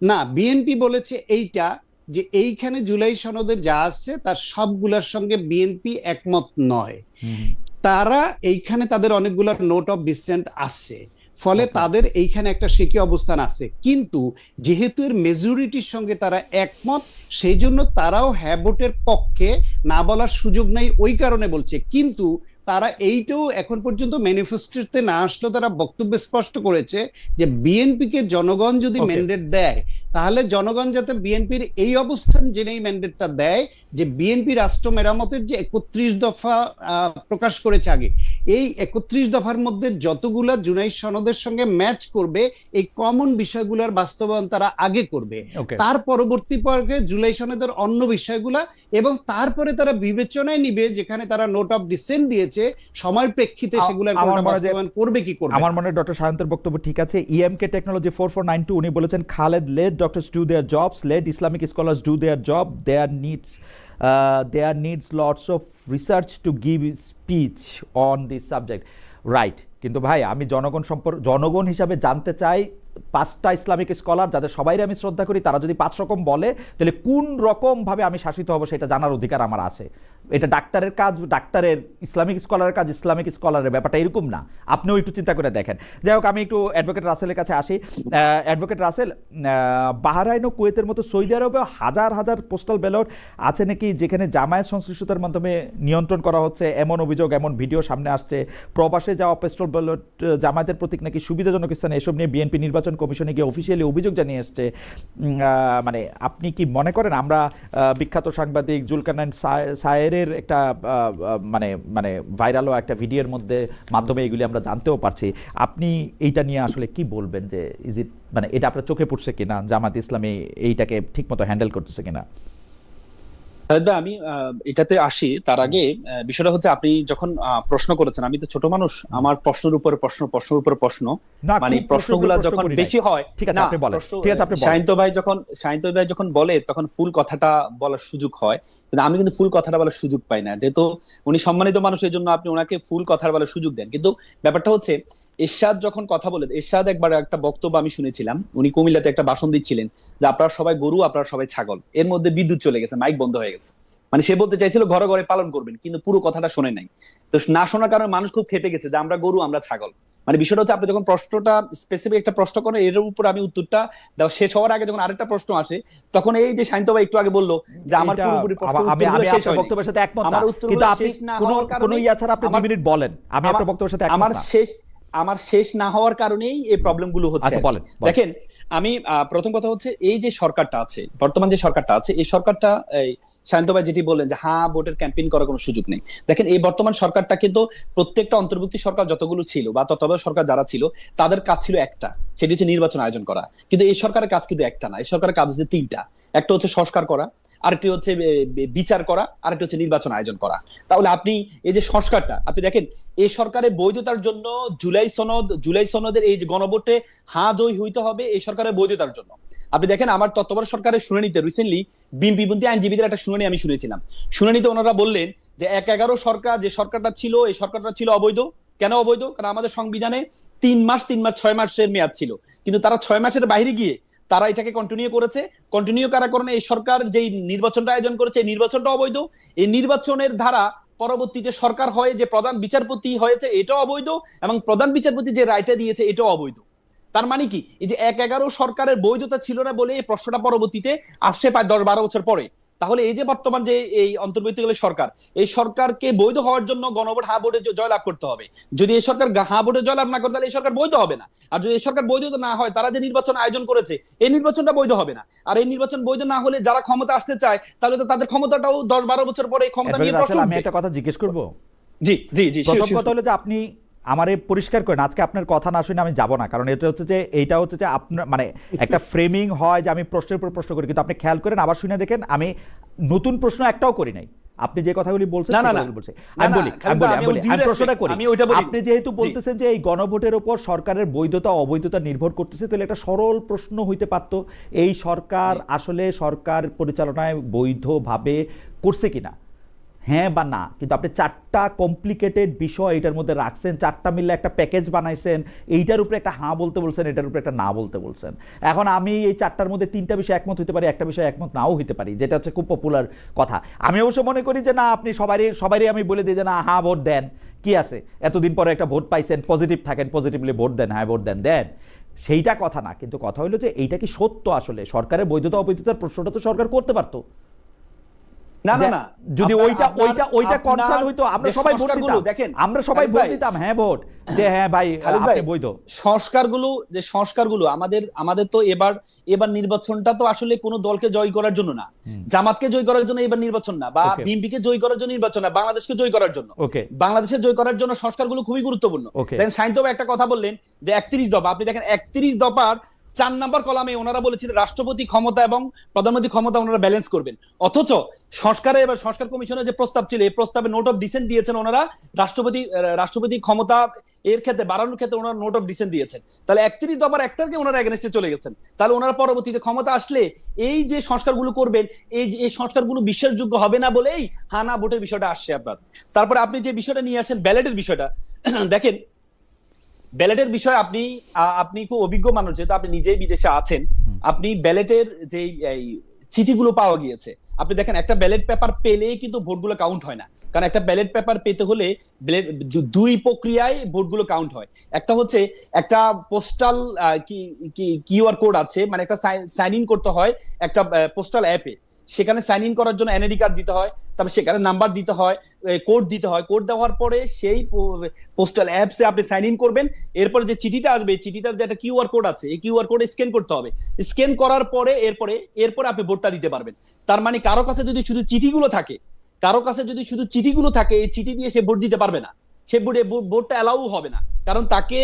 না, বিএনপি বলেছে এইটা যে এইখানে জুলাই সনদে যা আছে তার সবগুলোর সঙ্গে বিএনপি একমত নয়। তারা এইখানে তাদের অনেকগুলো নোট অফ ডিসেন্ট আছে, ফলে তাদের এইখানে একটা সিকি অবস্থান আছে। কিন্তু যেহেতু এর মেজরিটির সঙ্গে তারা একমত, সেই জন্য তারাও হ্যাঁ ভোটের পক্ষে, না বলার সুযোগ নাই ওই কারণে বলছে। কিন্তু তারা এইটাও এখন পর্যন্ত ম্যানিফেস্টোতে না আসলেও তারা বক্তব্য স্পষ্ট করেছে যে বিএনপিকে জনগণ যদি ম্যান্ডেট দেয়, তাহলে জনগণ যাতে বিএনপির এই অবস্থান জেনেই ম্যান্ডেটটা দেয় যে বিএনপি রাষ্ট্র মেরামতের যে 31 দফা প্রকাশ করেছে আগে, এই 31 দফার মধ্যে যতগুলা জুলাই সনদের সঙ্গে ম্যাচ করবে, এই কমন বিষয়গুলোর বাস্তবায়ন তারা আগে করবে। তার পরবর্তী পর্যায়ে জুলাই সনদের অন্য বিষয়গুলা, এবং তারপরে তারা বিবেচনায় নিবে যেখানে তারা নোট অফ ডিসেন্ট দিয়েছে সময়ের প্রেক্ষিতে সেগুলোর বাস্তবায়ন করবে কি করবে। আমার মনে হয় ডক্টর শায়ন্তের বক্তব্য ঠিক আছে। ইএমকে টেকনোলজি 4492 উনি বলেছেন, Khaled, let doctors do their jobs, let Islamic scholars do their job, there needs lots of research to give speech on this subject. Right, কিন্তু ভাই আমি জনগণ হিসাবে জানতে চাই 5টা ইসলামিক স্কলার যাদের সবাই আমি শ্রদ্ধা করি, তারা যদি 5 রকম বলে তাহলে কোন রকম ভাবে আমি শাসিত হব সেটা জানার অধিকার আমার আছে। এটা ডাক্তারের কাজ, ডাক্তারের, ইসলামিক স্কলারের কাজ ইসলামিক স্কলারের, ব্যাপারটা এরকম না। আপনিও একটু চিন্তা করে দেখেন। যাই হোক, আমি একটু অ্যাডভোকেট রাসেলের কাছে আসি। অ্যাডভোকেট রাসেল, বাহরাইন ও কুয়েতের মতো সৌদি আরবে হাজার হাজার পোস্টাল ব্যালট আছে নাকি যেখানে জামায়াত সংশ্লিষ্টতার মাধ্যমে নিয়ন্ত্রণ করা হচ্ছে, এমন অভিযোগ, এমন ভিডিও সামনে আসছে। প্রবাসে যাওয়া পোস্টাল ব্যালট জামায়াতের প্রতীক নাকি সুবিধাজনক স্থানে, এসব নিয়ে বিএনপি নির্বাচন কমিশনে গিয়ে অফিসিয়ালি অভিযোগ জানিয়ে এসছে। মানে আপনি কি মনে করেন আমরা বিখ্যাত সাংবাদিক জুলকারনাইন সায়ের মেয়ের একটা মানে মানে ভাইরাল একটা ভিডিওর মাধ্যমে এগুলি আমরা জানতেও পারছি। আপনি এইটা নিয়ে আসলে কি বলবেন, যে ইজ ইট মানে এটা আপনার চোখে পড়ছে কিনা, জামাত ইসলামী এইটাকে ঠিকমতো হ্যান্ডেল করতেছে কিনা? আমি এটাতে আসি তার আগে বিষয়টা হচ্ছে, আপনি যখন প্রশ্ন করেছেন, আমি তো ছোট মানুষ, আমার প্রশ্নের উপরে প্রশ্নের উপরে প্রশ্ন, না, মানে খুব প্রশ্নগুলা প্রশ্ন যখন করি নাই। বেশি হয়। ঠিক আছে, না, আপনি বলেন। প্রশ্ন- ঠিক আছে, আপনি বলেন। সায়ন্ত ভাই যখন বলে তখন ফুল কথাটা বলার সুযোগ হয়, কিন্তু আমি কিন্তু ফুল কথাটা বলার সুযোগ পাই না, যেহেতু উনি সম্মানিত মানুষ, এই জন্য আপনি ওনাকে ফুল কথা বলার সুযোগ দেন। কিন্তু ব্যাপারটা হচ্ছে, এরশাদ যখন কথা বলে, এরশাদ একবার একটা বক্তব্য আমি শুনেছিলাম, উনি কুমিল্লাতে একটা ভাষণ দিচ্ছিলেন যে আপনারা সবাই গরু, আপনারা সবাই ছাগল, এর মধ্যে বিদ্যুৎ চলে গেছে, মাইক বন্ধ হয়ে গেছে। মানে সে বলতে চাইছিল ঘরে ঘরে পালন করবেন, কিন্তু পুরো কথাটা শোনে নাই। তো না শোনার কারণে মানুষ খুব খেপে গেছে যে আমরা গরু, আমরা ছাগল। মানে বিষয়টা হচ্ছে, আপনি যখন প্রশ্নটা স্পেসিফিক একটা প্রশ্ন করেন, এর উপর আমি উত্তরটা দেওয়া শেষ হওয়ার আগে যখন আরেকটা প্রশ্ন আসে, তখন এই যে শান্ত ভাই একটু আগে বললো যে আমার এটা পুরোপুরি প্রশ্নের আমি উত্তরগুলো শেষ আপনার হয়নি। বক্তব্যের সাথে একমত না, আমার উত্তরগুলো কিন্তু আপনি শেষ না কোনো হওয়ার কোনো কারণে ইয়া ছাড়া আপনি 2 মিনিট বলেন, আমি আপনার বক্তব্যের সাথে একমত আমার না। আমার শেষ না হওয়ার কারণেই এই প্রবলেম গুলো হচ্ছে। আচ্ছা, বলেন। দেখেন, আমি প্রথম কথা হচ্ছে, এই যে সরকারটা আছে, বর্তমান যে সরকারটা আছে, এই সরকারটা শান্ত ভাই যেটি বললেন যে হ্যাঁ ভোটের ক্যাম্পেইন করার কোনো সুযোগ নেই। দেখেন, এই বর্তমান সরকারটা কিন্তু প্রত্যেকটা অন্তর্ভুক্তি সরকার যতগুলো ছিল বা তত্ত্বাবধায়ক সরকার যারা ছিল, তাদের কাজ ছিল একটা, সেটি হচ্ছে নির্বাচন আয়োজন করা। কিন্তু এই সরকারের কাজ কিন্তু একটা না, এই সরকারের কাজ হচ্ছে 3টা। একটা হচ্ছে সংস্কার করা, আরেকটি হচ্ছে বিচার করা, আরেকটি হচ্ছে নির্বাচন আয়োজন করা। তাহলে আপনি এই যে সংস্কারটা, আপনি দেখেন, এই সরকারের বৈধতার জন্য জুলাই সনদের এই যে গণভোটে হ্যাঁ জয়ী হইতে হবে, এই সরকারের বৈধতার জন্য। আপনি দেখেন, আমার তত্ত্বাবধায়ক সরকারের শুনানিতে রিসেন্টলি বিএনপি আইনজীবীদের একটা শুনানি আমি শুনেছিলাম। শুনানিতে ওনারা বললেন যে 1/11 সরকার, যে সরকারটা ছিল, এই সরকারটা ছিল অবৈধ। কেন অবৈধ? কারণ আমাদের সংবিধানে 3 মাস 6 মাসের মেয়াদ ছিল, কিন্তু তারা 6 মাসের বাইরে গিয়ে তারা এটাকে কন্টিনিউ করার কারণে এই সরকার যেই নির্বাচনটা আয়োজন করেছে, এই নির্বাচনটা অবৈধ। এই নির্বাচনের ধারা পরবর্তীতে সরকার হয় যে প্রধান বিচারপতি হয়েছে, এটাও অবৈধ, এবং প্রধান বিচারপতি যে রায়টা দিয়েছে, এটাও অবৈধ। তার মানে কি, এই যে 1/11 সরকারের বৈধতা ছিল না বলে এই প্রশ্নটা পরবর্তীতে আসছে প্রায় 10-12 বছর পরে। তাহলে এই যে বর্তমান যে এই অন্তর্বর্তীকালীন সরকার, এই সরকারকে বৈধ হওয়ার জন্য গণভোট হ্যাঁ ভোটে জয়লাভ করতে হবে। যদি এই সরকার হ্যাঁ ভোটে জয়লাভ না করে, তাহলে এই সরকার বৈধ হবে না। আর যদি এই সরকার বৈধ না হয়, তারা যে নির্বাচন আয়োজন করেছে, এই নির্বাচনটা বৈধ হবে না। আর এই নির্বাচন বৈধ না হলে যারা ক্ষমতা আসতে চায়, তাহলে তো তাদের ক্ষমতাটাও 10-12 বছর পরে এই ক্ষমতা নিয়ে প্রশ্ন আমি উঠবে। একটা কথা জিজ্ঞেস করব। জি জি জি, প্রথম কথা হলো যে আপনি আমারে পরিষ্কার করেন, আজকে আপনার কথা না শুনে আমি যাব না, কারণ এটা হচ্ছে যে এইটা হচ্ছে যে আপনার মানে একটা ফ্রেমিং হয় যে আমি প্রশ্নের উপর প্রশ্ন করি, কিন্তু আপনি খেয়াল করেন, আবার শুনে দেখেন, আমি নতুন প্রশ্ন একটাও করি নাই। আপনি যে কথাগুলি বলছেন আমি প্রশ্নটা করি। আপনি যেহেতু বলতেছেন যে এই গণভোটের উপর সরকারের বৈধতা অবৈধতা নির্ভর করতেছে, তাহলে একটা সরল প্রশ্ন হইতে পারতো, এই সরকার আসলে সরকার পরিচালনায় বৈধভাবে করছে কিনা, হ্যাঁ বা না। কিন্তু আপনি 4টা কমপ্লিকেটেড বিষয় এটার মধ্যে রাখছেন, 4টা মিলে একটা প্যাকেজ বানাইছেন, এইটার উপরে একটা হ্যাঁ বলতে বলছেন, এটার উপরে একটা না বলতে বলছেন। এখন আমি এই 4টার মধ্যে 3টা বিষয় একমত হতে পারি, একটা বিষয় একমত নাও হতে পারি, যেটা হচ্ছে খুব পপুলার কথা। আমি অবশ্য মনে করি যে না, আপনি সবারই আমি বলে দিই যে না, হ্যাঁ ভোট দেন, কি আছে, এতদিন পরে একটা ভোট পাইছেন, পজিটিভ থাকেন, পজিটিভলি ভোট দেন, হ্যাঁ ভোট দেন। সেইটা কথা না, কিন্তু কথা হলো যে এইটা কি সত্য, আসলে সরকারের বৈধতা অবৈধতার প্রশ্নটা তো সরকার করতে পারতো। না না না, যদি ওইটা কনসার্ন হইতো, আমরা সবাই ভোট দিতাম, আমরা সবাই ভোট দিতাম, হ্যাঁ ভোট, যে হ্যাঁ ভাই আপনি বৈধ। সংস্কারগুলো আমাদের তো এবার নির্বাচনটা তো আসলে কোনো দলকে জয় করার জন্য না, জামাতকে জয় করার জন্য এবার নির্বাচন না, বা বিএনপিকে জয় করার জন্য নির্বাচন না, বাংলাদেশকে জয় করার জন্য। বাংলাদেশে জয় করার জন্য সংস্কারগুলো খুবই গুরুত্বপূর্ণ। দেখেন, শাহিন ভাই একটা কথা বললেন যে 31 দফা, আপনি দেখেন 31 দফার 4 নম্বর কলামে ওনারা বলেছিলেন রাষ্ট্রপতি ক্ষমতা এবং প্রধানমন্ত্রী ক্ষমতা ওনারা ব্যালেন্স করবেন। অথচ সংস্কার কমিশনের যে প্রস্তাব ছিল, এই প্রস্তাবে নোট অফ ডিসেন্ট দিয়েছেন ওনারা, রাষ্ট্রপতি ক্ষমতা এর ক্ষেত্রে বাড়ানোর ক্ষেত্রে ওনারা নোট অফ ডিসেন্ট দিয়েছেন। তাহলে 31 দফার একটাকে ওনারা এগেনস্টে চলে গেছেন। তাহলে ওনারা পরবর্তীতে ক্ষমতা আসলে এই যে সংস্কারগুলো করবেন, এই সংস্কারগুলো বিশ্বাসযোগ্য হবে না বলেই হানা ভোটের বিষয়টা আসছে আপনার। তারপরে আপনি যে বিষয়টা নিয়ে আসেন ব্যালেটের বিষয়টা, দেখেন ব্যালেটের বিষয় আপনি খুব অভিজ্ঞ মানুষ, যেহেতু আপনি নিজেই বিদেশে আছেন, আপনি ব্যালেটের যে চিঠিগুলো পাওয়া গিয়েছে, আপনি দেখেন একটা ব্যালট পেপার পেলেই কিন্তু ভোটগুলো কাউন্ট হয় না। কারণ একটা ব্যালট পেপার পেতে হলে 2 প্রক্রিয়ায় ভোটগুলো কাউন্ট হয়। একটা হচ্ছে একটা পোস্টাল কিউআর কোড আছে, মানে একটা সাইন ইন করতে হয় একটা পোস্টাল অ্যাপে, সেখানে সাইন ইন করার জন্য এনআইডি কার্ড দিতে হয়, তারপর সেখানে নাম্বার দিতে হয়, কোড দিতে হয়, কোড দেওয়ার পরে সেই পোস্টাল অ্যাপসে আপনি সাইন ইন করবেন। এরপরে যে চিঠিটা আসবে, চিঠিটার যে একটা কিউআর কোড আছে, এই কিউআর কোড স্ক্যান করতে হবে। স্ক্যান করার পরে এরপরে আপনি ভোটটা দিতে পারবেন। তার মানে কারো কাছে যদি শুধু চিঠিগুলো থাকে, কারো কাছে যদি শুধু চিঠিগুলো থাকে, এই চিঠি দিয়ে সে ভোট দিতে পারবে না, সে ভোটটা অ্যালাউ হবে না। কারণ তাকে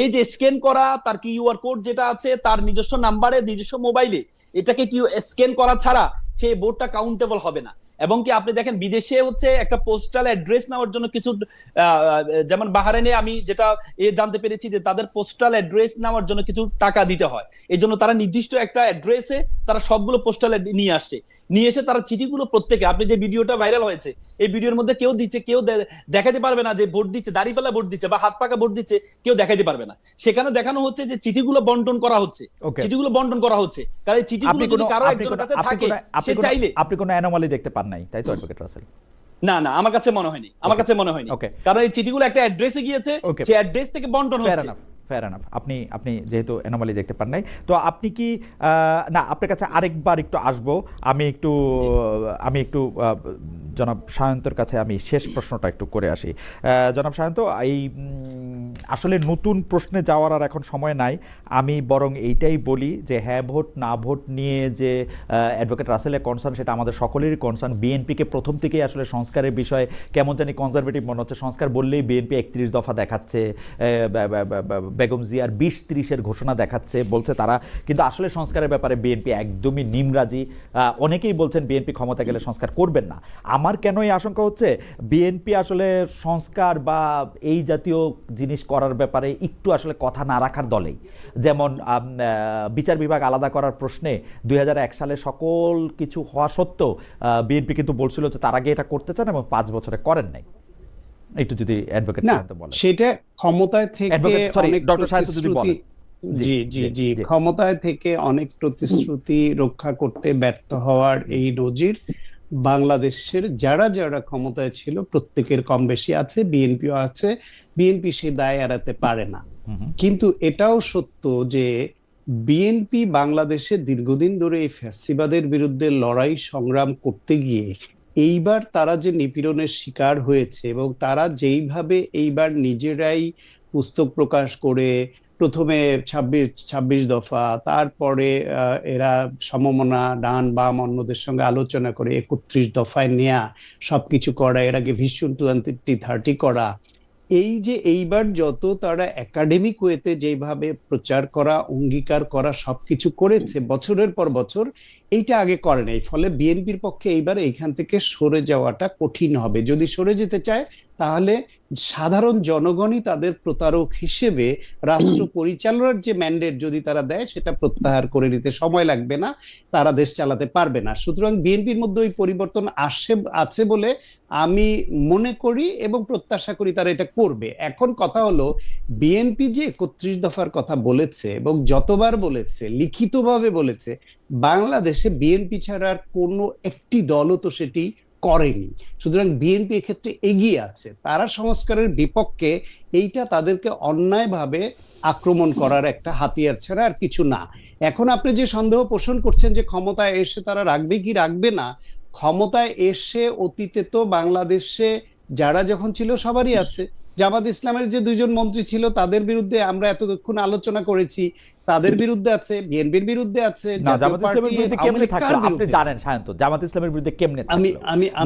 এই যে স্ক্যান করা, তার কিউআর কোড যেটা আছে তার নিজস্ব নাম্বারে, নিজস্ব মোবাইলে, এটাকে স্ক্যান করা ছাড়া সে ভোটটা কাউন্টেবল হবে না। এবং কি আপনি দেখেন বিদেশে হচ্ছে একটা পোস্টাল অ্যাড্রেস নেওয়ার জন্য কিছু যেমন বাহারাইনে আমি যেটা জানতে পেরেছি যে তাদের পোস্টাল অ্যাড্রেস নেওয়ার জন্য কিছু টাকা দিতে হয়। এই জন্য তারা নির্দিষ্ট একটা অ্যাড্রেসে তারা সবগুলো পোস্টাল নিয়ে এসে তারা চিঠিগুলো প্রত্যেকে, আপনি যে ভিডিওটা ভাইরাল হয়েছে এই ভিডিওর মধ্যে কেউ দিচ্ছে, কেউ দেখাতে পারবে না যে ভোট দিচ্ছে, দাড়িপাল্লা ভোট দিচ্ছে বা হাত পাকা ভোট দিচ্ছে, কেউ দেখাতে পারবে না। সেখানে দেখানো হচ্ছে যে চিঠিগুলো বন্টন করা হচ্ছে, চিঠিগুলো বন্টন করা হচ্ছে। কারণ এই চিঠিগুলো যদি কারো একজনের কাছে থাকে, সে চাইলে। আপনি কোনো অ্যানোমালি দেখতে পান নাই, তাই তো অ্যাডভোকেট রাসেল? না না, আমার কাছে মনে হয়নি, আমার কাছে মনে হয়নি। কারণ এই চিঠিগুলো একটা অ্যাড্রেসে গিয়েছে, সেই অ্যাড্রেস থেকে বন্টন হচ্ছে। Fair enough. আপনি যেহেতু অ্যানোমালি দেখতে পান নাই, তো আপনি কি না, আপনার কাছে আরেকবার একটু আসবো। আমি একটু জনাব সায়ন্তর কাছে আমি শেষ প্রশ্নটা একটু করে আসি। জনাব সায়ন্ত, এই আসলে নতুন প্রশ্নে যাওয়ার আর এখন সময় নাই, আমি বরং এইটাই বলি যে হ্যাঁ ভোট না ভোট নিয়ে যে অ্যাডভোকেট রাসেলের কনসার্ন, সেটা আমাদের সকলেরই কনসার্ন। বিএনপিকে প্রথম থেকেই আসলে সংস্কারের বিষয়ে কেমন জানি কনজারভেটিভ মনে হচ্ছে। সংস্কার বললেই বিএনপি 31 দফা দেখাচ্ছে, বেগম জিয়ার 20-30-এর ঘোষণা দেখাচ্ছে, বলছে তারা, কিন্তু আসলে সংস্কারের ব্যাপারে বিএনপি একদমই নিমরাজি। অনেকেই বলছেন বিএনপি ক্ষমতা গেলে সংস্কার করবেন না। আমার কেন এই আশঙ্কা হচ্ছে, বিএনপি আসলে সংস্কার বা এই জাতীয় জিনিস করার ব্যাপারে একটু আসলে কথা না রাখার দলেই। যেমন বিচার বিভাগ আলাদা করার প্রশ্নে 2001 সালে সকল কিছু হওয়া সত্ত্বেও বিএনপি কিন্তু বলছিল যে তার আগে এটা করতে চান এবং 5 বছরে করেন নাই। একটু যদি অ্যাডভোকেট বলেন। সেটা ক্ষমতায় থেকে অনেক ডক্টর সাহেব যদি বলেন। জি, ক্ষমতায় থেকে অনেক প্রতিশ্রুতি রক্ষা করতে ব্যর্থ হওয়ার এই নজির বাংলাদেশের যারা যারা ক্ষমতায় ছিল প্রত্যেকের কম বেশি আছে, বিএনপিও আছে। বিএনপি সেই দায় এড়াতে পারে না। কিন্তু এটাও সত্য যে বিএনপি বাংলাদেশে দীর্ঘদিন ধরে এই ফ্যাসিবাদের বিরুদ্ধে লড়াই সংগ্রাম করতে গিয়ে এইবার তারা যে নিপীড়নের শিকার হয়েছে, এবং তারা যেইভাবে এইবার নিজেরাই পুস্তক প্রকাশ করে, প্রথমে 26 দফা, তারপরে এরা সমমনা ডান বাম অন্যদের সঙ্গে আলোচনা করে 31 দফায় নেয়া, সবকিছু করা, এর আগে ভিশন 2030 করা, এই যে এইবার যত তারা একাডেমিক ওয়েতে যেভাবে প্রচার করা, অঙ্গীকার করা, সবকিছু করেছে বছরের পর বছর, এইটা আগে করে নাই। ফলে বিএনপির পক্ষে এইবার এইখান থেকে সরে যাওয়াটা কঠিন হবে। যদি সরে যেতে চায় তাহলে সাধারণ জনগণই তাদের প্রতারক হিসেবে রাষ্ট্র পরিচালনার যে ম্যান্ডেট যদি তারা দেয়, সেটা প্রত্যাহার করে নিতে সময় লাগবে না, তারা দেশ চালাতে পারবে না। সুতরাং বিএনপির মধ্যে ওই পরিবর্তন আছে বলে আমি মনে করি এবং প্রত্যাশা করি তারা এটা করবে। এখন কথা হলো, বিএনপি যে 31 দফার কথা বলেছে এবং যতবার বলেছে, লিখিতভাবে বলেছে, বাংলাদেশে বিএনপি ছাড়া আর কোনো একটি দলও তো সেটি করেনি। সুতরাং বিএনপি এক্ষেত্রে এগিয়ে আছে, তারা সংস্কারের বিপক্ষে। এইটা তাদেরকে অন্যায়ভাবে আক্রমণ করার একটা হাতিয়ার ছাড়া আর কিছু না। এখন আপনি যে সন্দেহ পোষণ করছেন যে ক্ষমতায় এসে তারা রাখবে কি রাখবে না, ক্ষমতায় এসে অতীতে তো বাংলাদেশে যারা যখন ছিল সবারই আছে। জামাত ইসলামের যে 2জন মন্ত্রী ছিল তাদের বিরুদ্ধে আমরা এতক্ষণ আলোচনা করেছি, তাদের বিরুদ্ধে আছে, বিএনপির বিরুদ্ধে আছে। জামাত ইসলামের বিরুদ্ধে কেমনে থাকলো আপনি জানেন সায়ন্ত? জামাত ইসলামের বিরুদ্ধে কেমনে থাকলো?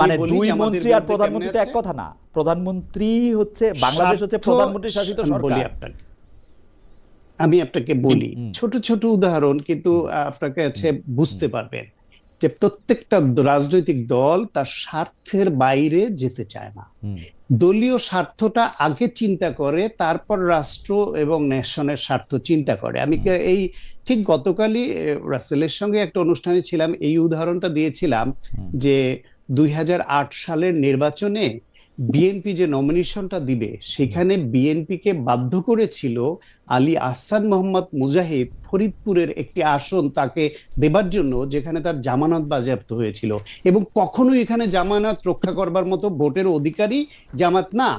মানে 2 মন্ত্রী আর প্রধানমন্ত্রী তো এক কথা না। প্রধানমন্ত্রী হচ্ছে, বাংলাদেশ হচ্ছে প্রধানমন্ত্রী শাসিত সরকার। আমি আপনাকে বলি ছোট ছোট উদাহরণ, কিন্তু আপনাকে বুঝতে পারবেন যে প্রত্যেকটা রাজনৈতিক দল তার স্বার্থের বাইরে যেতে চায় না। দলীয় স্বার্থটা আগে চিন্তা করে, তারপর রাষ্ট্র এবং নেশনের স্বার্থ চিন্তা করে। আমি এই ঠিক গতকালই রাসেলের সঙ্গে একটা অনুষ্ঠানে ছিলাম, এই উদাহরণটা দিয়েছিলাম যে 2008 সালের নির্বাচনে বিএনপি যে নমিনেশনটা দিবে, সেখানে বিএনপিকে বাধ্য করেছিল আলী আহসান মোহাম্মদ মুজাহিদ ফরিদপুরের একটি আসন তাকে দেবার জন্য, যেখানে তার জামানত বাজেয়াপ্ত হয়েছিল। এবং কখনোই এখানে জামানত রক্ষা করবার মতো ভোটের অধিকারী জামাত না।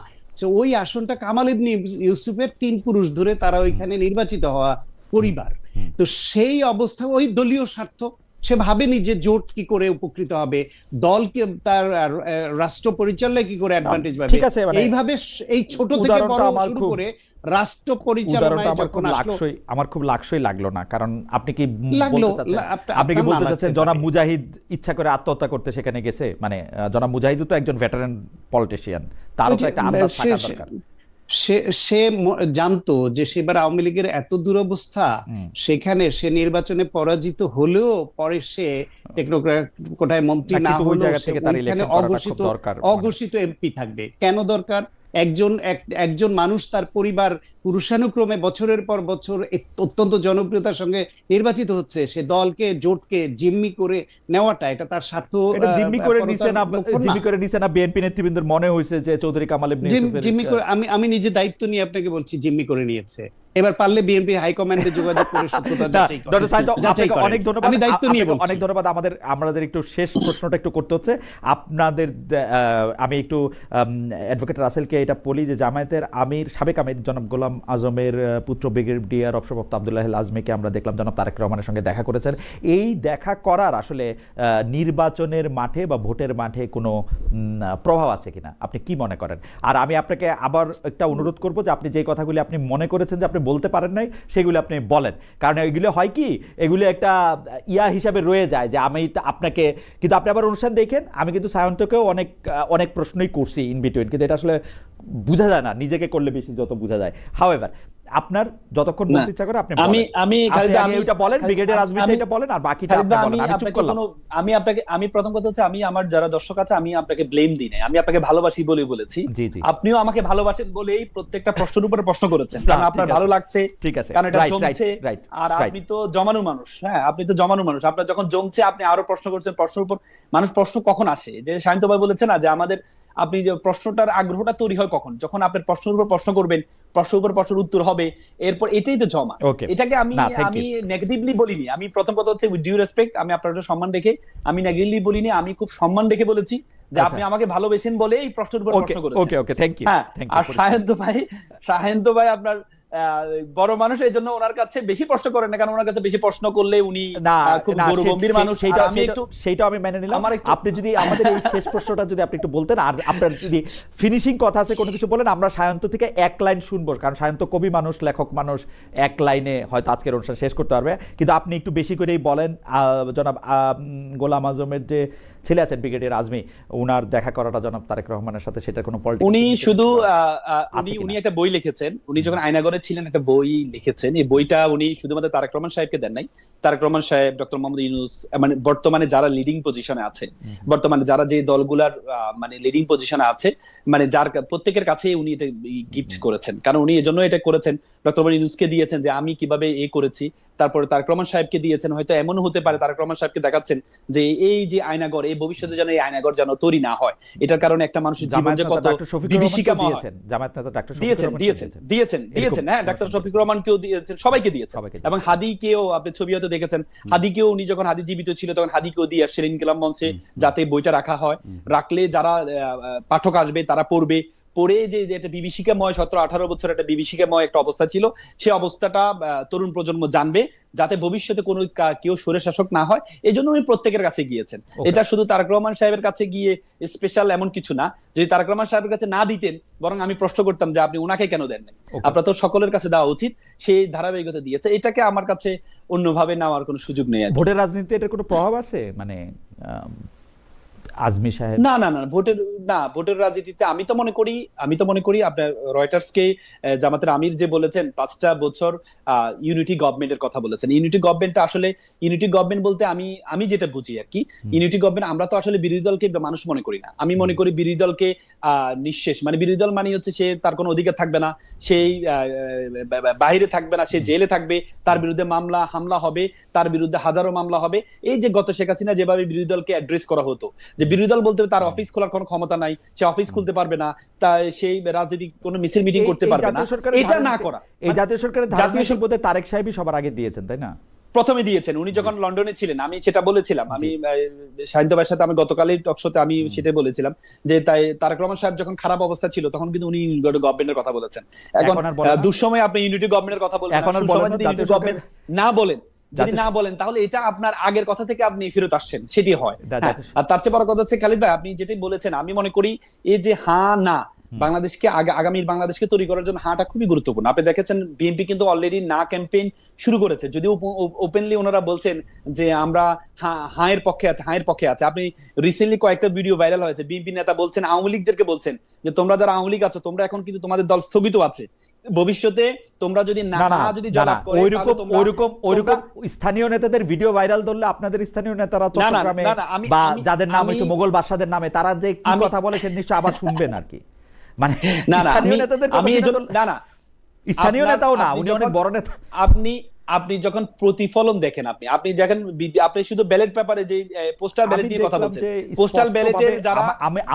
ওই আসনটা কামাল ইবনে ইউসুফের 3 পুরুষ ধরে তারা ওইখানে নির্বাচিত হওয়া পরিবার। তো সেই অবস্থা, ওই দলীয় স্বার্থ, সে ভাবেনি যে জোট কি করে উপকৃত হবে, দলকে তার রাষ্ট্র পরিচালনায় কি করে অ্যাডভান্টেজ পাবে। ঠিক আছে, মানে এইভাবে এই ছোট থেকে উদাহরণটা বড় আমার শুরু খুব- করে রাষ্ট্র পরিচালনায় যখন আসলো, আমার খুব লাগসই লাগলো না, কারণ আপনি কি লাগলো, বলতে চাচ্ছেন, আপনার আপনি কি না বলতে লাগতে চাচ্ছেন পারে। জনাব মুজাহিদ ইচ্ছা করে আত্মহত্যা করতে সেখানে গেছে? মানে জনাব মুজাহিদও তো একজন ভেটারেন পলিটিশিয়ান, তারও তো একটা আন্দাজ থাকা দরকার। সে সে জানতো যে সেবার আওয়ামী লীগের এত দুরবস্থা, সেখানে সে নির্বাচনে পরাজিত হলেও পরে সে কোটায় মন্ত্রী না, না কিন্তু ওই হলেও জায়গা সে থেকে তার ওইখানে ইলেকশন করাটা খুব অঘোষিত দরকার। অঘোষিত এমপি থাকবে। কেন দরকার? একজন মানুষ তার পরিবার পুরুষানুক্রমে বছরের পর বছর অত্যন্ত জনপ্রিয়তার সঙ্গে নির্বাচিত হচ্ছে, সে দলকে জোটকে জিম্মি করে নেওয়াটা এটা তার স্বার্থ। এটা জিম্মি করে নিছে না বিএনপি নেতৃবৃন্দের মনে হয়েছে যে চৌধুরী কামাল ইবনে ইউসুফের জিম্মি করে, আমি নিজে দায়িত্ব নিয়ে আপনাকে বলছি, জিম্মি করে নিয়েছে। এবার পারলে বিএনপি হাইকমান্ডে যোগাযোগ করে সত্যতা যাচাই করেন। ডক্টর সাইদ, যাচাই করেন। অনেক ধন্যবাদ, আমি দায়িত্ব নিয়ে বলছি। অনেক ধন্যবাদ। আমাদের একটু শেষ প্রশ্নটা একটু করতে হচ্ছে আপনাদের। আমি একটু অ্যাডভোকেট রাসেলকে এটা বলি যে জামায়াতের সাবেক আমির জনাব গোলাম আজমের পুত্র ব্রিগেডিয়ার অবসরপ্রাপ্ত আব্দুল্লাহ আল আজমিকে আমরা দেখলাম জনাব তারেক রহমানের সঙ্গে দেখা করেছেন। এই দেখা করার আসলে নির্বাচনের মাঠে বা ভোটের মাঠে কোনো প্রভাব আছে কিনা আপনি কি মনে করেন? আর আমি আপনাকে আবার একটা অনুরোধ করব যে আপনি যে কথাগুলি আপনি মনে করেছেন যে আপনি বলতে পারেন নাই, সেগুলো আপনি বলেন, কারণ এগুলো হয় কি, এগুলো একটা হিসাবে রয়ে যায় যে আমি আপনাকে, কিন্তু আপনি আবার অনুষ্ঠান দেখেন, আমি কিন্তু সায়ন্তকেও অনেক প্রশ্নই করছি ইন বিটুইন, কিন্তু এটা আসলে বোঝা যায় না, নিজেকে করলে বেশি যত বোঝা যায়। হাউএভার, আপনার যতক্ষণ বলতে ইচ্ছা করে আপনি এটা বলেন, ব্রিগেডিয়ার আজমিটা এটা বলেন, আর বাকিটা আপনি বলেন, আমি চুপ করলাম। আমি প্রথম কথা হচ্ছে, আমি আমার যারা দর্শক আছে, আমি আপনাকে ব্লেম দিই নাই, আমি আপনাকে ভালোবাসি বলে বলেছি। জি জি, আপনিও আমাকে ভালোবাসেন বলেই প্রত্যেকটা প্রশ্নের উপরে প্রশ্ন করেছেন, কারণ আপনার ভালো লাগছে, ঠিক আছে, কারণ এটা জমছে। আর আপনি তো জমানো মানুষ, হ্যাঁ আপনি তো জমানো মানুষ, আপনার যখন জমছে আপনি আরো প্রশ্ন করছেন, প্রশ্নের উপর মানুষ প্রশ্ন কখন আসে, যে শান্ত ভাই বলেছে না যে আমাদের, আপনি যে প্রশ্নটার আগ্রহটা তৈরি হয় কখন, যখন আপনার প্রশ্নের উপর প্রশ্ন করবেন, প্রশ্নের উপর প্রশ্নের উত্তর হবে, এরপর এটাই তো জমা। এটাকে আমি নেগেটিভলি বলিনি। আমি প্রথম কথা হচ্ছে উইথ ডিউ রেসপেক্ট, আমি আপনার সম্মান রেখে আমি নেগেটিভলি বলিনি, আমি খুব সম্মান রেখে বলেছি যে আপনি আমাকে ভালোবেসেন বলে এই প্রশ্নের উপর প্রশ্ন করেছেন। ওকে, থ্যাংক ইউ। আর শাহেন্ত ভাই আপনার বড় মানুষ, এই জন্য ওনার কাছে বেশি প্রশ্ন করেন না, কারণ ওনার কাছে বেশি প্রশ্ন করলে উনি খুব গম্ভীর মানুষ। সেইটাও আমি মেনে নিলাম। আপনি যদি আমাদের এই শেষ প্রশ্নটা যদি আপনি একটু বলতেন, আর আপনার যদি ফিনিশিং কথা আছে কোনো কিছু বলেন, আমরা সায়ন্ত থেকে এক লাইন শুনবো, কারণ সায়ন্ত কবি মানুষ, লেখক মানুষ, এক লাইনে হয়তো আজকের অনুষ্ঠান শেষ করতে পারবে, কিন্তু আপনি একটু বেশি করেই বলেন। জনাব গোলাম আজমের যে ছেলে আছেন ব্রিগেডিয়ার আজমি, উনার দেখা করাটা জনাব তারেক রহমানের সাথে, সেটা কোনো পলিটিক্স, উনি শুধু উনি একটা বই লিখেছেন, উনি যখন আয়নাগরে ছিলেন একটা বই লিখেছেন, এই বইটা উনি শুধুমাত্র তারেক রহমান সাহেবকে দেন নাই, তারেক রহমান সাহেব, ডক্টর মোহাম্মদ ইউনূস, মানে বর্তমানে যারা লিডিং পজিশনে আছে, বর্তমানে যারা যে দলগুলার মানে লিডিং পজিশনে আছে, মানে যার প্রত্যেকের কাছে উনি এটা গিফট করেছেন, কারণ উনি এজন্য এটা করেছেন, ডক্টর মোহাম্মদ ইউনূসকে দিয়েছেন যে আমি কিভাবে করেছি, তারপরে তারেক রহমান সাহেবকে দিয়েছেন, হয়তো এমনও হতে পারে তারেক রহমান সাহেবকে দেখাচ্ছেন যে এই যে আয়নাগর, এই ভবিষ্যতে যেন এই আয়নাগর যেন তৈরি না হয়, এটার কারণে একটা মানুষের জীবন যে কত বিভীষিকাময় হয়। দিয়েছেন হ্যাঁ, ডাক্তার শফিক রহমানকেও দিয়েছেন, সবাইকে দিয়েছেন, এবং হাদিকেও আপনি ছবি হয়তো দেখেছেন, হাদিকেও উনি যখন হাদি জীবিত ছিল তখন হাদিকেও দিয়ে আসছিলেন ইনকিলাব মঞ্চে, যাতে বইটা রাখা হয়, রাখলে যারা পাঠক আসবে তারা পড়বে, পরে যে একটা বিভীষিকাময় 17-18 বছর একটা বিভীষিকাময় একটা অবস্থা ছিল, সেই অবস্থাটা তরুণ প্রজন্ম জানবে, যাতে ভবিষ্যতে কোনো কেউ সরে শাসক না হয়। এই জন্য উনি প্রত্যেকের কাছে গিয়েছেন। এটা শুধু তারেক রহমান সাহেবের কাছে গিয়ে স্পেশাল এমন কিছু না, যদি তারেক রহমান সাহেবের কাছে না দিতেন, বরং আমি প্রশ্ন করতাম যে আপনি উনাকে কেন দেন না, আপনার তো সকলের কাছে দেওয়া উচিত, সেই ধারাবাহিকতা দিয়েছে। এটাকে আমার কাছে অন্যভাবে নেওয়ার কোনো সুযোগ নেই। ভোটের রাজনীতিতে এটার কোনো প্রভাব আছে, মানে আজমি সাহেব? না, ভোটের রাজনীতিতে আমি তো মনে করি আপনার রয়টার্সকে জামাতের আমির যে বলেছেন 5টা বছর ইউনিটি গভর্নমেন্টের কথা বলেছেন, ইউনিটি গভর্নমেন্টটা আসলে ইউনিটি গভর্নমেন্ট বলতে আমি যেটা বুঝি আর কি, ইউনিটি গভর্নমেন্ট আমরা তো আসলে বিরোধী দলকে মানুষ মনে করি না। আমি মনে করি বিরোধী দলকে নিঃশেষ, মানে বিরোধী দল মানে হচ্ছে সে তার কোনো অধিকার থাকবে না, সেই বাইরে থাকবে না, সে জেলে থাকবে, তার বিরুদ্ধে মামলা হামলা হবে, তার বিরুদ্ধে হাজারো মামলা হবে। এই যে গত শেখ হাসিনা যেভাবে বিরোধী দলকে অ্যাড্রেস করা হতো, যে বিরোধী দল বলতে তার অফিস খোলার কোনো ক্ষমতা নাই, সে অফিস খুলতে পারবে না, তাই সেই রাজনৈতিক কোনো মিছিল মিটিং করতে পারবে না, এটা না করা। এই জাতীয় সরকারের জাতীয় সম্পদে তারেক সাহেবই সবার আগে দিয়েছেন, তাই না? প্রথমে দিয়েছেন উনি যখন লন্ডনে ছিলেন, আমি সেটা বলেছিলাম, আমি শাহিন্ত ভাইয়ের সাথে আমি গতকালই টকশোতে আমি সেটা বলেছিলাম যে তাই তারেক রহমান সাহেব যখন খারাপ অবস্থা ছিল তখন কিন্তু উনি গভর্নমেন্টের কথা বলেছেন। এখন দুঃসময়ে আপনি ইউনিটি গভর্নমেন্টের কথা বলবেন, এখন যদি ইউনিটি গভর্নমেন্ট না বলেন যদি জাতীয়- না বলেন তাহলে এটা আপনার আগের কথা থেকে আপনি ফেরত আসছেন, সেটি হয়। জা- হ্যাঁ, জাতীয়- আর তার চেয়ে বড় কথা হচ্ছে খালিদ ভাই, আপনি যেটাই বলেছেন, আমি মনে করি এই যে হ্যাঁ না, বাংলাদেশকে আগামীর বাংলাদেশকে তৈরি করার জন্য হাঁটা খুবই গুরুত্বপূর্ণ। আপনি দেখেছেন বিএনপি কিন্তু অলরেডি না ক্যাম্পেইন শুরু করেছে, যদিও ওপেনলি ওনারা বলছেন যে আমরা হাঁয়ের পক্ষে আছে, হাঁয়ের পক্ষে আছে। আপনি রিসেন্টলি কয়েকটা ভিডিও ভাইরাল হয়েছে, বিএনপি নেতা বলছেন আওয়ামী লীগদেরকে বলছেন যে তোমরা যারা আওয়ামী লীগ আছো, তোমরা এখন কিন্তু তোমাদের দল স্থগিত আছে, ভবিষ্যতে তোমরা যদি না না যদি না, জয়লাভ করে ওইরকম তাহলে তোমরা- ওইরকম ওইরকম তোমরা- স্থানীয় নেতাদের ভিডিও ভাইরাল ধরলে আপনাদের স্থানীয় নেতারা চট্টগ্রামে না, আমি- বা আমি- যাদের নাম আমি- একটু মোগল বাদশাদের নামে তারা যে কি আমি- কথা বলে সে নিশ্চয় আবার শুনবেন আর কি, মানে না না স্থানীয় আমি নেতাদের আমি কথা এই জন্য শুনে তো- না না স্থানীয় আপনার- নেতাও না, আপনি উনি যখন- অনেক বড় নেতা। আপনি আপনি যখন প্রতিফলন দেখেন, আপনি দেখেন আপনি শুধু ব্যালট পেপারে যে পোস্টাল ব্যালট আমি নিয়ে কথা দেখলাম বলছেন, যে পোস্টাল স্পষ্টভাবে ব্যালটের যারা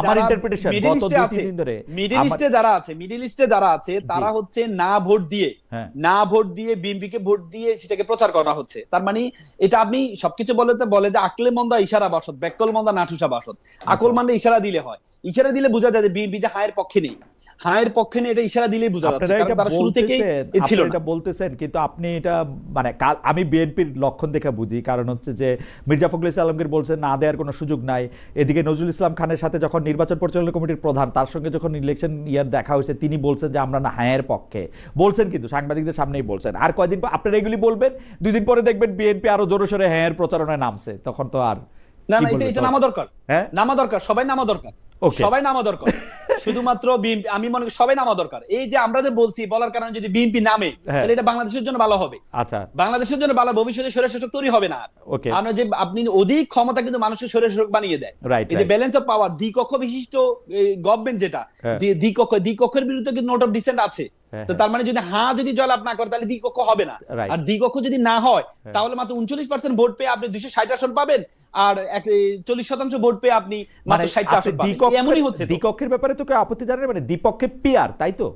আমার ইন্টারপ্রিটেশন মিডল গত ইস্টে 2-3 আছে, দিন ধরে মিডল আমার- ইস্টে যারা আছে তারা হচ্ছে না ভোট দিয়ে, হ্যাঁ। না ভোট দিয়ে বিএনপি কে ভোট দিয়ে সেটাকে প্রচার করা হচ্ছে। তার মানে এটা আপনি সবকিছু বলে যে আকলে মন্দা ইশারা বাসদ, বেকল মন্দা নাঠুসা বাসদ। আকল মানে ইশারা দিলে হয়, ইশারা দিলে বোঝা যায় যে বিএনপি যে হায়ের পক্ষে নেই, হায়ের পক্ষে নেই, এটা ইশারা দিলেই বোঝা যাচ্ছে, আপনারা কারণ এটা তারা শুরু থেকেই বলতেছেন, ছিল আপনারা না। এটা বলতেছেন, কিন্তু আপনি এটা মানে আমি বিএনপির লক্ষণ দেখে বুঝি, কারণ হচ্ছে যে মির্জা ফখরুল ইসলাম আলমগীর বলছেন না দেওয়ার কোনো সুযোগ নাই, এদিকে নজরুল ইসলাম খানের সাথে যখন নির্বাচন পরিচালনা কমিটির প্রধান, তার সঙ্গে যখন ইলেকশন ইয়ার দেখা হয়েছে, তিনি বলছেন যে আমরা না হায়ের পক্ষে বলছেন, কিন্তু সাংবাদিকদের সামনেই বলছেন। আর কয়দিন পর আপনারা এগুলি বলবেন, 2 দিন পরে দেখবেন বিএনপি আরো জোরে সোরে হায়ের প্রচারণায় নামছে, তখন তো আর না কি না, বলবেন এটা তখন? নামা দরকার, হ্যাঁ? নামা দরকার, সবাই নামা দরকার, Okay. সবাই নামা দরকার, শুধুমাত্র বিএনপি, আমি মনে করি সবাই নামা দরকার। এই যে আমরা যে বলছি, বলার কারণে যদি বিএনপি নামে, হ্যাঁ। তাহলে এটা বাংলাদেশের জন্য ভালো হবে, আচ্ছা, বাংলাদেশের জন্য ভালো, ভবিষ্যতে স্বৈরশাসক তৈরি হবে না। ওকে, আমরা যে আপনি অধিক ক্ষমতা কিন্তু মানুষের স্বৈরশাসক বানিয়ে দেয়। রাইট, এই যে ব্যালেন্স অফ পাওয়ার, দ্বিকক্ষ বিশিষ্ট গভর্নমেন্ট যেটা, হ্যাঁ। দ্বিকক্ষের বিরুদ্ধে কিন্তু নোট অফ ডিসেন্ট আছে। হ্যাঁ, তো তার মানে যদি যদি জয়লাভ না করে, তাহলে দ্বিকক্ষ হবে না। Right. আর দ্বিকক্ষ যদি না হয়, হ্যাঁ। তাহলে মাত্র 39% ভোট পেয়ে আপনি 260 আসন পাবেন, আর 40% ভোট পেয়ে আপনি মাত্র 60 আসন পাবেন। এমনই হচ্ছে তো। দ্বিকক্ষের ব্যাপারে তো কেউ আপত্তি জানায়, মানে দ্বিপক্ষে পিয়ার, তাই তো?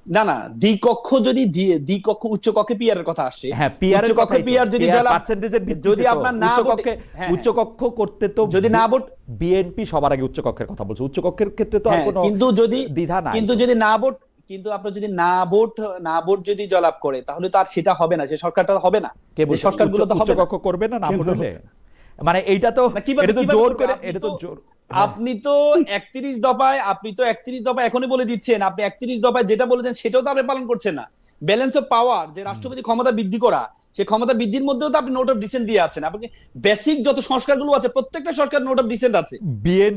না না, দ্বিকক্ষ যদি দ্বিকক্ষ উচ্চ কক্ষে পিয়ার এর কথা আসে, হ্যাঁ, পিয়ার উচ্চ কক্ষে পিয়ার যদি জয়লাভ, পার্সেন্টেজের ভিত্তিতে, যদি আপনার না উচ্চ ভোটে- কক্ষে হ্যাঁ, উচ্চ কক্ষ করতে তো যদি না ভোট, বিএনপি সবার আগে উচ্চ কক্ষের কথা বলছে, উচ্চ কক্ষের ক্ষেত্রে তো আর হ্যাঁ, কোনো কিন্তু যদি দ্বিধা নাই। কিন্তু যদি না ভোট, কিন্তু আপনার যদি না ভোট যদি জয়লাভ করে, তাহলে তো আর সেটা হবে না, সে সরকারটা হবে না, কে এই বলছে সরকারগুলো তো উচ্চ হবে না। কক্ষ করবে না, না ভোট হলে? মানে এইটা তো না, কিভাবে- এটা তো কিভাবে জোর করবে? করে, আপনি এটা তো তো- জোর। আপনি তো 31 দফায় এখনই বলে দিচ্ছেন, আপনি 31 দফায় যেটা বলেছেন সেটাও তো আপনি পালন করছেন না। ব্যালেন্স অফ পাওয়ার, যে রাষ্ট্রপতি ক্ষমতা বৃদ্ধি করা, সেই ক্ষমতা বৃদ্ধির মধ্যেও তো আপনি নোট অফ ডিসেন্ট দিয়ে আছেন। আপনি বেসিক যত সংস্কারগুলো আছে, প্রত্যেকটা সংস্কার নোট অফ ডিসেন্ট আছে,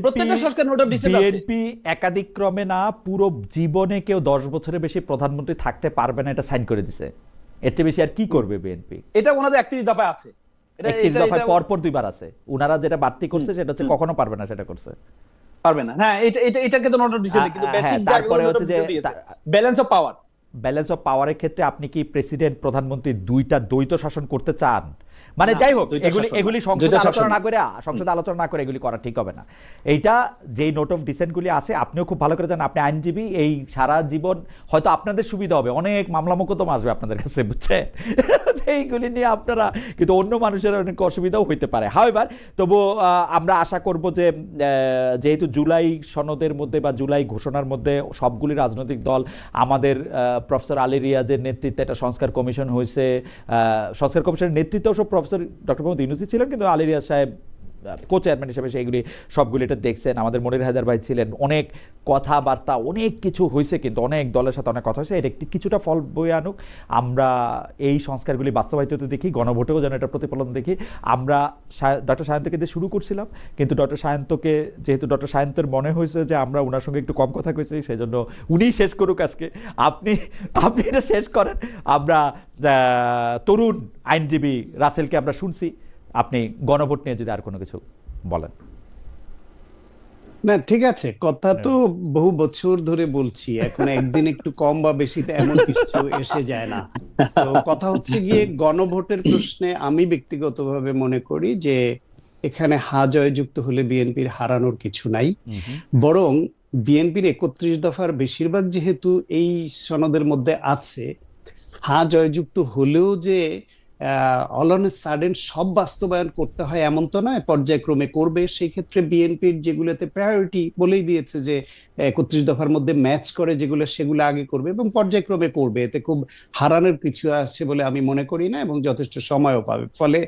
প্রত্যেকটা সংস্কার নোট অফ ডিসেন্ট আছে। বিএনপি একাধিক ক্রমে না, পুরো জীবনে কেউ 10 বছরের বেশি প্রধানমন্ত্রী থাকতে পারবে না, এটা সাইন করে দিছে। এর চেয়ে বেশি আর কি করবে বিএনপি? এটা ওনাদের 31 দফায় আছে। একটি দফায় পরপর 2 বার আছে, উনারা যেটা বাড়তি করছে সেটা হচ্ছে কখনো পারবে না, সেটা করছে। পারবে না। হ্যাঁ, এটাকে তো নোট অফ ডিসেন্ট, কিন্তু হ্যাঁ, বেসিক তারপরে হচ্ছে যে balance of power, balance of পাওয়ারের ক্ষেত্রে আপনি কি প্রেসিডেন্ট প্রধানমন্ত্রী দুইটা দ্বৈত শাসন করতে চান? মানে না, যাই হোক, দ্বৈত এগুলি শাসন না। এগুলি সংসদে দ্বৈত শাসন আলোচনা না। না করে, এগুলি করা ঠিক হবে না। এইটা যেই নোট অফ ডিসেন্টগুলি আছে, আপনিও খুব ভালো করে জানেন, আপনি আইনজীবী, এই সারা জীবন হয়তো আপনাদের সুবিধা হবে, অনেক মামলা মোকদ্দমা আসবে আপনাদের কাছে, বুঝছেন? এইগুলি নিয়ে আপনারা, কিন্তু অন্য মানুষের অনেক অসুবিধাও হইতে পারে। হাওয়েভার, তবু আমরা আশা করব যে যেহেতু জুলাই সনদের মধ্যে বা জুলাই ঘোষণার মধ্যে সবগুলি রাজনৈতিক দল, আমাদের প্রফেসর আলী রিয়াজের নেতৃত্বে একটা সংস্কার কমিশন হয়েছে, সংস্কার কমিশনের নেতৃত্বেও সব প্রফেসর ডক্টর মোহাম্মদ ইউনূসী ছিলেন, কিন্তু আলী রিয়াজ সাহেব কো চেয়ারম্যান হিসেবে সেইগুলি সবগুলি এটা দেখছেন। আমাদের মনির হায়দার ভাই ছিলেন, অনেক কথাবার্তা, অনেক কিছু হয়েছে, কিন্তু অনেক দলের সাথে অনেক কথা হয়েছে। এটা একটি কিছুটা ফল বয়ে আনুক, আমরা এই সংস্কারগুলি বাস্তবায়িত হতে দেখি, গণভোটেও যেন এটা প্রতিফলন দেখি। আমরা ডক্টর সায়ন্তকে দিয়ে শুরু করছিলাম, কিন্তু যেহেতু ডক্টর সায়ন্তের মনে হয়েছে যে আমরা ওনার সঙ্গে একটু কম কথা কইছি, সেই জন্য উনিই শেষ করুক আজকে। আপনি এটা শেষ করেন। আমরা তরুণ আইনজীবী রাসেলকে আমরা শুনছি, আপনি গণভোট নিয়ে যদি আর কোনো কিছু বলেন। না, ঠিক আছে, কথা তো বহু বছর ধরে বলছি, এখন একদিন একটু কম বা বেশিতে এমন কিছু এসে যায় না। তো কথা হচ্ছে গিয়ে গণভোটের প্রশ্নে আমি ব্যক্তিগতভাবে মনে করি যে এখানে হা জয়যুক্ত হলে বিএনপির হারানোর কিছু নাই, বরং বিএনপির 31 দফার বেশিরভাগ যেহেতু এই সনদের মধ্যে আছে, হা জয়যুক্ত হলেও যে অল অন এ সাডেন সব বাস্তবায়ন করতে হয় এমন তো নয়, পর্যায়ক্রমে করবে। সেই ক্ষেত্রে বিএনপির যেগুলোতে প্রায়োরিটি বলেই দিয়েছে যে 31 দফার মধ্যে ম্যাচ করে যেগুলো সেগুলো আগে করবে এবং পর্যায়ক্রমে করবে। এতে খুব হারানোর কিছু আছে বলে আমি মনে করি না, এবং যথেষ্ট সময়ও পাবে। ফলে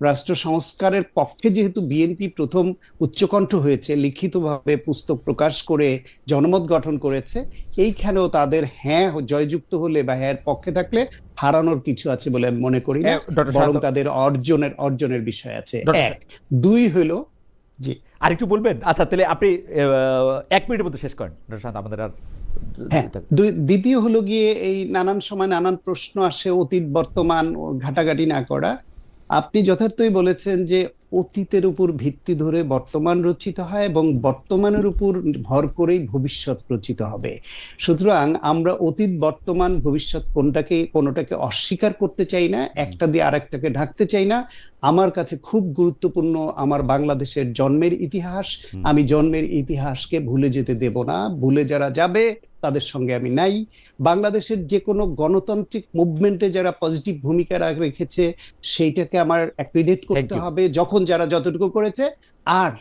রাষ্ট্র সংস্কারের পক্ষে যেহেতু বিএনপি প্রথম উচ্চকণ্ঠ হয়েছে, লিখিতভাবে পুস্তক প্রকাশ করে জনমত গঠন করেছে, এইখানেও তাদের হ্যাঁ জয়যুক্ত হলে বা হ্যাঁ পক্ষে থাকলে হারানোর কিছু আছে বলে আমি মনে করি না, ডক্টর বরং শাহাদাত, তাদের অর্জনের বিষয় আছে। ডক্টর এক দুই হলো জি আরেকটু বলবেন? আচ্ছা, তাহলে আপনি 1 মিনিটের মধ্যে শেষ করেন ডক্টর শাহাদাত, আমাদের আর হ্যাঁ, দ্বিতীয় হলো গিয়ে এই নানান সময় নানান প্রশ্ন আসে, অতীত বর্তমান ঘাটাঘাটি না করা। আপনি যথার্থই বলেছেন যে অতীতের উপর ভিত্তি ধরে বর্তমান রচিত হয় এবং বর্তমানের উপর ভর করেই ভবিষ্যৎ রচিত হবে। সুতরাং আমরা অতীত বর্তমান ভবিষ্যৎ কোনোটাকে অস্বীকার করতে চাই না, একটা দিয়ে আরেকটাকে ঢাকতে চাই না। আমার কাছে খুব গুরুত্বপূর্ণ আমার বাংলাদেশের জন্মের ইতিহাস। আমি জন্মের ইতিহাসকে ভুলে যেতে দেব না। ভুলে যারা যাবে তাদের সঙ্গে আমি নাই। বাংলাদেশের যে কোনো গণতান্ত্রিক মুভমেন্টে যারা পজিটিভ ভূমিকা রেখেছে সেইটাকে আমার অ্যাপ্রিডিয়েট করতে হবে, যখন যারা যতটুকু করেছে। আর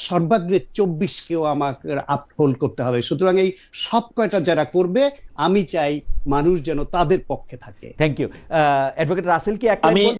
সর্বাগ্রে 24কেও আমাকে আপহোল্ড করতে হবে। সুতরাং এই সব কয়টা যারা করবে, আমি চাই মানুষ যেন তাদের পক্ষে থাকে। Thank you. অ্যাডভোকেট রাসেল কি এক লাইন আমি